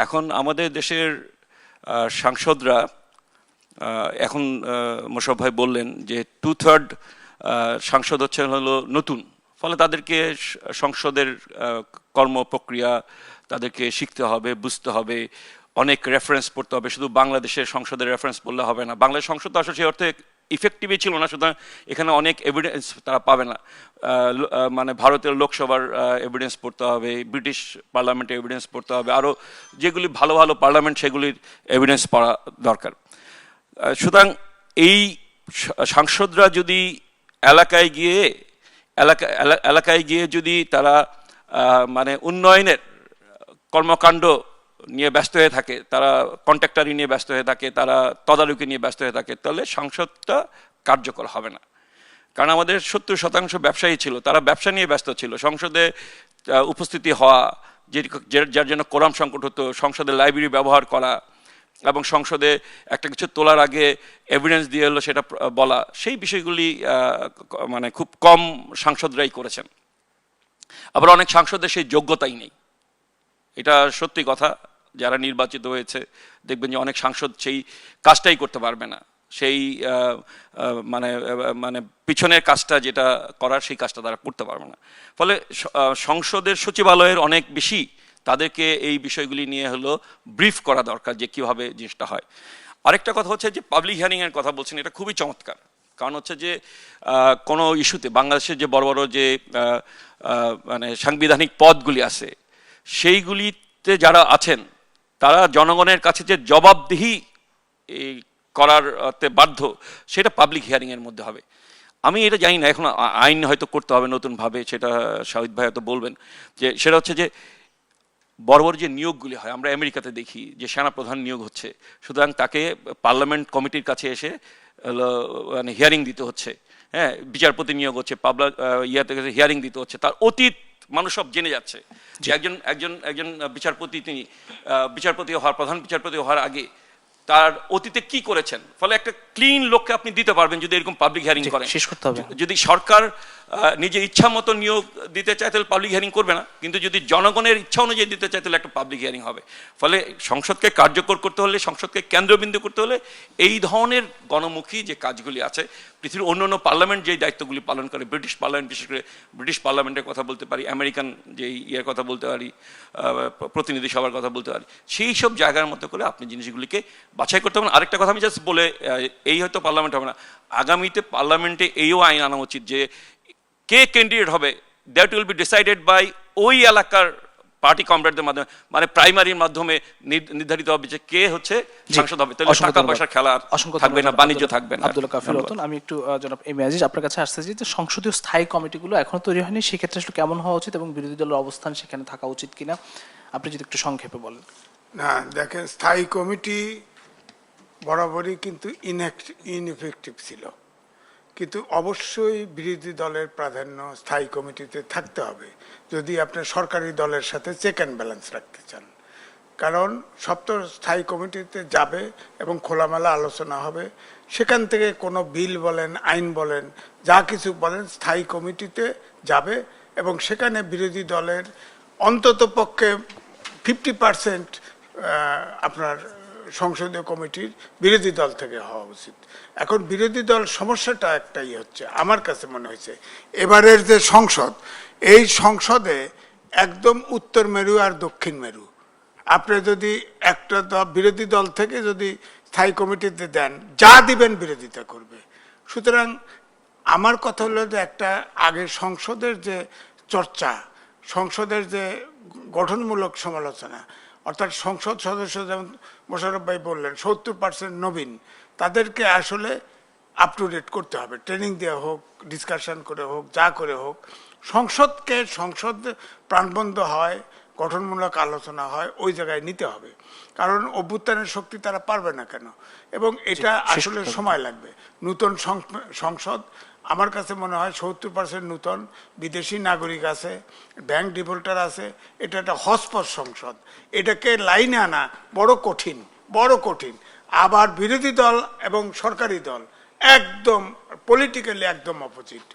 এখন আমাদের দেশের সাংসদরা, এখন মোশাররফ ভাই বললেন যে 2/3 সাংসদ হচ্ছে হলো নতুন, ফলে তাদেরকে সংসদের কর্ম প্রক্রিয়া তাদেরকে শিখতে হবে, বুঝতে হবে, অনেক রেফারেন্স পড়তে হবে। শুধু বাংলাদেশের সংসদের রেফারেন্স পড়লে হবে না, বাংলাদেশ সংসদ আসলে সেই অর্থে ইফেক্টিভই ছিল না, সুতরাং এখানে অনেক এভিডেন্স তারা পাবে না। মানে ভারতের লোকসভার এভিডেন্স পড়তে হবে, ব্রিটিশ পার্লামেন্টের এভিডেন্স পড়তে হবে, আরও যেগুলি ভালো ভালো পার্লামেন্ট সেগুলির এভিডেন্স পড়া দরকার। সুতরাং এই সাংসদরা যদি এলাকায় গিয়ে যদি তারা মানে উন্নয়নের কর্মকাণ্ড নিয়ে ব্যস্ত হয়ে থাকে, তারা কন্ট্রাক্টারি নিয়ে ব্যস্ত হয়ে থাকে, তারা তদারকি নিয়ে ব্যস্ত হয়ে থাকে, তাহলে সংসদটা কার্যকর হবে না। কারণ আমাদের 70% ব্যবসায়ী ছিল, তারা ব্যবসা নিয়ে ব্যস্ত ছিল। সংসদে উপস্থিতি হওয়া, যার জন্য কোরাম সংকট হতো, সংসদের লাইব্রেরি ব্যবহার করা এবং সংসদে একটা কিছু তোলার আগে এভিডেন্স দিয়ে হলো সেটা বলা, সেই বিষয়গুলি মানে খুব কম সাংসদরাই করেছেন। আবার অনেক সাংসদের সেই যোগ্যতাই নেই, এটা সত্যি কথা। যারা নির্বাচিত হয়েছে দেখবেন যে অনেক সাংসদ সেই কাজটাই করতে পারবে না, সেই মানে মানে পিছনের কাজটা যেটা করার সেই কাজটা তারা করতে পারবে না। ফলে সংসদের সচিবালয়ের অনেক বেশি তাদেরকে এই বিষয়গুলি নিয়ে হলো ব্রিফ করা দরকার যে কীভাবে জিনিসটা হয়। আরেকটা কথা হচ্ছে যে পাবলিক হিয়ারিংয়ের কথা বলছেন, এটা খুবই চমৎকার। কারণ হচ্ছে যে কোনো ইস্যুতে বাংলাদেশের যে বড় বড় যে মানে সাংবিধানিক পদগুলি আছে সেইগুলিতে যারা আছেন তারা জনগণের কাছে যে জবাবদিহি করারতে বাধ্য, সেটা পাবলিক হিয়ারিংয়ের মধ্যে হবে। আমি এটা জানি না, এখন আইন হয়তো করতে হবে নতুনভাবে, সেটা শাহিদ ভাই হয়তো বলবেন। যে সেটা হচ্ছে যে বড় বড় যে নিয়োগগুলি হয়, আমরা আমেরিকাতে দেখি যে সেনাপ্রধান নিয়োগ হচ্ছে, সুতরাং তাকে পার্লামেন্ট কমিটির কাছে এসে মানে হিয়ারিং দিতে হচ্ছে। হ্যাঁ, বিচারপতি নিয়োগ হচ্ছে, ইয়াতে হিয়ারিং দিতে হচ্ছে, তার অতীত মানুষ সব জেনে যাচ্ছে যে একজন বিচারপতি, তিনি বিচারপতি হওয়ার, প্রধান বিচারপতি হওয়ার আগে তার অতীতে কি করেছেন। ফলে একটা ক্লিন লোককে আপনি দিতে পারবেন যদি এরকম পাবলিক হিয়ারিং করেন। শেষ করতে হবে। যদি সরকার নিজের ইচ্ছা মতো নিয়োগ দিতে চায় তাহলে পাবলিক হিয়ারিং করবে না, কিন্তু যদি জনগণের ইচ্ছা অনুযায়ী দিতে চায় তাহলে একটা পাবলিক হিয়ারিং হবে। ফলে সংসদকে কার্যকর করতে হলে, সংসদকে কেন্দ্রবিন্দু করতে হলে এই ধরনের গণমুখী যে কাজগুলি আছে, পৃথিবীর অন্য পার্লামেন্ট যেই দায়িত্বগুলি পালন করে, ব্রিটিশ পার্লামেন্ট, বিশেষ করে ব্রিটিশ পার্লামেন্টের কথা বলতে পারি, আমেরিকান যে ইয়ের কথা বলতে পারি, প্রতিনিধি সভার কথা বলতে পারি, সেই সব জায়গার মতো করে আপনি জিনিসগুলিকে বাছাই করতে পারেন। আরেকটা কথা আমি জাস্ট বলে, এই হয়তো পার্লামেন্ট হবে না, আগামীতে পার্লামেন্টে এইও আইন আনা উচিত যে কে ক্যান্ডিডেট হবে, that will be decided by ওই এলাকার পার্টি কমরেডদের মাধ্যমে, মানে প্রাইমারির মাধ্যমে নির্ধারিত হবে যে কে হচ্ছে সাংসদ হবে, তাহলে অসংখ্য টাকা ধন্যবাদ। পয়সার খেলা আর অসংখ্য থাকবে না, ধন্যবাদ বাণিজ্য থাকবে না। আব্দুল কাফির রতন। আমি একটু জনাব এম এ আজিজ আপনার কাছে আসতে চাই যে সংসদীয় স্থায়ী কমিটিগুলো এখনো তৈরি হয়নি, সেক্ষেত্রে আসলে কেমন হওয়া উচিত এবং বিরোধী দলের অবস্থান সেখানে থাকা উচিত কিনা আপনি যদি একটু সংক্ষেপে বলেন। না দেখেন, স্থায়ী কমিটি বরাবরই কিন্তু ইনএফেক্টিভ ছিল, কিন্তু অবশ্যই বিরোধী দলের প্রাধান্য স্থায়ী কমিটিতে থাকতে হবে যদি আপনি সরকারি দলের সাথে চেক অ্যান্ড ব্যালেন্স রাখতে চান। কারণ সব তো স্থায়ী কমিটিতে যাবে এবং খোলামেলা আলোচনা হবে, সেখান থেকে কোনো বিল বলেন, আইন বলেন, যা কিছু বলেন স্থায়ী কমিটিতে যাবে এবং সেখানে বিরোধী দলের অন্তত পক্ষে 50% আপনার সংসদীয় কমিটির বিরোধী দল থেকে হওয়া উচিত। এখন বিরোধী দল সমস্যাটা একটাই হচ্ছে, আমার কাছে মনে হয়েছে এবারের যে সংসদ, এই সংসদে একদম উত্তর মেরু আর দক্ষিণ মেরু। আপনি যদি একটা বিরোধী দল থেকে যদি স্থায়ী কমিটিতে দেন, যা দিবেন বিরোধিতা করবে। সুতরাং আমার কথা হলো যে একটা আগে সংসদের যে চর্চা, সংসদের যে গঠনমূলক সমালোচনা, অর্থাৎ সংসদ সদস্য যেমন মোশাররফ ভাই বললেন 70% নবীন, তাদেরকে আসলে আপ টু ডেট করতে হবে, ট্রেনিং দেওয়া হোক, ডিসকাশন করে হোক, যা করে হোক, সংসদ প্রাণবন্ধ হয়, গঠনমূলক আলোচনা হয়, ওই জায়গায় নিতে হবে। কারণ অভ্যুত্থানের শক্তি তারা পারবে না কেন, এবং এটা আসলে সময় লাগবে। নূতন সংসদ আমার কাছে মনে হয় 70% নূতন, বিদেশি নাগরিক আছে, ব্যাংক ডিফল্টার আছে, এটা একটা হসপস সংসদ, এটাকে লাইনে আনা বড় কঠিন। আবার বিরোধী দল এবং সরকারি দল একদম পলিটিক্যালি একদম অপোজিট,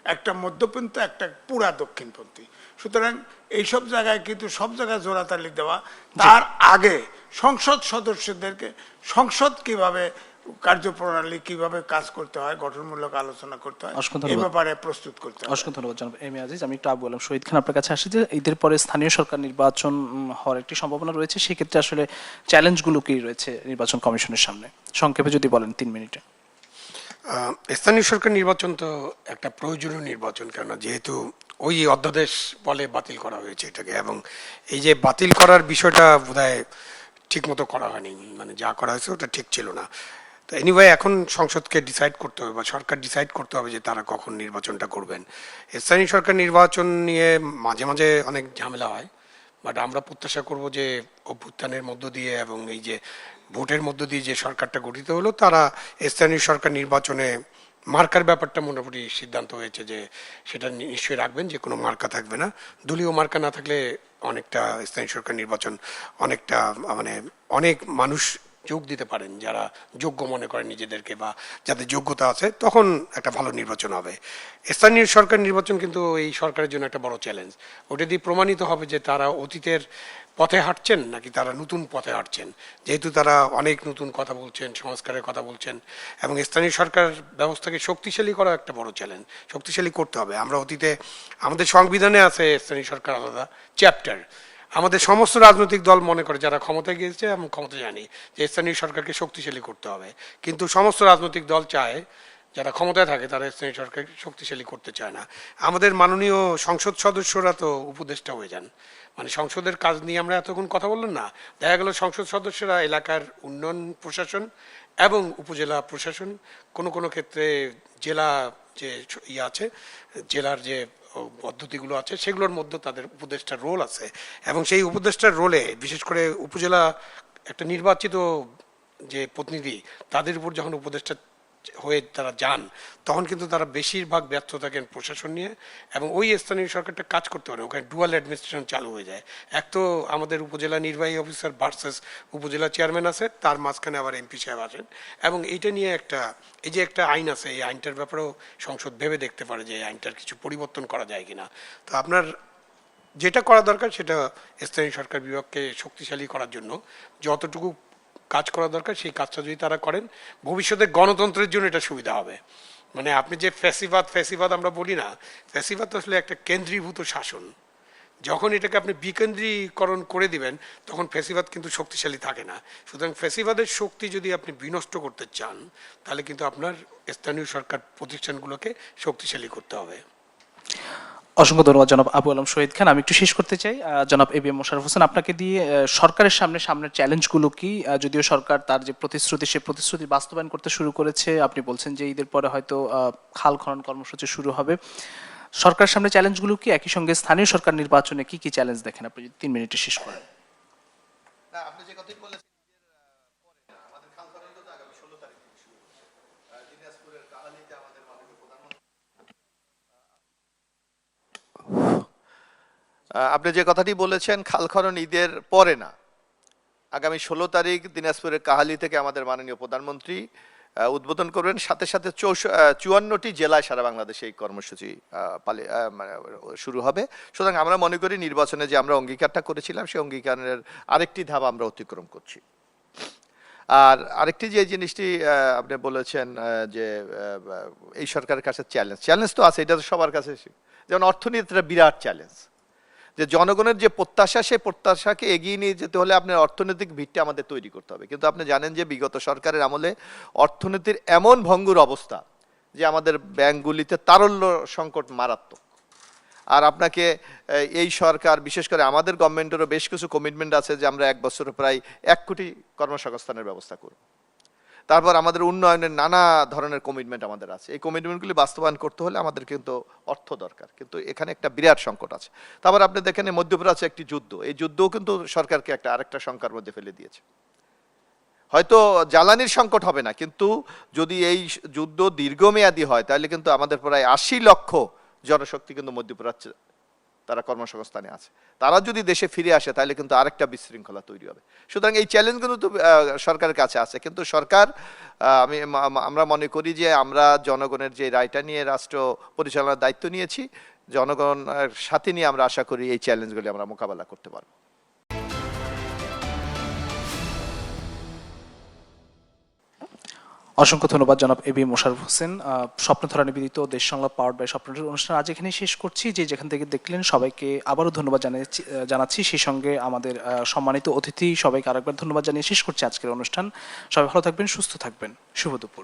একটা মধ্যপন্থী, একটা পুরা দক্ষিণপন্থী। সুতরাং এইসব জায়গায় কিন্তু সব জায়গায় জোড়াতালি দেওয়া, তার আগে সংসদ সদস্যদেরকে সংসদ কিভাবে কার্যপ্রণালী কিভাবে কাজ করতে হয়, গঠনমূলক আলোচনা করতে হয়, এই ব্যাপারে প্রস্তুত করতে হয়। অসংখ্য ধন্যবাদ জনাব এম এ আজিজ। আমি একটু আবু আলম শহীদ খান আপনার কাছে আসি যে ঈদের পরে স্থানীয় সরকার নির্বাচন হওয়ার একটি সম্ভাবনা রয়েছে, সেক্ষেত্রে আসলে চ্যালেঞ্জগুলো কি রয়েছে নির্বাচন কমিশনের সামনে, সংক্ষেপে যদি বলেন 3 মিনিটে। স্থানীয় সরকার নির্বাচন তো একটা প্রয়োজনীয় নির্বাচন, কেননা যেহেতু ওই অধ্যাদেশ বলে বাতিল করা হয়েছে এটাকে, এবং এই যে বাতিল করার বিষয়টা বোধহয় ঠিক মতো করা হয়নি, মানে যা করা হয়েছে ওটা ঠিক ছিল না। তো এনিওয়ে এখন সংসদকে ডিসাইড করতে হবে বা সরকার ডিসাইড করতে হবে যে তারা কখন নির্বাচনটা করবেন। স্থানীয় সরকার নির্বাচন নিয়ে মাঝে মাঝে অনেক ঝামেলা হয়, বাট আমরা প্রত্যাশা করব যে অভ্যুত্থানের মধ্য দিয়ে এবং এই যে ভোটের মধ্য দিয়ে যে সরকারটা গঠিত হলো, তারা স্থানীয় সরকার নির্বাচনে মার্কার ব্যাপারটা মোটামুটি সিদ্ধান্ত হয়েছে যে সেটা নিশ্চয়ই রাখবেন, যে কোনো মার্কা থাকবে না। দলীয় মার্কা না থাকলে অনেকটা স্থানীয় সরকার নির্বাচন অনেকটা মানে অনেক মানুষ যোগ দিতে পারেন যারা যোগ্য মনে করেন নিজেদেরকে বা যাদের যোগ্যতা আছে, তখন একটা ভালো নির্বাচন হবে। স্থানীয় সরকার নির্বাচন কিন্তু এই সরকারের জন্য একটা বড় চ্যালেঞ্জ। ওটা দিয়ে প্রমাণিত হবে যে তারা অতীতের পথে হাঁটছেন নাকি তারা নতুন পথে হাঁটছেন, যেহেতু তারা অনেক নতুন কথা বলছেন, সংস্কারের কথা বলছেন, এবং স্থানীয় সরকার ব্যবস্থাকে শক্তিশালী করা একটা বড় চ্যালেঞ্জ, শক্তিশালী করতে হবে। আমরা অতীতে আমাদের সংবিধানে আছে স্থানীয় সরকার আলাদা চ্যাপ্টার, আমাদের সমস্ত রাজনৈতিক দল মনে করে যারা ক্ষমতায় গিয়েছে এবং ক্ষমতা জানি যে স্থানীয় সরকারকে শক্তিশালী করতে হবে, কিন্তু সমস্ত রাজনৈতিক দল চায় যারা ক্ষমতায় থাকে তারা স্থানীয় সরকারকে শক্তিশালী করতে চায় না। আমাদের মাননীয় সংসদ সদস্যরা তো উপদেষ্টা হয়ে যান, মানে সংসদের কাজ নিয়ে আমরা এতক্ষণ কথা বললাম না, দেখা গেল সংসদ সদস্যরা এলাকার উন্নয়ন প্রশাসন এবং উপজেলা প্রশাসন, কোনো কোনো ক্ষেত্রে জেলা যে ইয়ে আছে, জেলার যে পদ্ধতিগুলো আছে সেগুলোর মধ্যে তাদের উপদেষ্টার রোল আছে, এবং সেই উপদেষ্টার রোলে বিশেষ করে উপজেলা একটা নির্বাচিত যে প্রতিনিধি তাদের উপর যখন উপদেষ্টা হয়ে তারা যান, তখন কিন্তু তারা বেশিরভাগ ব্যর্থ থাকেন প্রশাসন নিয়ে, এবং ওই স্থানীয় সরকারটা কাজ করতে পারে, ওখানে ডুয়াল অ্যাডমিনিস্ট্রেশন চালু হয়ে যায়। এক তো আমাদের উপজেলা নির্বাহী অফিসার ভার্সেস উপজেলা চেয়ারম্যান আছে, তার মাঝখানে আবার এমপি সাহেব আছেন, এবং এইটা নিয়ে একটা এই যে একটা আইন আছে, এই আইনটার ব্যাপারেও সংসদ ভেবে দেখতে পারে যে এই আইনটার কিছু পরিবর্তন করা যায় কিনা। তো আপনার যেটা করা দরকার সেটা স্থানীয় সরকার বিভাগকে শক্তিশালী করার জন্য যতটুকু কাজ করা দরকার সেই কাজটা যদি তারা করেন, ভবিষ্যতে গণতন্ত্রের জন্য এটা সুবিধা হবে। মানে আপনি যে ফ্যাসিবাদ আমরা বলি না, ফ্যাসিবাদ আসলে একটা কেন্দ্রীভূত শাসন, যখন এটাকে আপনি বিকেন্দ্রীকরণ করে দিবেন তখন ফ্যাসিবাদ কিন্তু শক্তিশালী থাকে না। সুতরাং ফ্যাসিবাদের শক্তি যদি আপনি বিনষ্ট করতে চান, তাহলে কিন্তু আপনার স্থানীয় সরকার প্রতিষ্ঠানগুলোকে শক্তিশালী করতে হবে। অসংখ্য ধন্যবাদ জনাব আবু আলম শহীদ খান। আমি একটু শেষ করতে চাই জনাব এবিএম মোশাররফ হোসেন, আপনাকে দিয়ে সরকারের সামনের চ্যালেঞ্জগুলো কি? যদিও সরকার তার যে প্রতিশ্রুতি সে প্রতিশ্রুতি বাস্তবায়ন করতে শুরু করেছে, আপনি বলছেন যে ঈদের পরে হয়তো খাল খনন কর্মসূচি শুরু হবে। সরকারের সামনে চ্যালেঞ্জগুলো কি? একই সঙ্গে স্থানীয় সরকার নির্বাচনে কি কি চ্যালেঞ্জ দেখেন? আপনি যদি 3 মিনিটে শেষ করেন। আপনি যে কথাই বলেছেন আমাদের খাল খনন তো আগামী 16 তারিখ থেকে শুরু দিনাজপুরের কাহালিতে আমাদের মাননীয় প্রধানমন্ত্রী আপনি যে কথাটি বলেছেন খাল খনন ঈদের পরে না, আগামী 16 তারিখ দিনাজপুরের কাহালি থেকে আমাদের মাননীয় প্রধানমন্ত্রী উদ্বোধন করবেন। সাথে সাথে 54টি জেলায় সারা বাংলাদেশে এই কর্মসূচি শুরু হবে। সুতরাং আমরা মনে করি নির্বাচনে যে আমরা অঙ্গীকারটা করেছিলাম সেই অঙ্গীকারের আরেকটি ধাপ আমরা অতিক্রম করছি। আর আরেকটি যে জিনিসটি আপনি বলেছেন যে এই সরকারের কাছে চ্যালেঞ্জ তো আছে, এটা তো সবার কাছে, যেমন অর্থনীতিটা বিরাট চ্যালেঞ্জ। যে জনগণের যে প্রত্যাশা, সেই প্রত্যাশাকে এগিয়ে নিয়ে যেতে হলে আপনার অর্থনৈতিক ভিতটা আমাদের তৈরি করতে হবে। কিন্তু আপনি জানেন যে বিগত সরকারের আমলে অর্থনীতির এমন ভঙ্গুর অবস্থা যে আমাদের ব্যাংকগুলিতে তারল্য সংকট মারাত্মক। আর আপনাকে এই সরকার, বিশেষ করে আমাদের গভর্নমেন্টেরও বেশ কিছু কমিটমেন্ট আছে যে আমরা 1 বছরে প্রায় 1 কোটি কর্মসংস্থানের ব্যবস্থা করব। তারপর আমাদের উন্নয়নের নানা ধরনের কমিটমেন্ট আমাদের আছে। এই কমিটমেন্টগুলি বাস্তবায়ন করতে হলে আমাদের কিন্তু অর্থ দরকার, কিন্তু এখানে একটা বিরাট সংকট আছে। তারপর আপনি দেখেন মধ্যপ্রাচ্যে একটি যুদ্ধ, এই যুদ্ধও কিন্তু সরকারকে আরেকটা শঙ্কার মধ্যে ফেলে দিয়েছে। হয়তো জ্বালানির সংকট হবে না, কিন্তু যদি এই যুদ্ধ দীর্ঘমেয়াদী হয় তাহলে কিন্তু আমাদের প্রায় 80 লক্ষ জনশক্তি কিন্তু মধ্যপ্রাচ্যে তারা কর্মসংস্থানে আছে। তারা যদি দেশে ফিরে আসে তাহলে কিন্তু আরেকটা বিশৃঙ্খলা তৈরি হবে। সুতরাং এই চ্যালেঞ্জগুলো তো সরকারের কাছে আছে, কিন্তু সরকার আমরা মনে করি যে আমরা জনগণের যে রায়টা নিয়ে রাষ্ট্র পরিচালনার দায়িত্ব নিয়েছি, জনগণের সাথে নিয়ে আমরা আশা করি এই চ্যালেঞ্জগুলি আমরা মোকাবেলা করতে পারব। অসংখ্য ধন্যবাদ জনাব এবিএম মোশাররফ হোসেন। স্বপ্নধারা নিবেদিত দেশ সংলাপ পাওয়ার্ড বাই স্বপ্নধারা অনুষ্ঠান আজ এখানেই শেষ করছি। যে যেখান থেকে দেখলেন সবাইকে আবারও ধন্যবাদ জানাচ্ছি। সেই সঙ্গে আমাদের সম্মানিত অতিথি সবাইকে আরেকবার ধন্যবাদ জানিয়ে শেষ করছি আজকের অনুষ্ঠান। সবাই ভালো থাকবেন, সুস্থ থাকবেন। শুভ দুপুর।